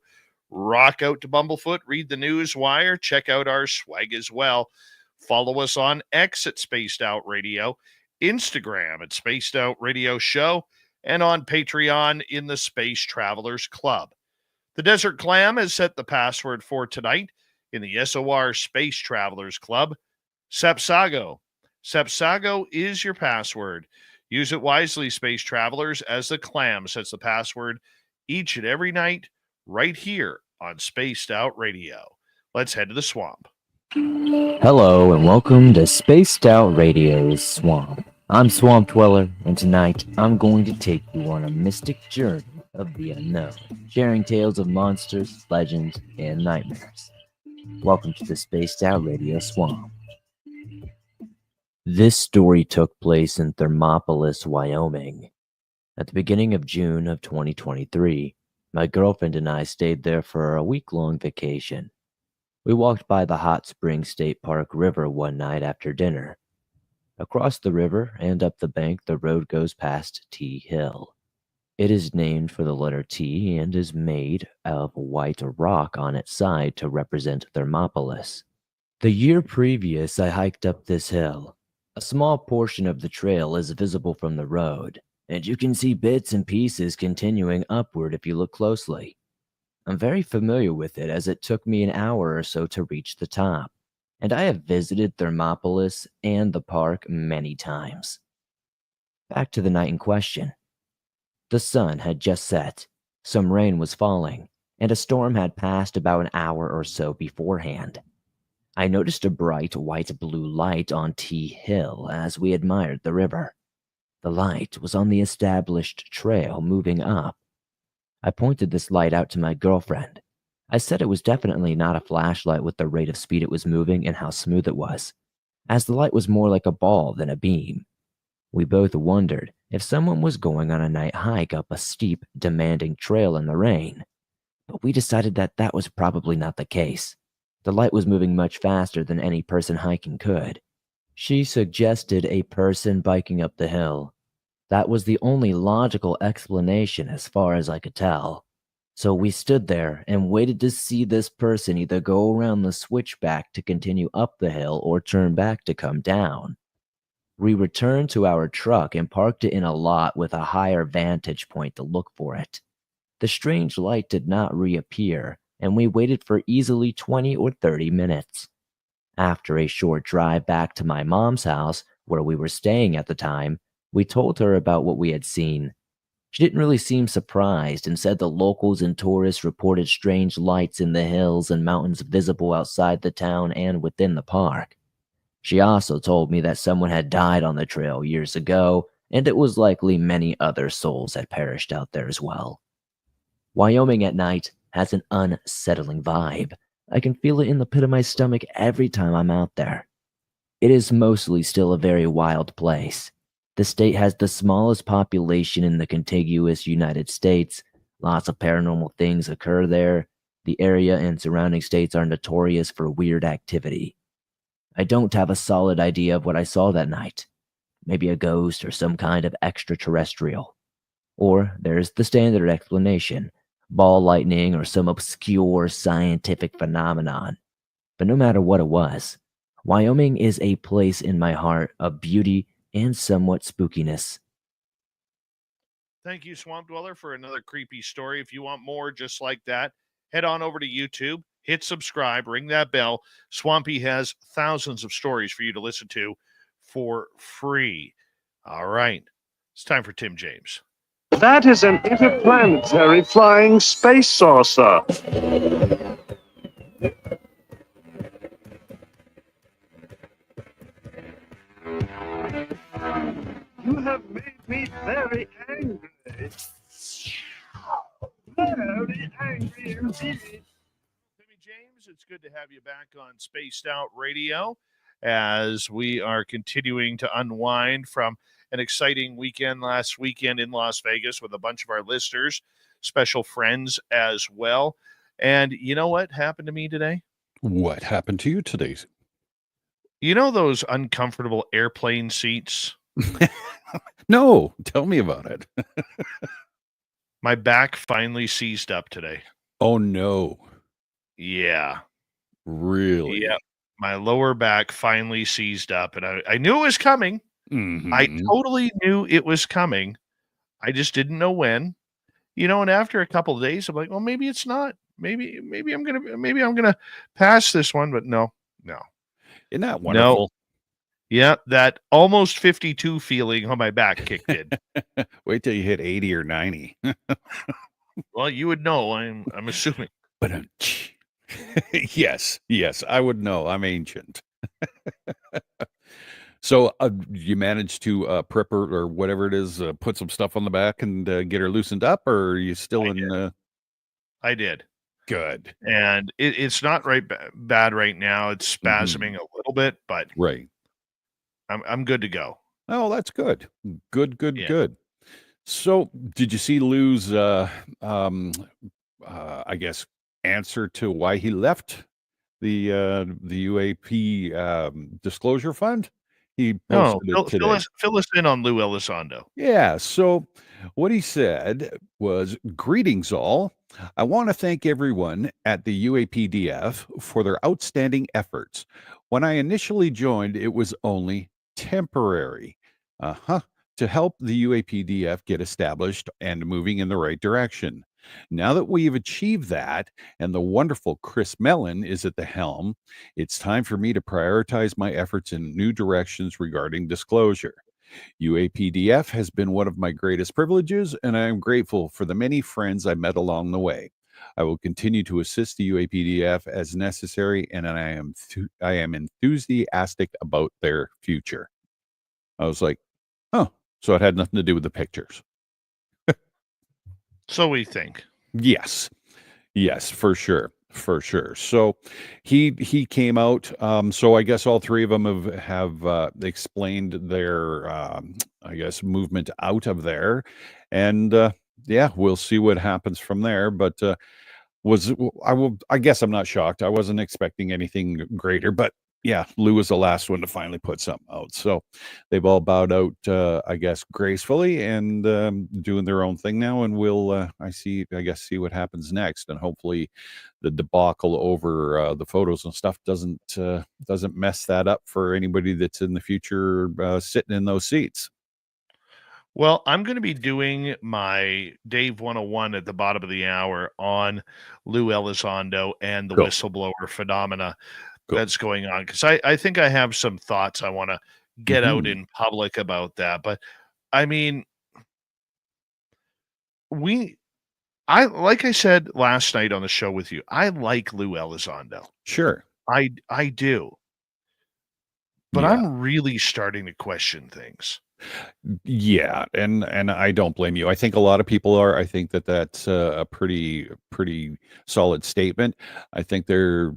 Rock out to Bumblefoot, read the news wire, check out our swag as well. Follow us on X at Spaced Out Radio, Instagram at Spaced Out Radio Show, and on Patreon in the Space Travelers Club. The Desert Clam has set the password for tonight in the SOR Space Travelers Club. Sepsago. Sepsago is your password. Use it wisely, Space Travelers, as the Clam sets the password each and every night right here on Spaced Out Radio. Let's head to the swamp. Hello and welcome to Spaced Out Radio's Swamp. I'm Swamp Dweller, and tonight I'm going to take you on a mystic journey of the unknown, sharing tales of monsters, legends, and nightmares. Welcome to the Spaced Out Radio Swamp. This story took place in Thermopolis, Wyoming. At the beginning of June of 2023, my girlfriend and I stayed there for a week-long vacation. We walked by the Hot Springs State Park River one night after dinner. Across the river and up the bank, the road goes past T Hill. It is named for the letter T and is made of white rock on its side to represent Thermopolis. The year previous, I hiked up this hill. A small portion of the trail is visible from the road, and you can see bits and pieces continuing upward if you look closely. I'm very familiar with it as it took me an hour or so to reach the top, and I have visited Thermopolis and the park many times. Back to the night in question. The sun had just set, some rain was falling, and a storm had passed about an hour or so beforehand. I noticed a bright white-blue light on T Hill as we admired the river. The light was on the established trail moving up. I pointed this light out to my girlfriend. I said it was definitely not a flashlight with the rate of speed it was moving and how smooth it was, as the light was more like a ball than a beam. We both wondered if someone was going on a night hike up a steep, demanding trail in the rain, but we decided that that was probably not the case. The light was moving much faster than any person hiking could. She suggested a person biking up the hill. That was the only logical explanation as far as I could tell. So we stood there and waited to see this person either go around the switchback to continue up the hill or turn back to come down. We returned to our truck and parked it in a lot with a higher vantage point to look for it. The strange light did not reappear, and we waited for easily 20 or 30 minutes. After a short drive back to my mom's house, where we were staying at the time, we told her about what we had seen. She didn't really seem surprised and said the locals and tourists reported strange lights in the hills and mountains visible outside the town and within the park. She also told me that someone had died on the trail years ago, and it was likely many other souls had perished out there as well. Wyoming at night has an unsettling vibe. I can feel it in the pit of my stomach every time I'm out there. It is mostly still a very wild place. The state has the smallest population in the contiguous United States. Lots of paranormal things occur there. The area and surrounding states are notorious for weird activity. I don't have a solid idea of what I saw that night. maybe a ghost or some kind of extraterrestrial. Or there's the standard explanation, ball lightning or some obscure scientific phenomenon. But no matter what it was, Wyoming is a place in my heart of beauty and somewhat spookiness. Thank you, Swamp Dweller, for another creepy story. If you want more just like that, head on over to YouTube, hit subscribe, ring that bell. Swampy has thousands of stories for you to listen to for free. All right. It's time for Tim James. That is an interplanetary flying space saucer. You have made me very angry. Very angry indeed. Timmy James, it's good to have you back on Spaced Out Radio as we are continuing to unwind from an exciting weekend last weekend in Las Vegas with a bunch of our listeners, special friends as well. And you know what happened to me today? What happened to you today? You know those uncomfortable airplane seats? No, tell me about it. My back finally seized up today. Oh, no. Yeah. Really? Yeah. My lower back finally seized up, and I knew it was coming. Mhm. I totally knew it was coming. I just didn't know when. And after a couple of days, I'm like, well, maybe it's not. Maybe I'm gonna pass this one, but no. Isn't that No. wonderful? Yeah, that almost 52 feeling on my back kicked in. Wait till you hit 80 or 90. Well, you would know. I'm assuming. But yes, I would know. I'm ancient. So you managed to prep her or whatever it is, put some stuff on the back and get her loosened up, or are you still I did. Good. And it's not bad right now. It's spasming a little bit, but Right. I'm good to go. Oh, that's good. Good. Yeah. Good. So did you see Lou's, I guess, answer to why he left the UAP disclosure fund? He No, posted it today. fill us in on Lou Elizondo. Yeah, so what he said was, "Greetings all. I want to thank everyone at the UAPDF for their outstanding efforts. When I initially joined, it was only temporary. To help the UAPDF get established and moving in the right direction. Now that we've achieved that and the wonderful Chris Mellon is at the helm, it's time for me to prioritize my efforts in new directions regarding disclosure. UAPDF has been one of my greatest privileges, and I am grateful for the many friends I met along the way. I will continue to assist the UAPDF as necessary, and I am enthusiastic about their future." I was like, "Oh, so it had nothing to do with the pictures." So we think. Yes, for sure. So he came out. So I guess all three of them have explained their I guess movement out of there, and yeah, we'll see what happens from there. But I guess I'm not shocked. I wasn't expecting anything greater, but yeah, Lou was the last one to finally put something out. So they've all bowed out, I guess, gracefully and doing their own thing now. And we'll, see what happens next. And hopefully the debacle over the photos and stuff doesn't mess that up for anybody that's in the future sitting in those seats. Well, I'm going to be doing my Dave 101 at the bottom of the hour on Lou Elizondo and the Cool. whistleblower phenomena Cool. that's going on. Because I think I have some thoughts I want to get out in public about that. But I mean, like I said last night on the show with you, I like Lou Elizondo. Sure. I do. But Yeah. I'm really starting to question things. Yeah, and I don't blame you. I think a lot of people are. I think that's a pretty solid statement. I think how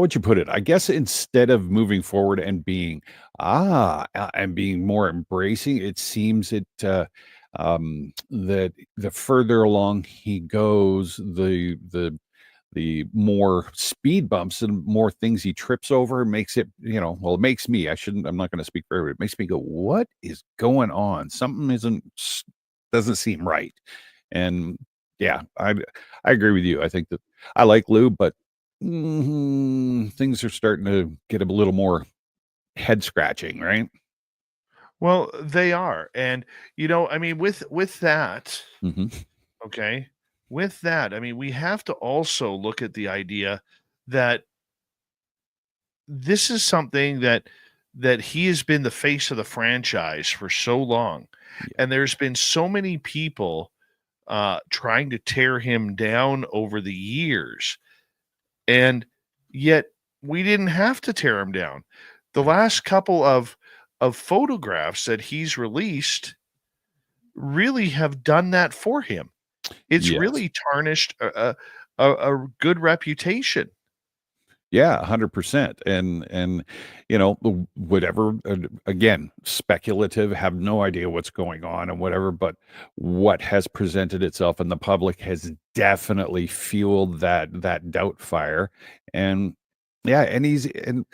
would you put it? I guess instead of moving forward and being more embracing, it seems that the further along he goes, the the more speed bumps and more things he trips over makes it, well, it makes me, I'm not going to speak for everybody. It makes me go, what is going on? Something doesn't seem right. And yeah, I agree with you. I think that I like Lou, but things are starting to get a little more head scratching, right? Well, they are. And I mean, with that, hmm okay, with that, I mean, we have to also look at the idea that this is something that he has been the face of the franchise for so long. Yeah. And there's been so many people trying to tear him down over the years. And yet we didn't have to tear him down. The last couple of photographs that he's released really have done that for him. It's Yes. really tarnished a good reputation. Yeah, 100%. And whatever, again, speculative, have no idea what's going on and whatever, but what has presented itself in the public has definitely fueled that doubt fire. And yeah, and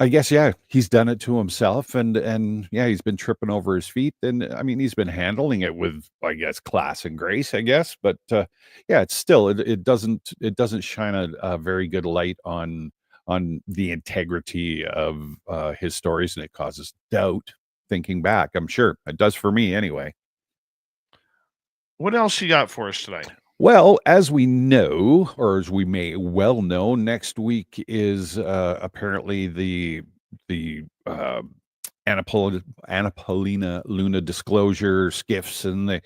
I guess, yeah, he's done it to himself, and yeah, he's been tripping over his feet, and I mean, he's been handling it with, I guess, class and grace, I guess, but yeah, it's still, it doesn't shine a very good light on the integrity of his stories, and it causes doubt thinking back. I'm sure it does for me anyway. What else you got for us tonight? Well, as we know, or as we may well know, next week is apparently the Annapolina Luna disclosure skiffs, and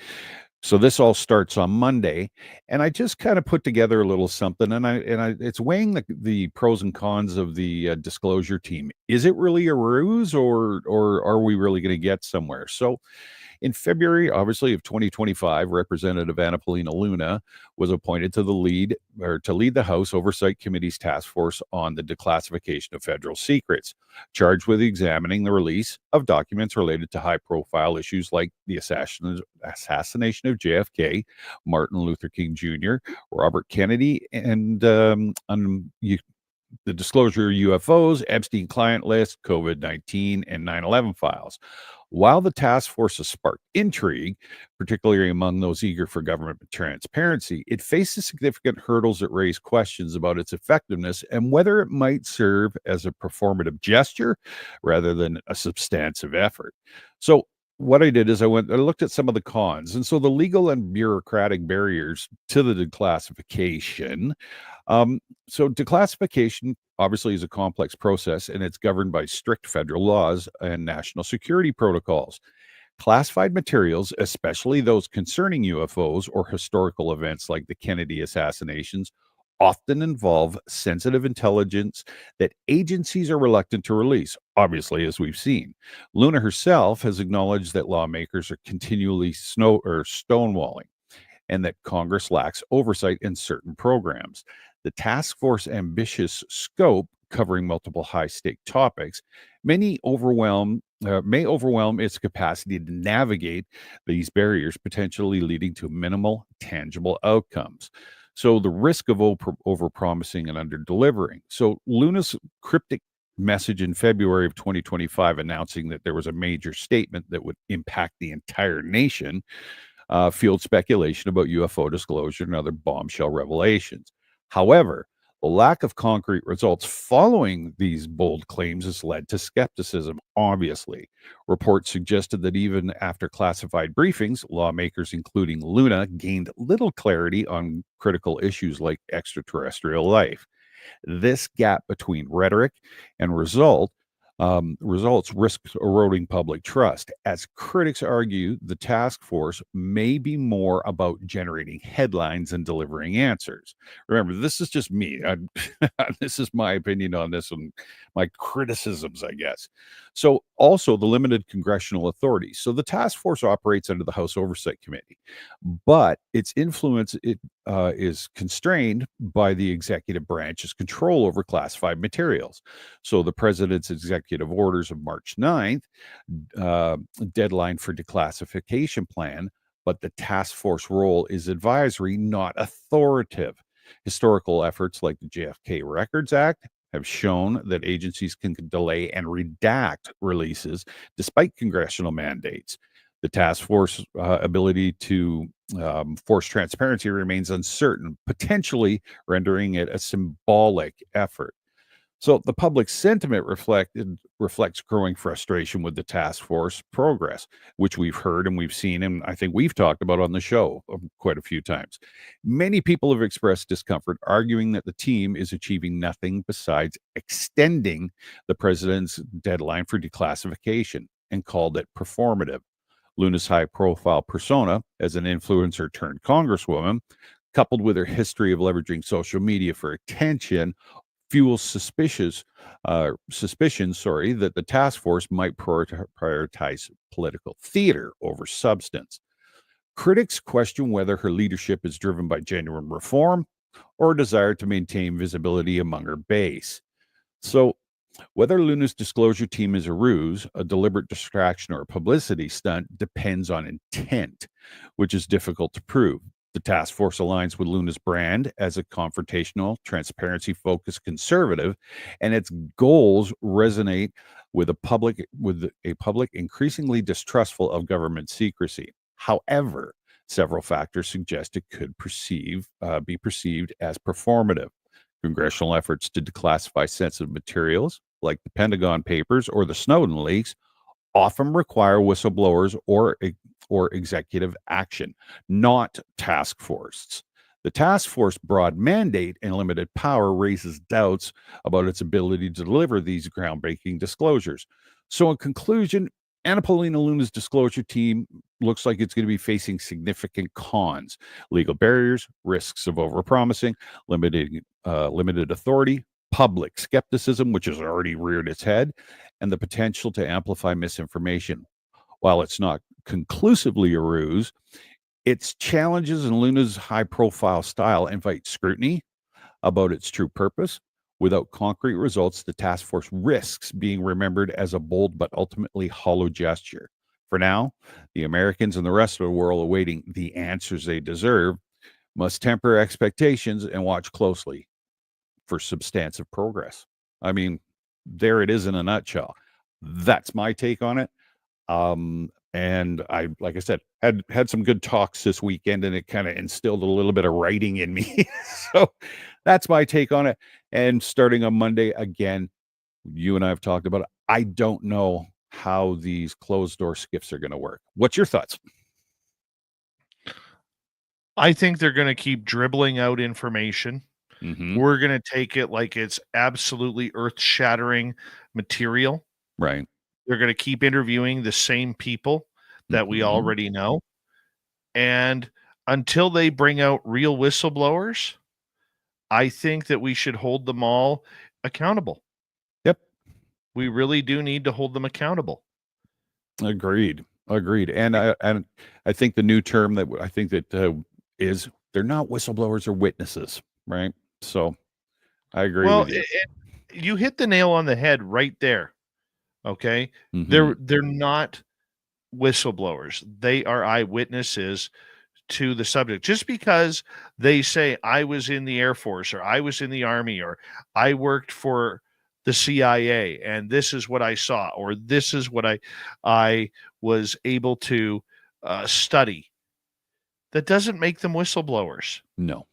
so this all starts on Monday. And I just kind of put together a little something, and it's weighing the pros and cons of the disclosure team. Is it really a ruse, or are we really going to get somewhere? So in February, obviously, of 2025, Representative Annapolina Luna was appointed to lead the House Oversight Committee's task force on the declassification of federal secrets, charged with examining the release of documents related to high-profile issues like the assassination of JFK, Martin Luther King Jr., Robert Kennedy, and the disclosure of UFOs, Epstein client list, COVID-19, and 9/11 files. While the task force has sparked intrigue, particularly among those eager for government transparency, it faces significant hurdles that raise questions about its effectiveness and whether it might serve as a performative gesture rather than a substantive effort. So what I did is I looked at some of the cons. And so the legal and bureaucratic barriers to the declassification. So declassification obviously is a complex process, and it's governed by strict federal laws and national security protocols. Classified materials, especially those concerning UFOs or historical events like the Kennedy assassinations, often involve sensitive intelligence that agencies are reluctant to release, obviously, as we've seen. Luna herself has acknowledged that lawmakers are continually stonewalling and that Congress lacks oversight in certain programs. The task force ambitious scope, covering multiple high-stake topics, may overwhelm its capacity to navigate these barriers, potentially leading to minimal tangible outcomes. So the risk of overpromising and under-delivering. So Luna's cryptic message in February of 2025 announcing that there was a major statement that would impact the entire nation fueled speculation about UFO disclosure and other bombshell revelations. However, the lack of concrete results following these bold claims has led to skepticism, obviously. Reports suggested that even after classified briefings, lawmakers, including Luna, gained little clarity on critical issues like extraterrestrial life. This gap between rhetoric and results risk eroding public trust. As critics argue, the task force may be more about generating headlines and delivering answers. Remember, this is just me. This is my opinion on this and my criticisms, I guess. So, also the limited congressional authority. So, the task force operates under the House Oversight Committee, but its influence is constrained by the executive branch's control over classified materials. So, the president's executive orders of March 9th, deadline for declassification plan, but the task force role is advisory, not authoritative. Historical efforts like the JFK Records Act have shown that agencies can delay and redact releases despite congressional mandates. The task force ability to force transparency remains uncertain, potentially rendering it a symbolic effort. So the public sentiment reflects growing frustration with the task force progress, which we've heard and we've seen, and I think we've talked about on the show quite a few times. Many people have expressed discomfort, arguing that the team is achieving nothing besides extending the president's deadline for declassification, and called it performative. Luna's high-profile persona as an influencer turned congresswoman, coupled with her history of leveraging social media for attention, fuels suspicions that the task force might prioritize political theater over substance. Critics question whether her leadership is driven by genuine reform or a desire to maintain visibility among her base. So, whether Luna's disclosure team is a ruse, a deliberate distraction, or a publicity stunt depends on intent, which is difficult to prove. The task force aligns with Luna's brand as a confrontational, transparency-focused conservative, and its goals resonate with a public increasingly distrustful of government secrecy. However, several factors suggest it could be perceived as performative. Congressional efforts to declassify sensitive materials, like the Pentagon Papers or the Snowden leaks, often require whistleblowers or executive action, not task forces. The task force broad mandate and limited power raises doubts about its ability to deliver these groundbreaking disclosures. So, in conclusion, Anna Paulina Luna's disclosure team looks like it's going to be facing significant cons: legal barriers, risks of overpromising, limited authority, public skepticism, which has already reared its head, and the potential to amplify misinformation. While it's not conclusively a ruse, its challenges and Luna's high-profile style invite scrutiny about its true purpose. Without concrete results, the task force risks being remembered as a bold but ultimately hollow gesture. For now, the Americans and the rest of the world awaiting the answers they deserve must temper expectations and watch closely for substantive progress. I mean, there it is in a nutshell. That's my take on it. And I, like I said, had some good talks this weekend, and it kind of instilled a little bit of writing in me. So that's my take on it. And starting on Monday, again, you and I have talked about it. I don't know how these closed door skiffs are going to work. What's your thoughts? I think they're going to keep dribbling out information. Mm-hmm. We're going to take it like it's absolutely earth-shattering material. Right. They're going to keep interviewing the same people that we already know. And until they bring out real whistleblowers, I think that we should hold them all accountable. Yep. We really do need to hold them accountable. Agreed. And I think the new term that I think that is, they're not whistleblowers or witnesses, right? So I agree with you. You hit the nail on the head right there. Okay. Mm-hmm. They're not whistleblowers. They are eyewitnesses to the subject. Just because they say I was in the Air Force, or I was in the Army, or I worked for the CIA and this is what I saw, or this is what I was able to study, that doesn't make them whistleblowers. No.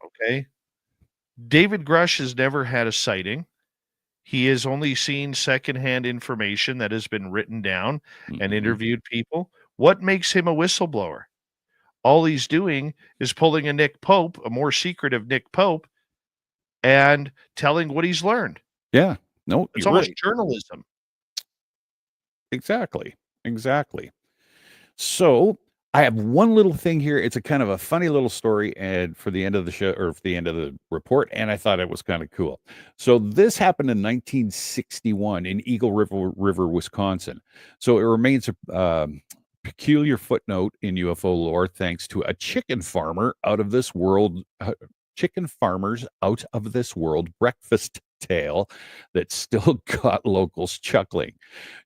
Okay. David Grush has never had a sighting. He has only seen secondhand information that has been written down and interviewed people. What makes him a whistleblower? All he's doing is pulling a Nick Pope, a more secretive Nick Pope, and telling what he's learned. Yeah. No, it's you're almost right. Journalism. Exactly. So I have one little thing here. It's a kind of a funny little story, and for the end of the show, or for the end of the report, and I thought it was kind of cool. So this happened in 1961 in Eagle River, Wisconsin. So it remains a peculiar footnote in UFO lore, thanks to a chicken farmers out of this world breakfast tale that still got locals chuckling.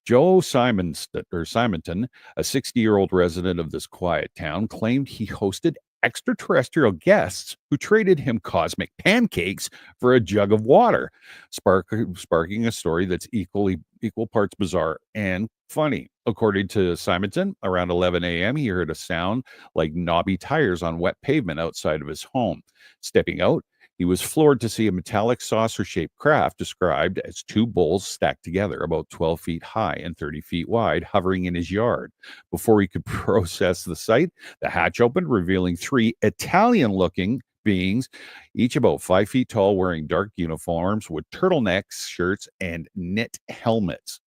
Joe Simonton, a 60-year-old resident of this quiet town, claimed he hosted extraterrestrial guests who traded him cosmic pancakes for a jug of water, sparking a story that's equal parts bizarre and funny. According to Simonton, around 11 a.m., he heard a sound like knobby tires on wet pavement outside of his home. Stepping out, he was floored to see a metallic saucer-shaped craft described as two bowls stacked together about 12 feet high and 30 feet wide, hovering in his yard. Before he could process the sight, the hatch opened, revealing three Italian-looking beings, each about 5 feet tall, wearing dark uniforms with turtlenecks, shirts, and knit helmets.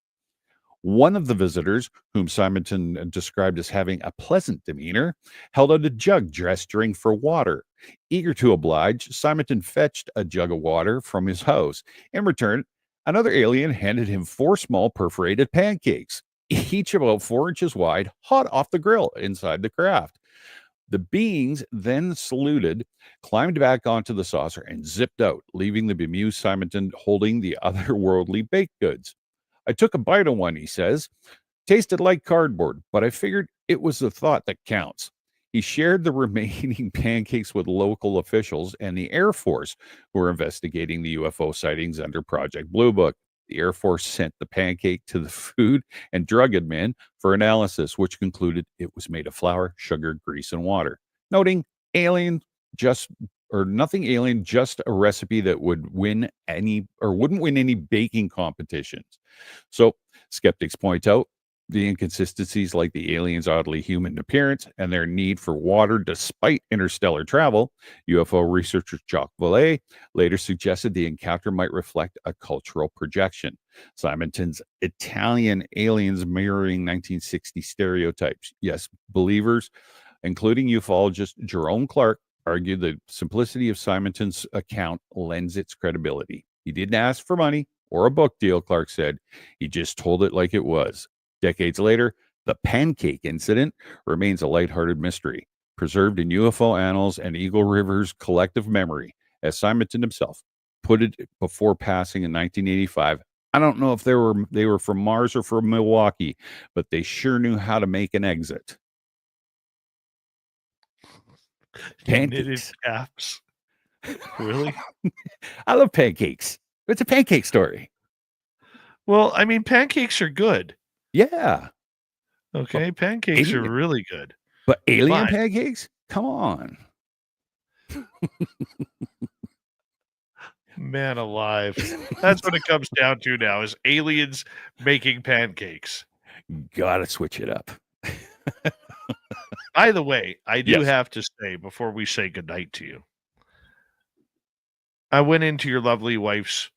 One of the visitors, whom Simonton described as having a pleasant demeanor, held out a jug dressed drink for water. Eager to oblige, Simonton fetched a jug of water from his house. In return, another alien handed him 4 small perforated pancakes, each about 4 inches wide, hot off the grill inside the craft. The beings then saluted, climbed back onto the saucer, and zipped out, leaving the bemused Simonton holding the otherworldly baked goods. I took a bite of one, he says. Tasted like cardboard, but I figured it was the thought that counts. He shared the remaining pancakes with local officials and the Air Force, who were investigating the UFO sightings under Project Blue Book. The Air Force sent the pancake to the Food and Drug Admin for analysis, which concluded it was made of flour, sugar, grease, and water. Noting nothing alien, just a recipe that wouldn't win any baking competitions. So skeptics point out the inconsistencies, like the aliens' oddly human appearance and their need for water despite interstellar travel. UFO researcher Jacques Vallée later suggested the encounter might reflect a cultural projection. Simonton's Italian aliens mirroring 1960 stereotypes. Yes, believers, including ufologist Jerome Clark, argued the simplicity of Simonton's account lends its credibility. He didn't ask for money or a book deal, Clark said. He just told it like it was. Decades later, the pancake incident remains a lighthearted mystery, preserved in UFO annals and Eagle River's collective memory. As Simonton himself put it before passing in 1985, I don't know if they were from Mars or from Milwaukee, but they sure knew how to make an exit. Knitted caps. Really? I love pancakes. It's a pancake story. Well, I mean, pancakes are good. Yeah. Okay, pancakes are really good. But alien pancakes? Come on. Man alive. That's what it comes down to now, is aliens making pancakes. Gotta switch it up. By the way, I do have to say, before we say goodnight to you, I went into your lovely wife's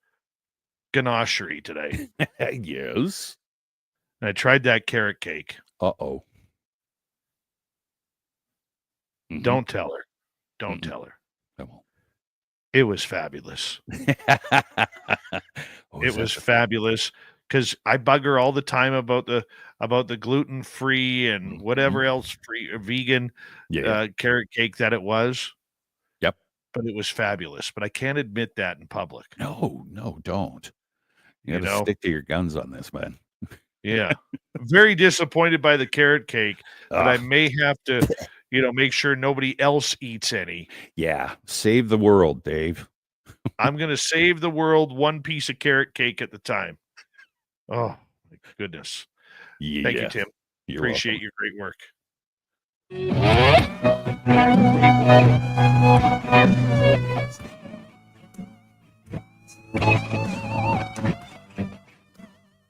ganachery today. Yes. And I tried that carrot cake. Uh-oh. Mm-hmm. Don't tell her. Don't tell her. I won't. It was fabulous. It was fabulous, because I bug her all the time about the gluten-free and whatever else free or vegan carrot cake that it was. Yep. But it was fabulous. But I can't admit that in public. No, don't. You got to stick to your guns on this, man. Yeah. Very disappointed by the carrot cake, but I may have to, make sure nobody else eats any. Yeah. Save the world, Dave. I'm going to save the world one piece of carrot cake at the time. Oh, my goodness. Yeah. Thank you, Tim. You're Appreciate welcome. your great work.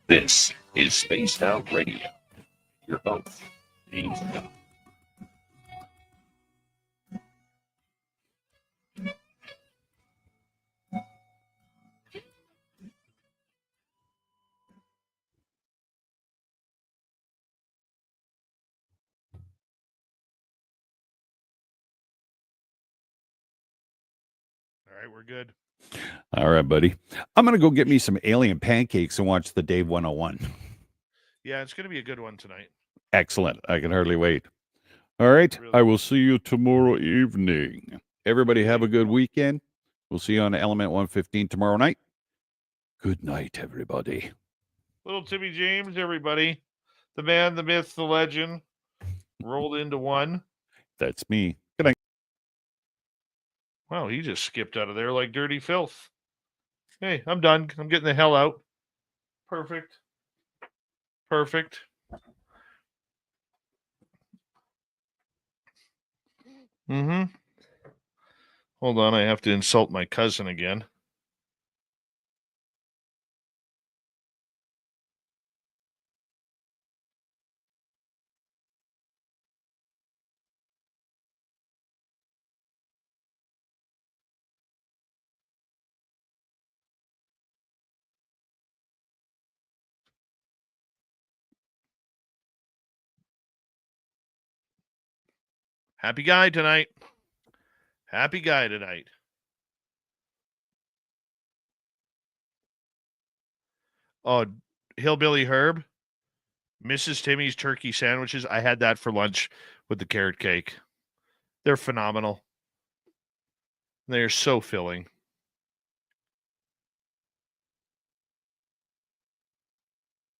This is Spaced Out Radio. Your host, Dave Scott. All right, we're good. All right, buddy. I'm going to go get me some alien pancakes and watch the Dave 101. Yeah, it's going to be a good one tonight. Excellent. I can hardly wait. All right. Really? I will see you tomorrow evening. Everybody have a good weekend. We'll see you on Element 115 tomorrow night. Good night, everybody. Little Timmy James, everybody. The man, the myth, the legend, rolled into one. That's me. Wow, he just skipped out of there like dirty filth. Hey, I'm done. I'm getting the hell out. Perfect. Perfect. Mm-hmm. Hold on, I have to insult my cousin again. Happy guy tonight. Happy guy tonight. Oh, Hillbilly Herb. Mrs. Timmy's turkey sandwiches. I had that for lunch with the carrot cake. They're phenomenal. They're so filling.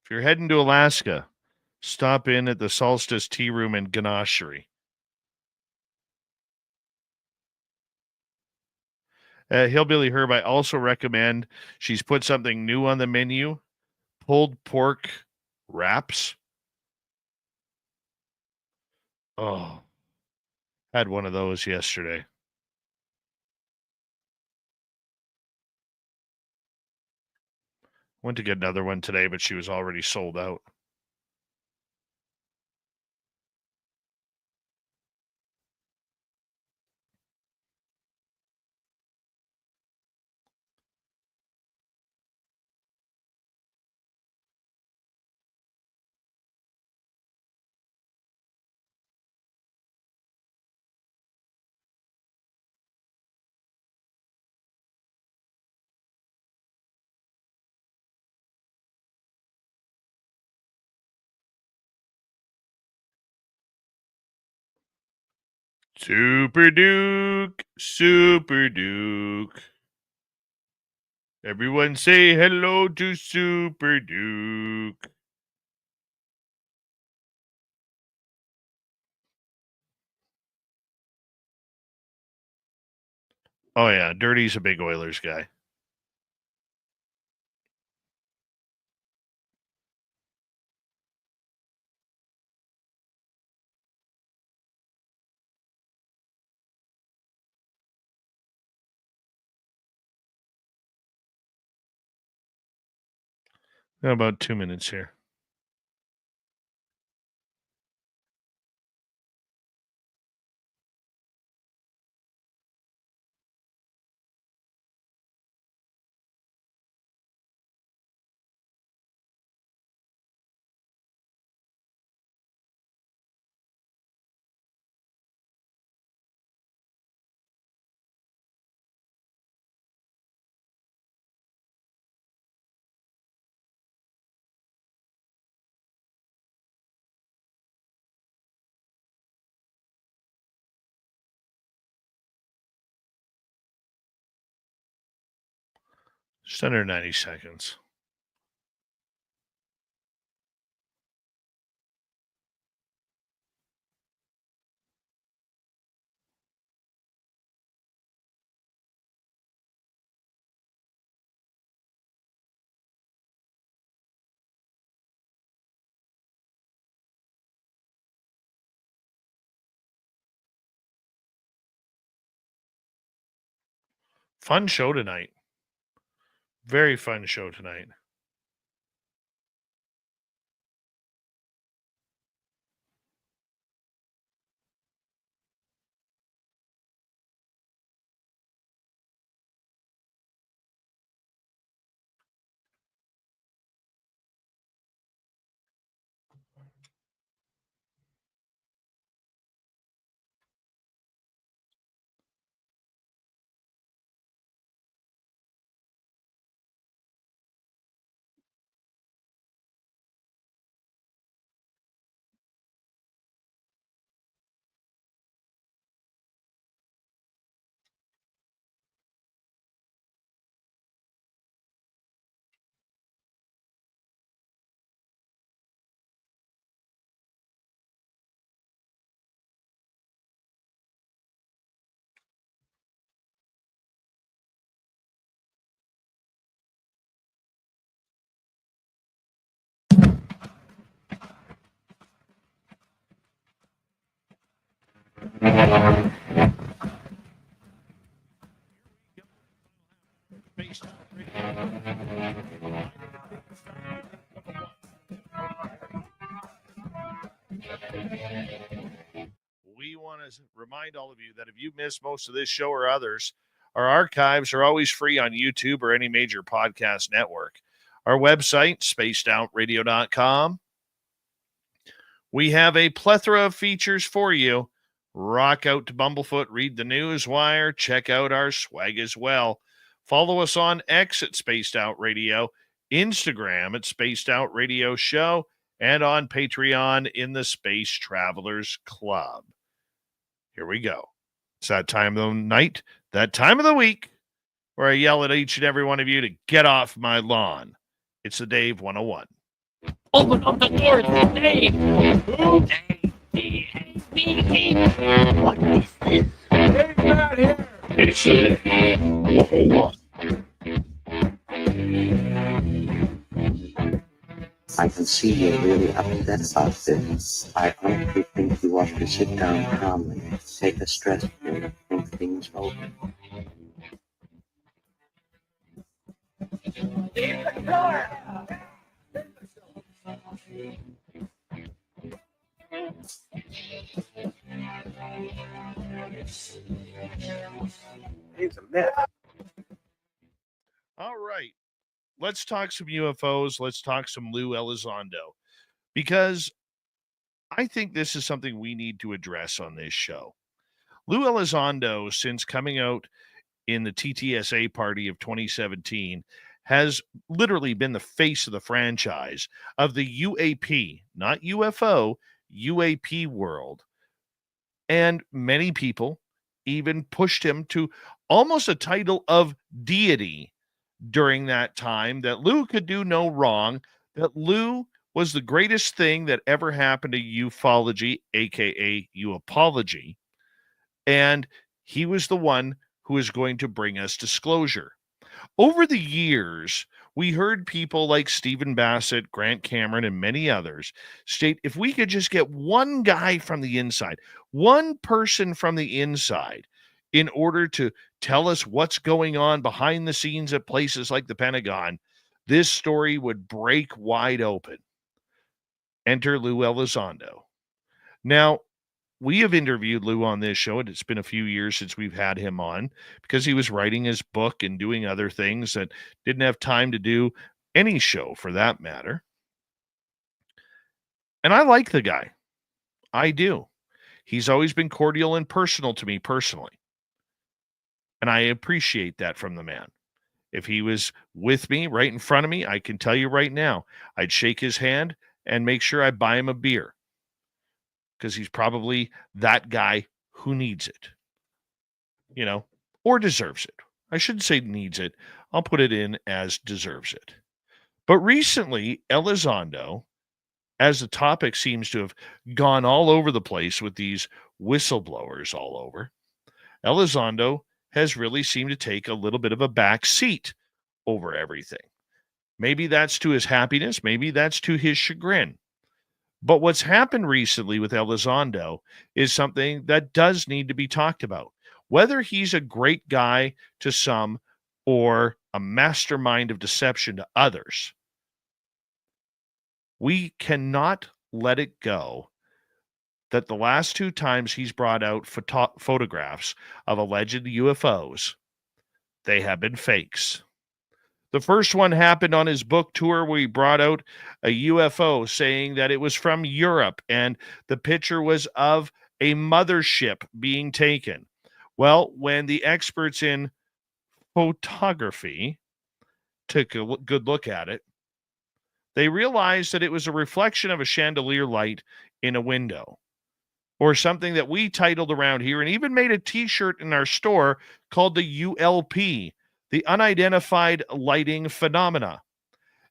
If you're heading to Alaska, stop in at the Solstice Tea Room in Ganachery. Hillbilly Herb, I also recommend she's put something new on the menu, pulled pork wraps. Oh, had one of those yesterday. Went to get another one today, but she was already sold out. Super Duke, Super Duke. Everyone say hello to Super Duke. Oh, yeah. Dirty's a big Oilers guy. About 2 minutes here. Just under 90 seconds. Fun show tonight. Very fun show tonight. We want to remind all of you that if you missed most of this show or others, our archives are always free on YouTube or any major podcast network. Our website, spacedoutradio.com. We have a plethora of features for you. Rock out to Bumblefoot, read the news wire, check out our swag as well. Follow us on X at Spaced Out Radio, Instagram at Spaced Out Radio Show, and on Patreon in the Space Travelers Club. Here we go. It's that time of the night, that time of the week, where I yell at each and every one of you to get off my lawn. It's the Dave 101. Open up the doors, Dave! Who? What is this? Dave's not here! It's a 101. I can see you're really upset about this. I honestly think you ought to sit down calmly, take a stress pill, and think things over. Leave the door! He's a mess. All right. Let's talk some UFOs. Let's talk some Lou Elizondo, because I think this is something we need to address on this show. Lou Elizondo, since coming out in the TTSA party of 2017, has literally been the face of the franchise of the UAP, not UFO, UAP world. And many people even pushed him to almost a title of deity during that time, that Lou could do no wrong, that Lou was the greatest thing that ever happened to ufology, aka uapology, and he was the one who is going to bring us disclosure. Over the years, we heard people like Stephen Bassett, Grant Cameron, and many others state, if we could just get one guy from the inside, one person from the inside, in order to tell us what's going on behind the scenes at places like the Pentagon, this story would break wide open. Enter Lou Elizondo. Now, we have interviewed Lou on this show, and it's been a few years since we've had him on, because he was writing his book and doing other things that didn't have time to do any show for that matter. And I like the guy. I do. He's always been cordial and personal to me personally. And I appreciate that from the man. If he was with me right in front of me, I can tell you right now, I'd shake his hand and make sure I buy him a beer, because he's probably that guy who needs it, or deserves it. I shouldn't say needs it. I'll put it in as deserves it. But recently, Elizondo, as the topic seems to have gone all over the place with these whistleblowers all over, Elizondo has really seemed to take a little bit of a back seat over everything. Maybe that's to his happiness. Maybe that's to his chagrin. But what's happened recently with Elizondo is something that does need to be talked about. Whether he's a great guy to some or a mastermind of deception to others, we cannot let it go that the last two times he's brought out photographs of alleged UFOs, they have been fakes. The first one happened on his book tour, where he brought out a UFO saying that it was from Europe, and the picture was of a mothership being taken. Well, when the experts in photography took a good look at it, they realized that it was a reflection of a chandelier light in a window, or something that we titled around here and even made a t-shirt in our store called the ULP, the Unidentified Lighting Phenomena.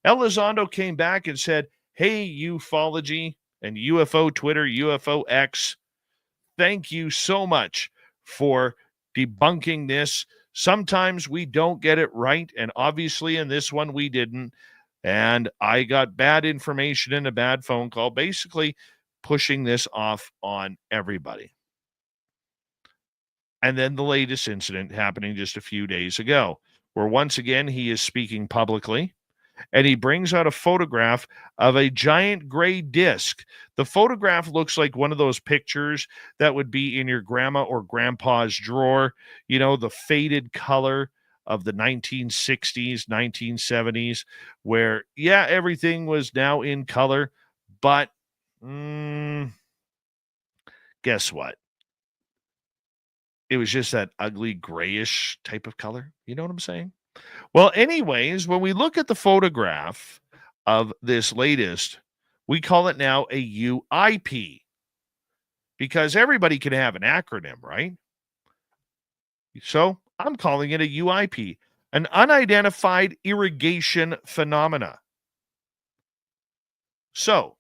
Elizondo came back and said, hey, ufology and UFO Twitter, UFO X, thank you so much for debunking this. Sometimes we don't get it right, and obviously in this one we didn't. And I got bad information and a bad phone call, basically pushing this off on everybody. And then the latest incident happening just a few days ago, where once again he is speaking publicly and he brings out a photograph of a giant gray disc. The photograph looks like one of those pictures that would be in your grandma or grandpa's drawer, you know, the faded color of the 1960s, 1970s, where, yeah, everything was now in color, but guess what? It was just that ugly grayish type of color. You know what I'm saying? Well, anyways, when we look at the photograph of this latest, we call it now a UIP because everybody can have an acronym, right? So I'm calling it a UIP, an unidentified irrigation phenomena. So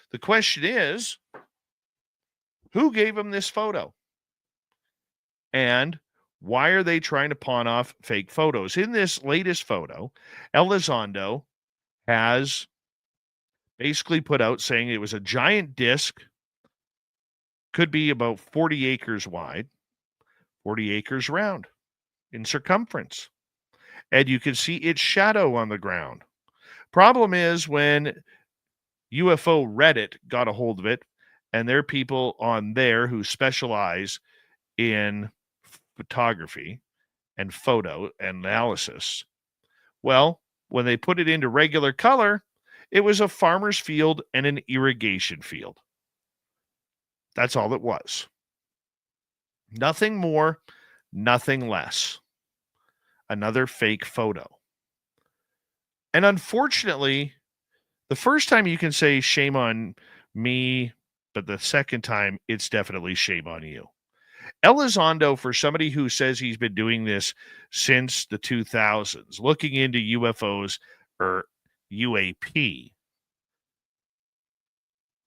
the question is, who gave him this photo? And why are they trying to pawn off fake photos? In this latest photo, Elizondo has basically put out saying it was a giant disc, could be about 40 acres wide, 40 acres round in circumference. And you can see its shadow on the ground. Problem is when UFO Reddit got a hold of it, and there are people on there who specialize in photography and photo analysis. Well, when they put it into regular color, it was a farmer's field and an irrigation field. That's all it was. Nothing more, nothing less. Another fake photo. And unfortunately, the first time you can say shame on me, but the second time it's definitely shame on you. Elizondo, for somebody who says he's been doing this since the 2000s, looking into UFOs or UAP,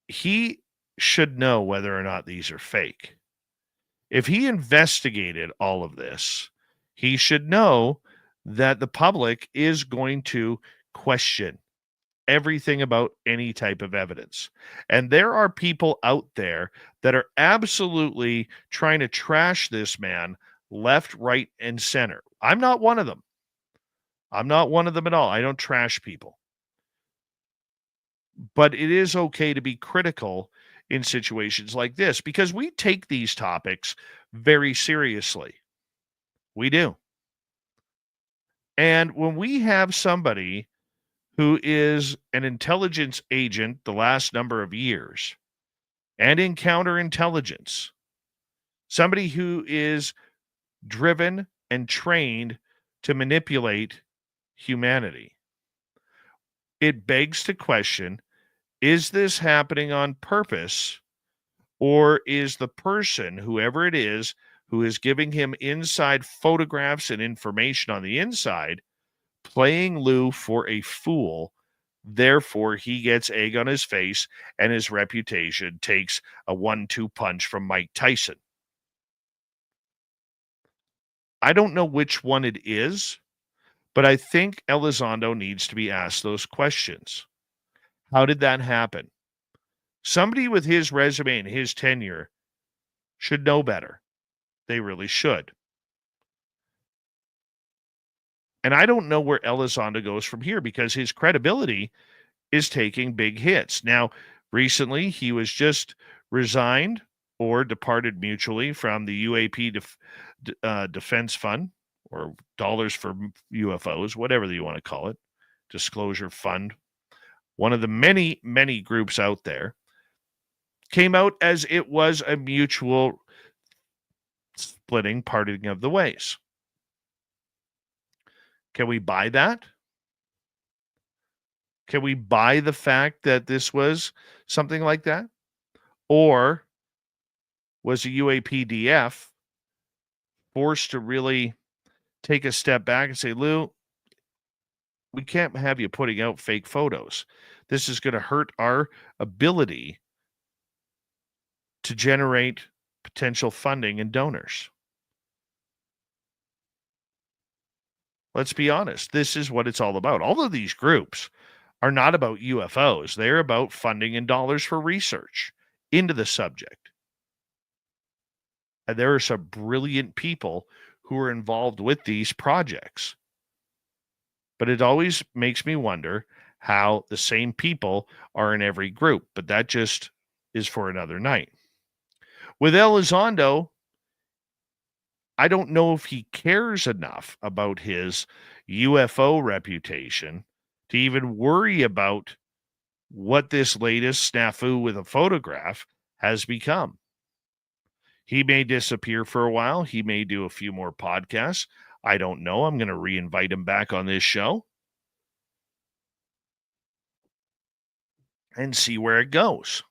he should know whether or not these are fake. If he investigated all of this, he should know that the public is going to question everything about any type of evidence. And there are people out there that are absolutely trying to trash this man left, right, and center. I'm not one of them. I'm not one of them at all. I don't trash people. But it is okay to be critical in situations like this because we take these topics very seriously. We do. And when we have somebody who is an intelligence agent the last number of years and in counterintelligence, somebody who is driven and trained to manipulate humanity, it begs to question, is this happening on purpose, or is the person, whoever it is, who is giving him inside photographs and information on the inside, playing Lou for a fool? Therefore, he gets egg on his face and his reputation takes a 1-2 punch from Mike Tyson. I don't know which one it is, but I think Elizondo needs to be asked those questions. How did that happen? Somebody with his resume and his tenure should know better. They really should. And I don't know where Elizondo goes from here because his credibility is taking big hits. Now, recently, he was just resigned or departed mutually from the UAP Defense Fund, or Dollars for UFOs, whatever you want to call it, Disclosure Fund. One of the many, many groups out there came out as it was a mutual splitting, parting of the ways. Can we buy that? Can we buy the fact that this was something like that? Or was the UAPDF forced to really take a step back and say, Lou, we can't have you putting out fake photos. This is going to hurt our ability to generate potential funding and donors. Let's be honest. This is what it's all about. All of these groups are not about UFOs. They're about funding and dollars for research into the subject. And there are some brilliant people who are involved with these projects. But it always makes me wonder how the same people are in every group. But that just is for another night. With Elizondo, I don't know if he cares enough about his UFO reputation to even worry about what this latest snafu with a photograph has become. He may disappear for a while. He may do a few more podcasts. I don't know. I'm going to reinvite him back on this show and see where it goes.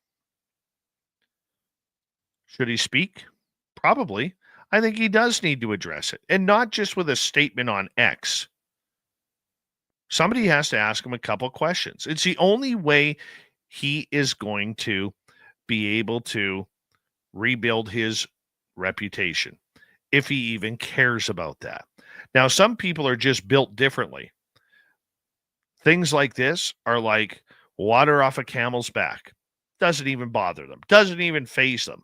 Should he speak? Probably. I think he does need to address it, and not just with a statement on X. Somebody has to ask him a couple questions. It's the only way he is going to be able to rebuild his reputation, if he even cares about that. Now, some people are just built differently. Things like this are like water off a camel's back. Doesn't even bother them. Doesn't even faze them.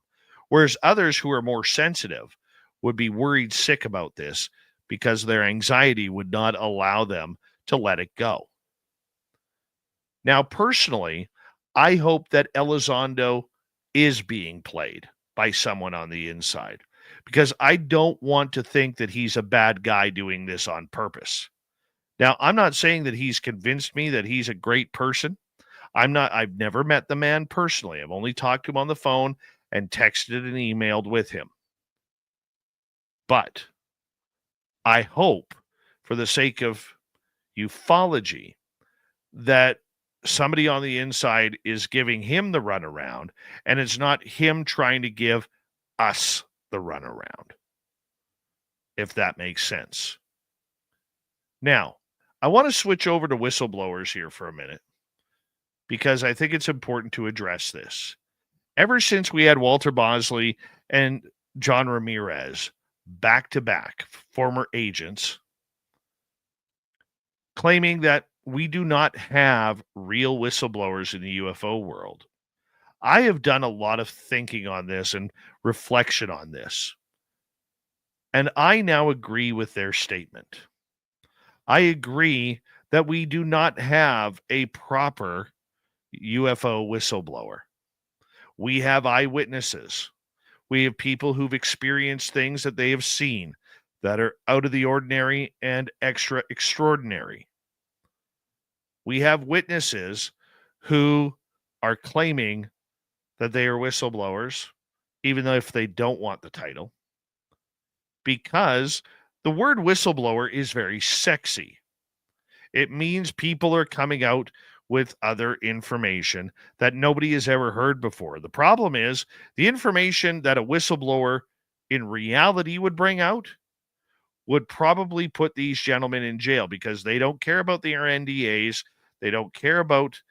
Whereas others who are more sensitive would be worried sick about this because their anxiety would not allow them to let it go. Now, personally, I hope that Elizondo is being played by someone on the inside, because I don't want to think that he's a bad guy doing this on purpose. Now, I'm not saying that he's convinced me that he's a great person. I've never met the man personally. I've only talked to him on the phone and texted and emailed with him. But I hope, for the sake of ufology, that somebody on the inside is giving him the runaround, and it's not him trying to give us the runaround, if that makes sense. Now, I want to switch over to whistleblowers here for a minute, because I think it's important to address this. Ever since we had Walter Bosley and John Ramirez back-to-back, former agents, claiming that we do not have real whistleblowers in the UFO world, I have done a lot of thinking on this and reflection on this. And I now agree with their statement. I agree that we do not have a proper UFO whistleblower. We have eyewitnesses. We have people who've experienced things that they have seen that are out of the ordinary and extraordinary. We have witnesses who are claiming that they are whistleblowers, even though if they don't want the title, because the word whistleblower is very sexy. It means people are coming out with other information that nobody has ever heard before. The problem is the information that a whistleblower in reality would bring out would probably put these gentlemen in jail, because they don't care about their NDAs. They don't care about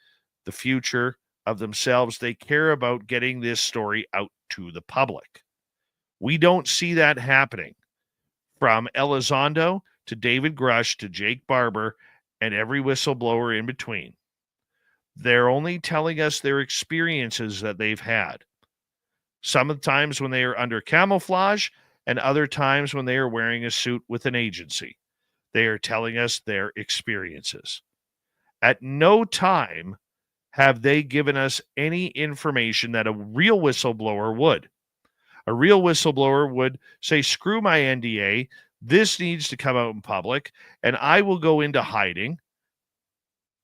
the future of themselves. They care about getting this story out to the public. We don't see that happening from Elizondo to David Grush to Jake Barber and every whistleblower in between. They're only telling us their experiences that they've had. Some of the times when they are under camouflage, and other times when they are wearing a suit with an agency. They are telling us their experiences. At no time have they given us any information that a real whistleblower would. A real whistleblower would say, screw my NDA, this needs to come out in public, and I will go into hiding,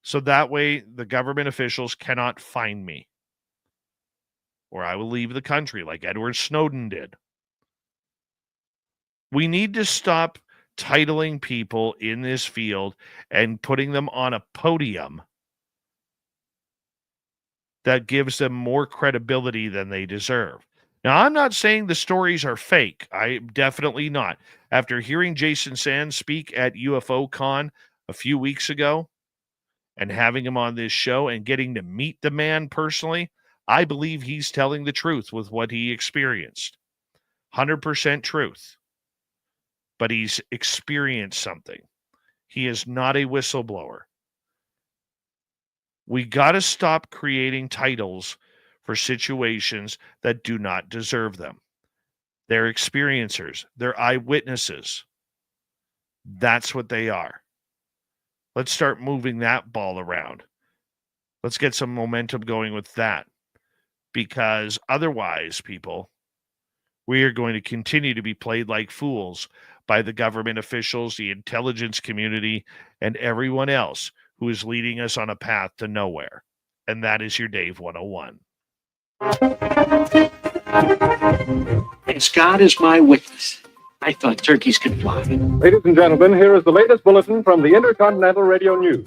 so that way the government officials cannot find me. Or I will leave the country like Edward Snowden did. We need to stop titling people in this field and putting them on a podium that gives them more credibility than they deserve. Now, I'm not saying the stories are fake. I definitely not. After hearing Jason Sands speak at UFO Con a few weeks ago and having him on this show and getting to meet the man personally, I believe he's telling the truth with what he experienced. 100% truth. But he's experienced something. He is not a whistleblower. We got to stop creating titles for situations that do not deserve them. They're experiencers. They're eyewitnesses. That's what they are. Let's start moving that ball around. Let's get some momentum going with that. Because otherwise, people, we are going to continue to be played like fools by the government officials, the intelligence community, and everyone else who is leading us on a path to nowhere. And that is your Dave 101. As God is my witness, I thought turkeys could fly. Ladies and gentlemen, here is the latest bulletin from the Intercontinental Radio News.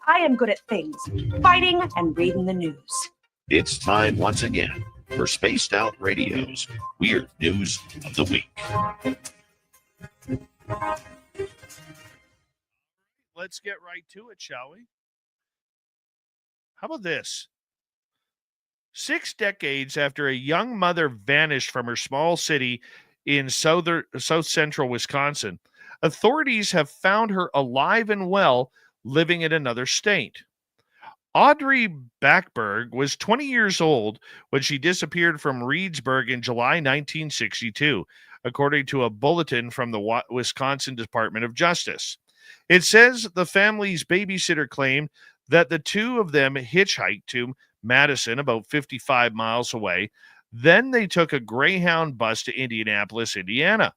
I am good at things, fighting and reading the news. It's time once again for Spaced Out Radio's Weird News of the Week. Let's get right to it, shall we? How about this? 6 decades after a young mother vanished from her small city in south central Wisconsin, authorities have found her alive and well, living in another state. Audrey Backberg was 20 years old when she disappeared from Reedsburg in July 1962, according to a bulletin from the Wisconsin Department of Justice. It says the family's babysitter claimed that the two of them hitchhiked to Madison, about 55 miles away. Then they took a Greyhound bus to Indianapolis, Indiana.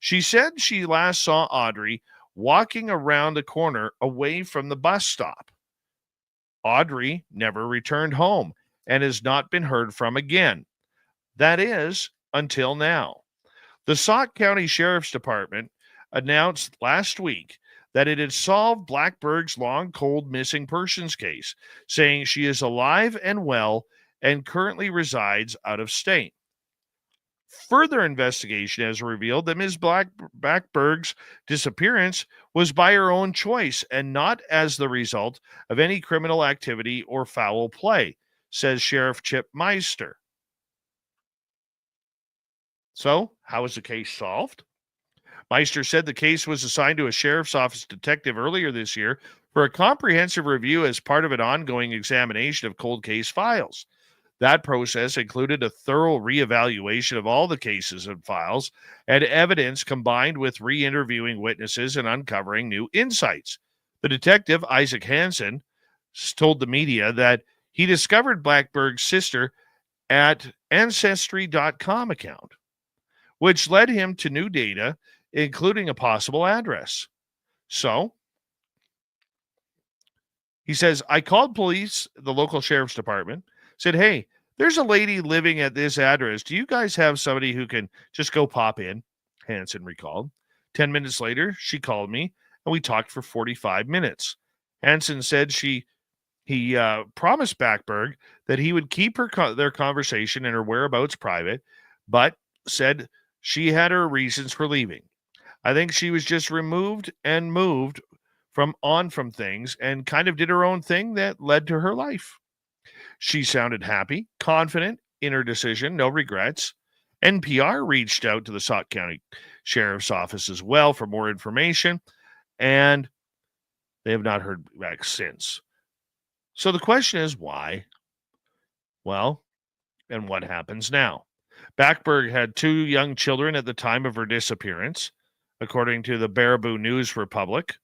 She said she last saw Audrey walking around the corner away from the bus stop. Audrey never returned home and has not been heard from again. That is, until now. The Sauk County Sheriff's Department announced last week that it had solved Blackberg's long, cold missing persons case, saying she is alive and well and currently resides out of state. Further investigation has revealed that Ms. Blackberg's disappearance was by her own choice and not as the result of any criminal activity or foul play, says Sheriff Chip Meister. So, how was the case solved? Meister said the case was assigned to a sheriff's office detective earlier this year for a comprehensive review as part of an ongoing examination of cold case files. That process included a thorough reevaluation of all the cases and files and evidence combined with re-interviewing witnesses and uncovering new insights. The detective, Isaac Hansen, told the media that he discovered Blackberg's sister at Ancestry.com account, which led him to new data, including a possible address. So, he says, I called police, the local sheriff's department, said, hey, there's a lady living at this address. Do you guys have somebody who can just go pop in? Hansen recalled. 10 minutes later, she called me, and we talked for 45 minutes. Hansen said he promised Backberg that he would keep their conversation and her whereabouts private, but said she had her reasons for leaving. I think she was just removed and moved from things and kind of did her own thing that led to her life. She sounded happy, confident in her decision, no regrets. NPR reached out to the Sauk County Sheriff's Office as well for more information, and they have not heard back since. So the question is why? Well, and what happens now? Backberg had 2 young children at the time of her disappearance, according to the Baraboo News Republic.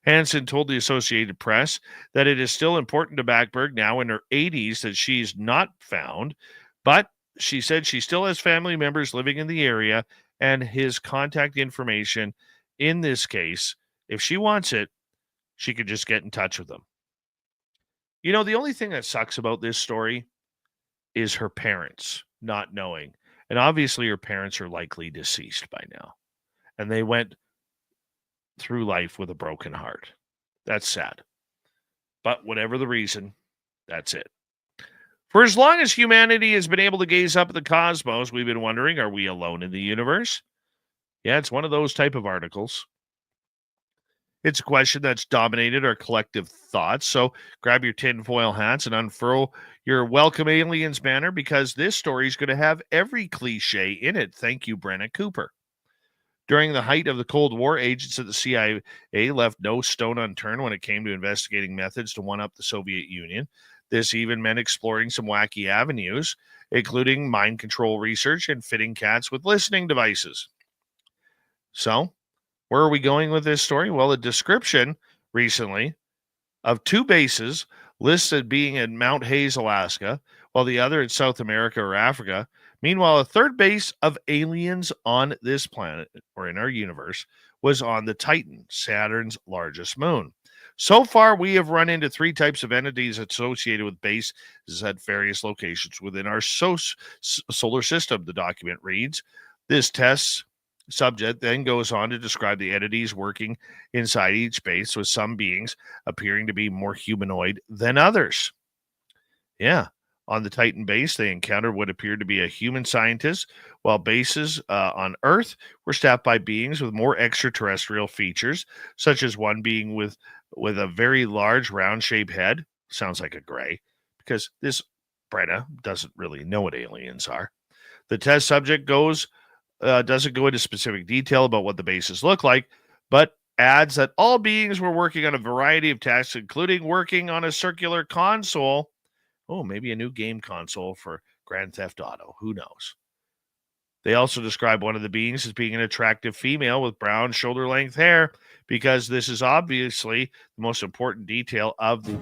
Hansen told the Associated Press that it is still important to Backberg, now in her 80s, that she's not found, but she said she still has family members living in the area and his contact information in this case. If she wants it, she could just get in touch with them. You know, the only thing that sucks about this story is her parents not knowing. And obviously her parents are likely deceased by now. And they went through life with a broken heart. That's sad. But whatever the reason, that's it. For as long as humanity has been able to gaze up at the cosmos, we've been wondering, are we alone in the universe? Yeah, it's one of those type of articles. It's a question that's dominated our collective thoughts. So grab your tinfoil hats and unfurl your welcome aliens banner, because this story is going to have every cliche in it. Thank you, Brenna Cooper. During the height of the Cold War, agents at the CIA left no stone unturned when it came to investigating methods to one-up the Soviet Union. This even meant exploring some wacky avenues, including mind control research and fitting cats with listening devices. So, where are we going with this story? Well, a description recently of two bases listed being in Mount Hayes, Alaska, while the other in South America or Africa. Meanwhile, a third base of aliens on this planet or in our universe was on the Titan, Saturn's largest moon. So far, we have run into three types of entities associated with bases at various locations within our solar system, the document reads. This test subject then goes on to describe the entities working inside each base, with some beings appearing to be more humanoid than others. Yeah. On the Titan base, they encountered what appeared to be a human scientist, while bases on Earth were staffed by beings with more extraterrestrial features, such as one being with a very large round-shaped head. Sounds like a gray, because this Brenna doesn't really know what aliens are. The test subject doesn't go into specific detail about what the bases look like, but adds that all beings were working on a variety of tasks, including working on a circular console. Oh, maybe a new game console for Grand Theft Auto. Who knows? They also describe one of the beings as being an attractive female with brown shoulder-length hair, because this is obviously the most important detail of the...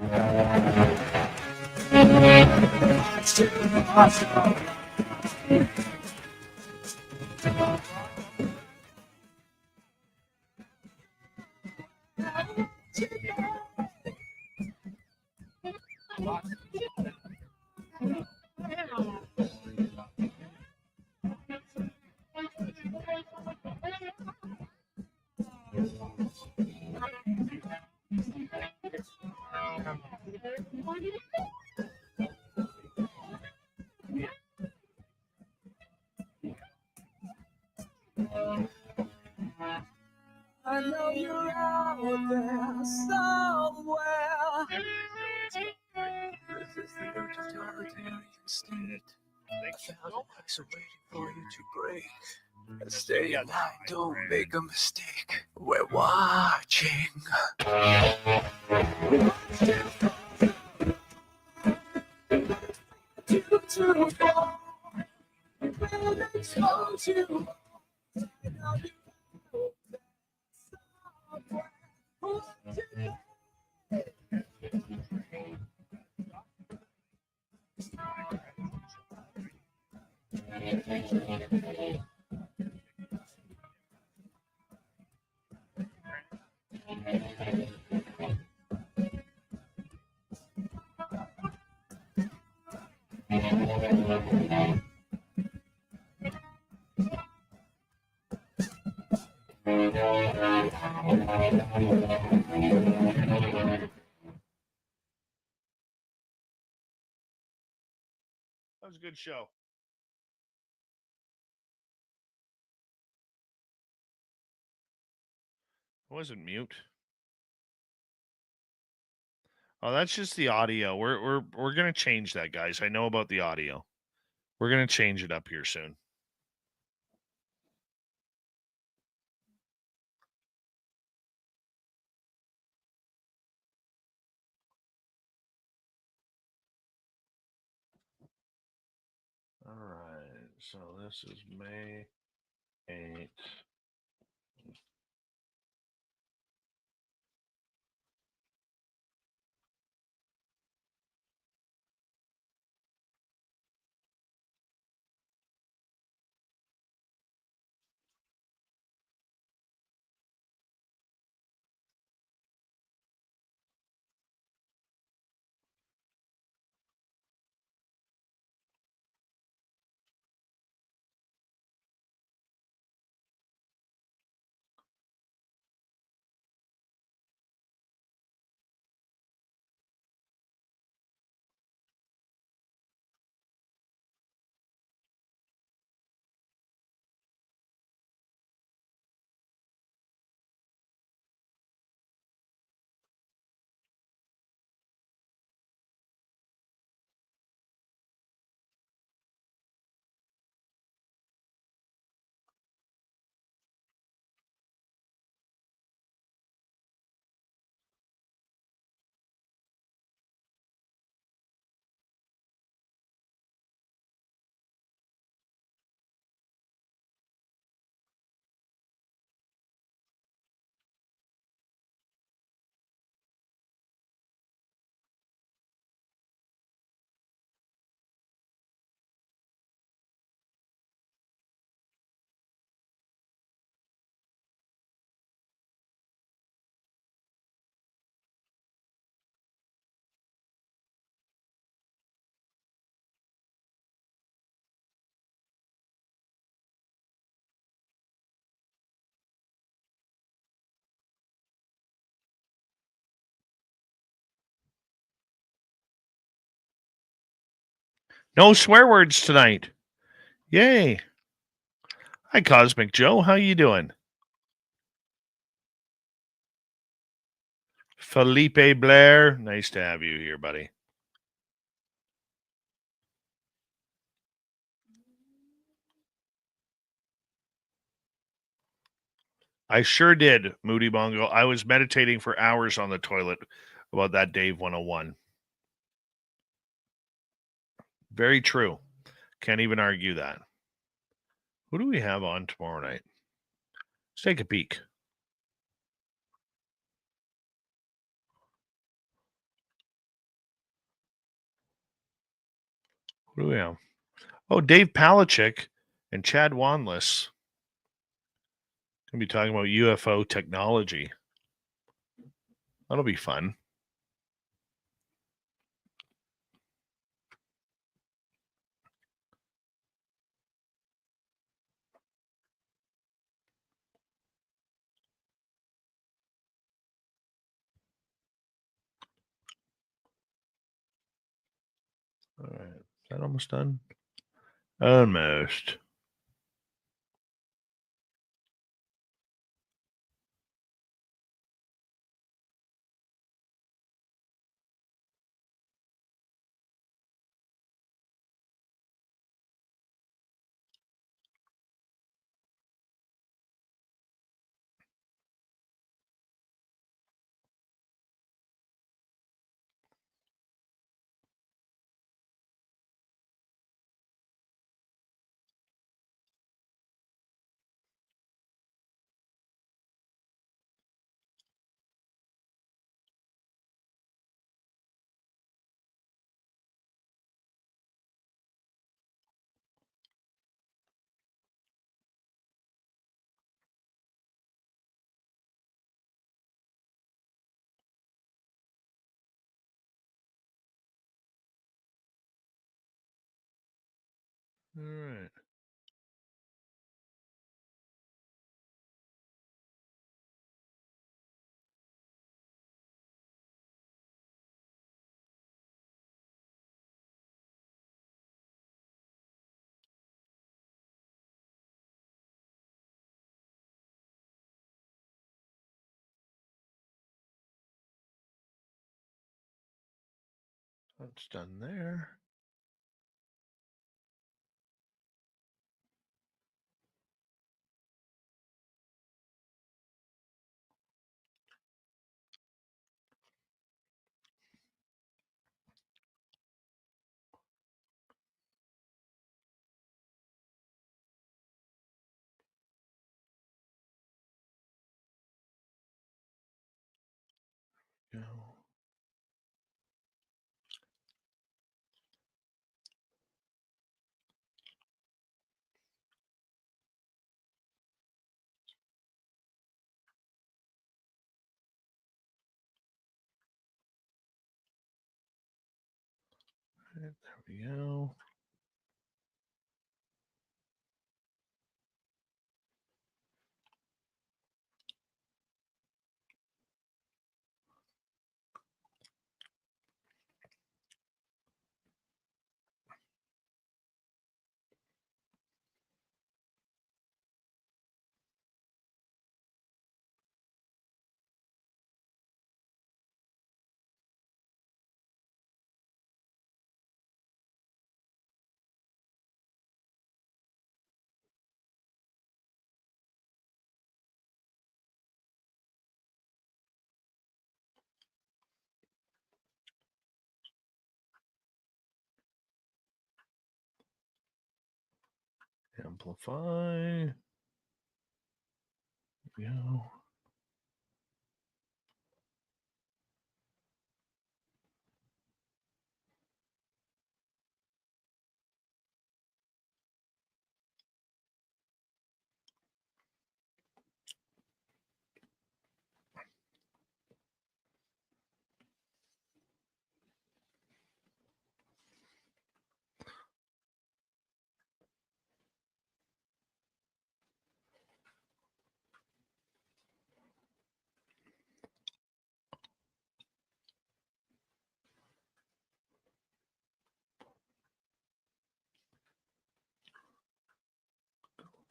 I know you're out there somewhere. This is the new totalitarian state. I found an exit waiting for you to break. Stay in line, don't make a mistake. We're watching. That was a good show. I wasn't mute. Oh, that's just the audio. We're gonna change that, guys. I know about the audio. We're gonna change it up here soon. All right. So this is May 8th. No swear words tonight. Yay. Hi, Cosmic Joe. How you doing? Felipe Blair. Nice to have you here, buddy. I sure did, Moody Bongo. I was meditating for hours on the toilet about that Dave 101. Very true. Can't even argue that. Who do we have on tomorrow night? Let's take a peek. Who do we have? Oh, Dave Palachik and Chad Wanless. Going to be talking about UFO technology. That'll be fun. All right. Is that almost done? Almost. All right. That's done there. Go. There we go. Amplify. Go.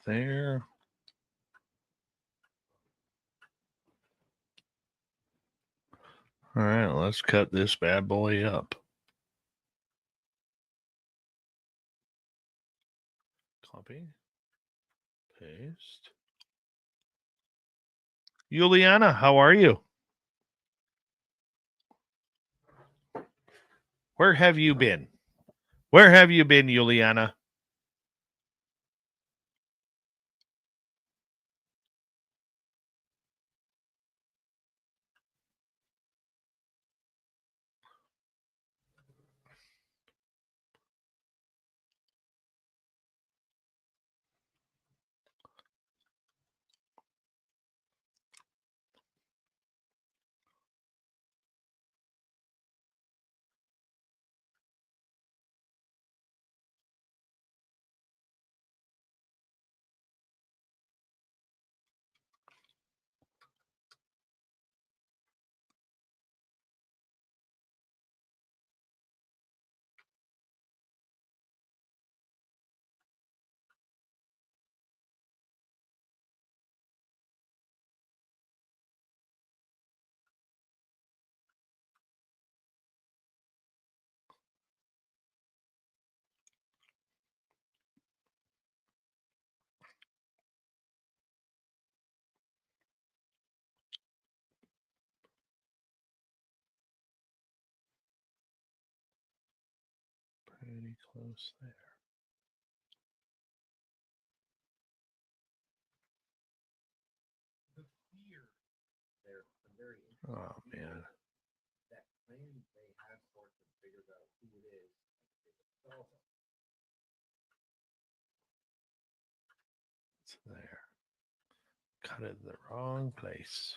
there. All right, let's cut this bad boy up. Copy. Paste. Juliana, how are you? Where have you been? Where have you been, Juliana? Pretty close there. Oh, man. It's there. Cut it in the wrong place.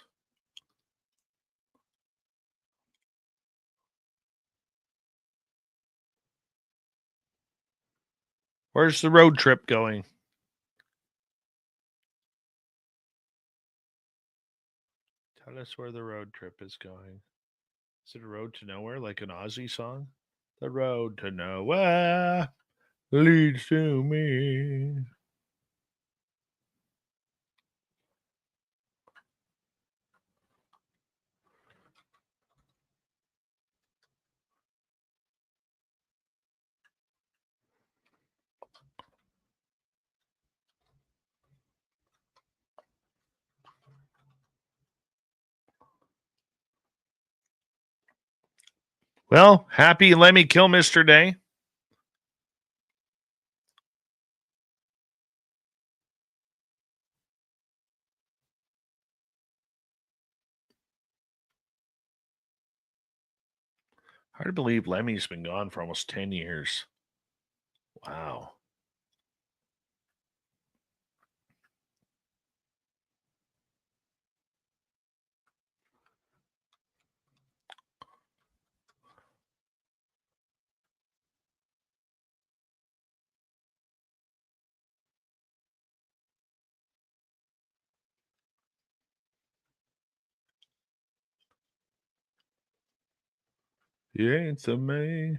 Where's the road trip going? Tell us where the road trip is going. Is it a road to nowhere, like an Aussie song? The road to nowhere leads to me. Well, happy Lemmy Kilmister Day. Hard to believe Lemmy's been gone for almost 10 years. Wow. The 8th of May.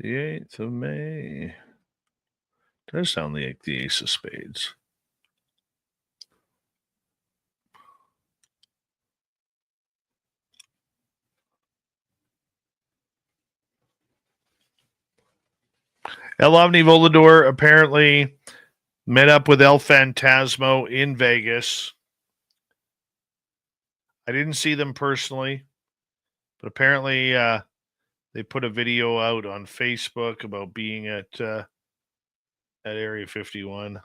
The 8th of May. Does sound like the Ace of Spades. El Omni Volador apparently met up with El Phantasmo in Vegas. I didn't see them personally, but apparently they put a video out on Facebook about being at Area 51.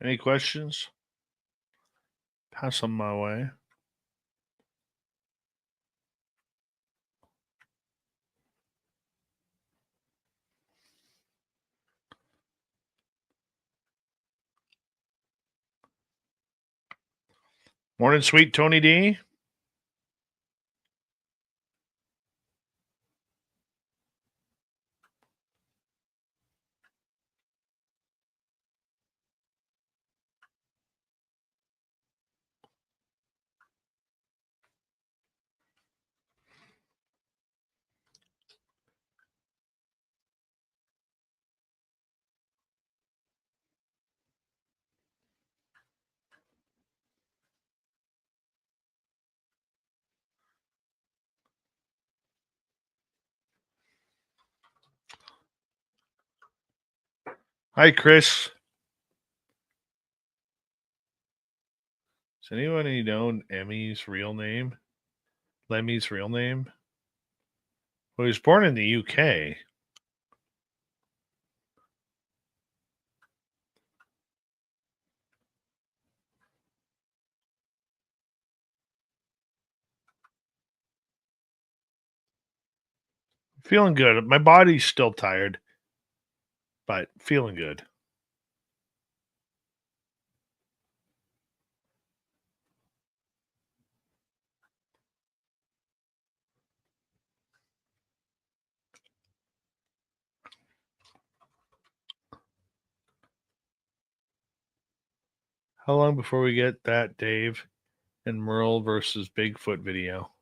Any questions? Pass them my way. Morning, sweet Tony D. Hi, Chris. Does anybody know Emmy's real name? Lemmy's real name? Well, he was born in the UK. Feeling good. My body's still tired, but feeling good. How long before we get that Dave and Merle versus Bigfoot video?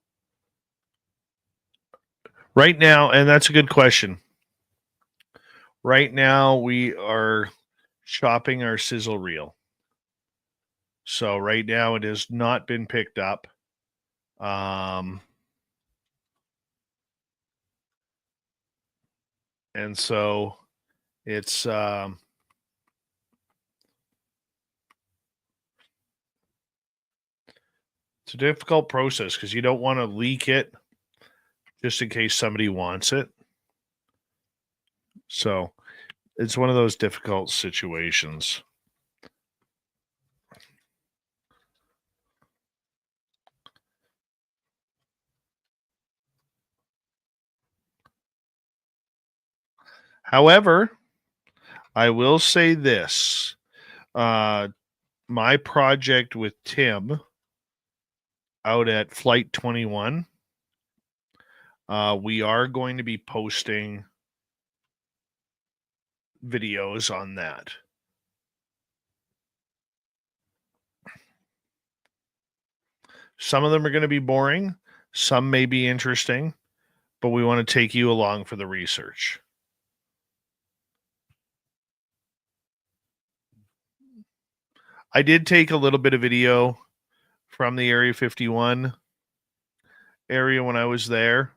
Right now, and that's a good question. Right now, we are shopping our sizzle reel. So right now, it has not been picked up. And so it's a difficult process because you don't want to leak it just in case somebody wants it. So it's one of those difficult situations. However, I will say this. My project with Tim out at Flight 21, we are going to be posting videos on that. Some of them are going to be boring. Some may be interesting, but we want to take you along for the research. I did take a little bit of video from the Area 51 area when I was there.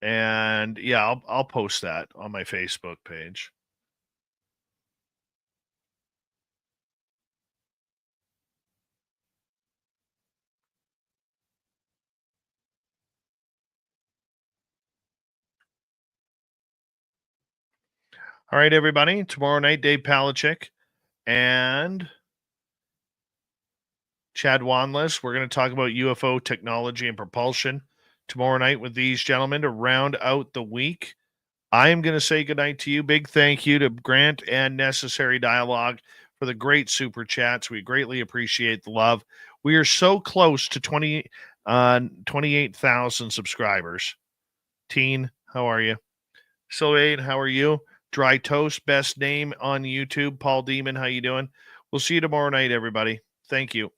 And yeah, I'll post that on my Facebook page. All right, everybody. Tomorrow night, Dave Palachuk and Chad Wanless. We're going to talk about UFO technology and propulsion tomorrow night with these gentlemen to round out the week. I am going to say goodnight to you. Big thank you to Grant and Necessary Dialogue for the great super chats. We greatly appreciate the love. We are so close to 28,000 subscribers. Teen, how are you? Sylvain, how are you? Dry Toast, best name on YouTube. Paul Demon, how you doing? We'll see you tomorrow night, everybody. Thank you.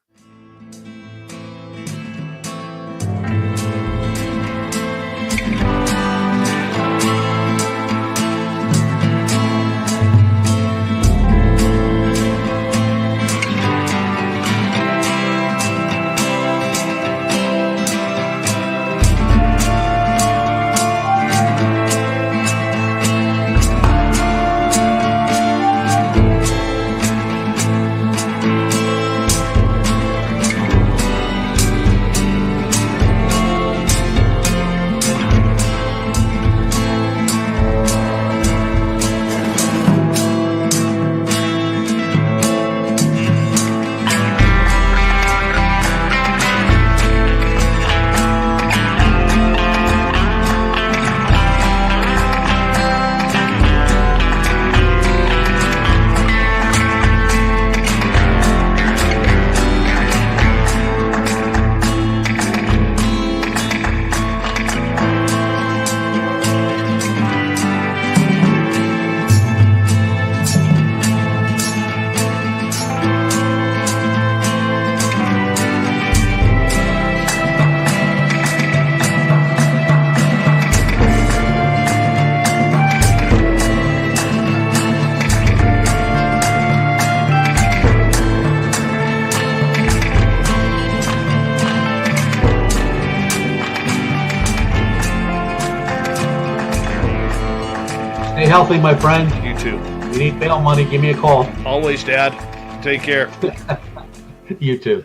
healthy, my friend. You too. If you need bail money, give me a call. Always, Dad. Take care. You too.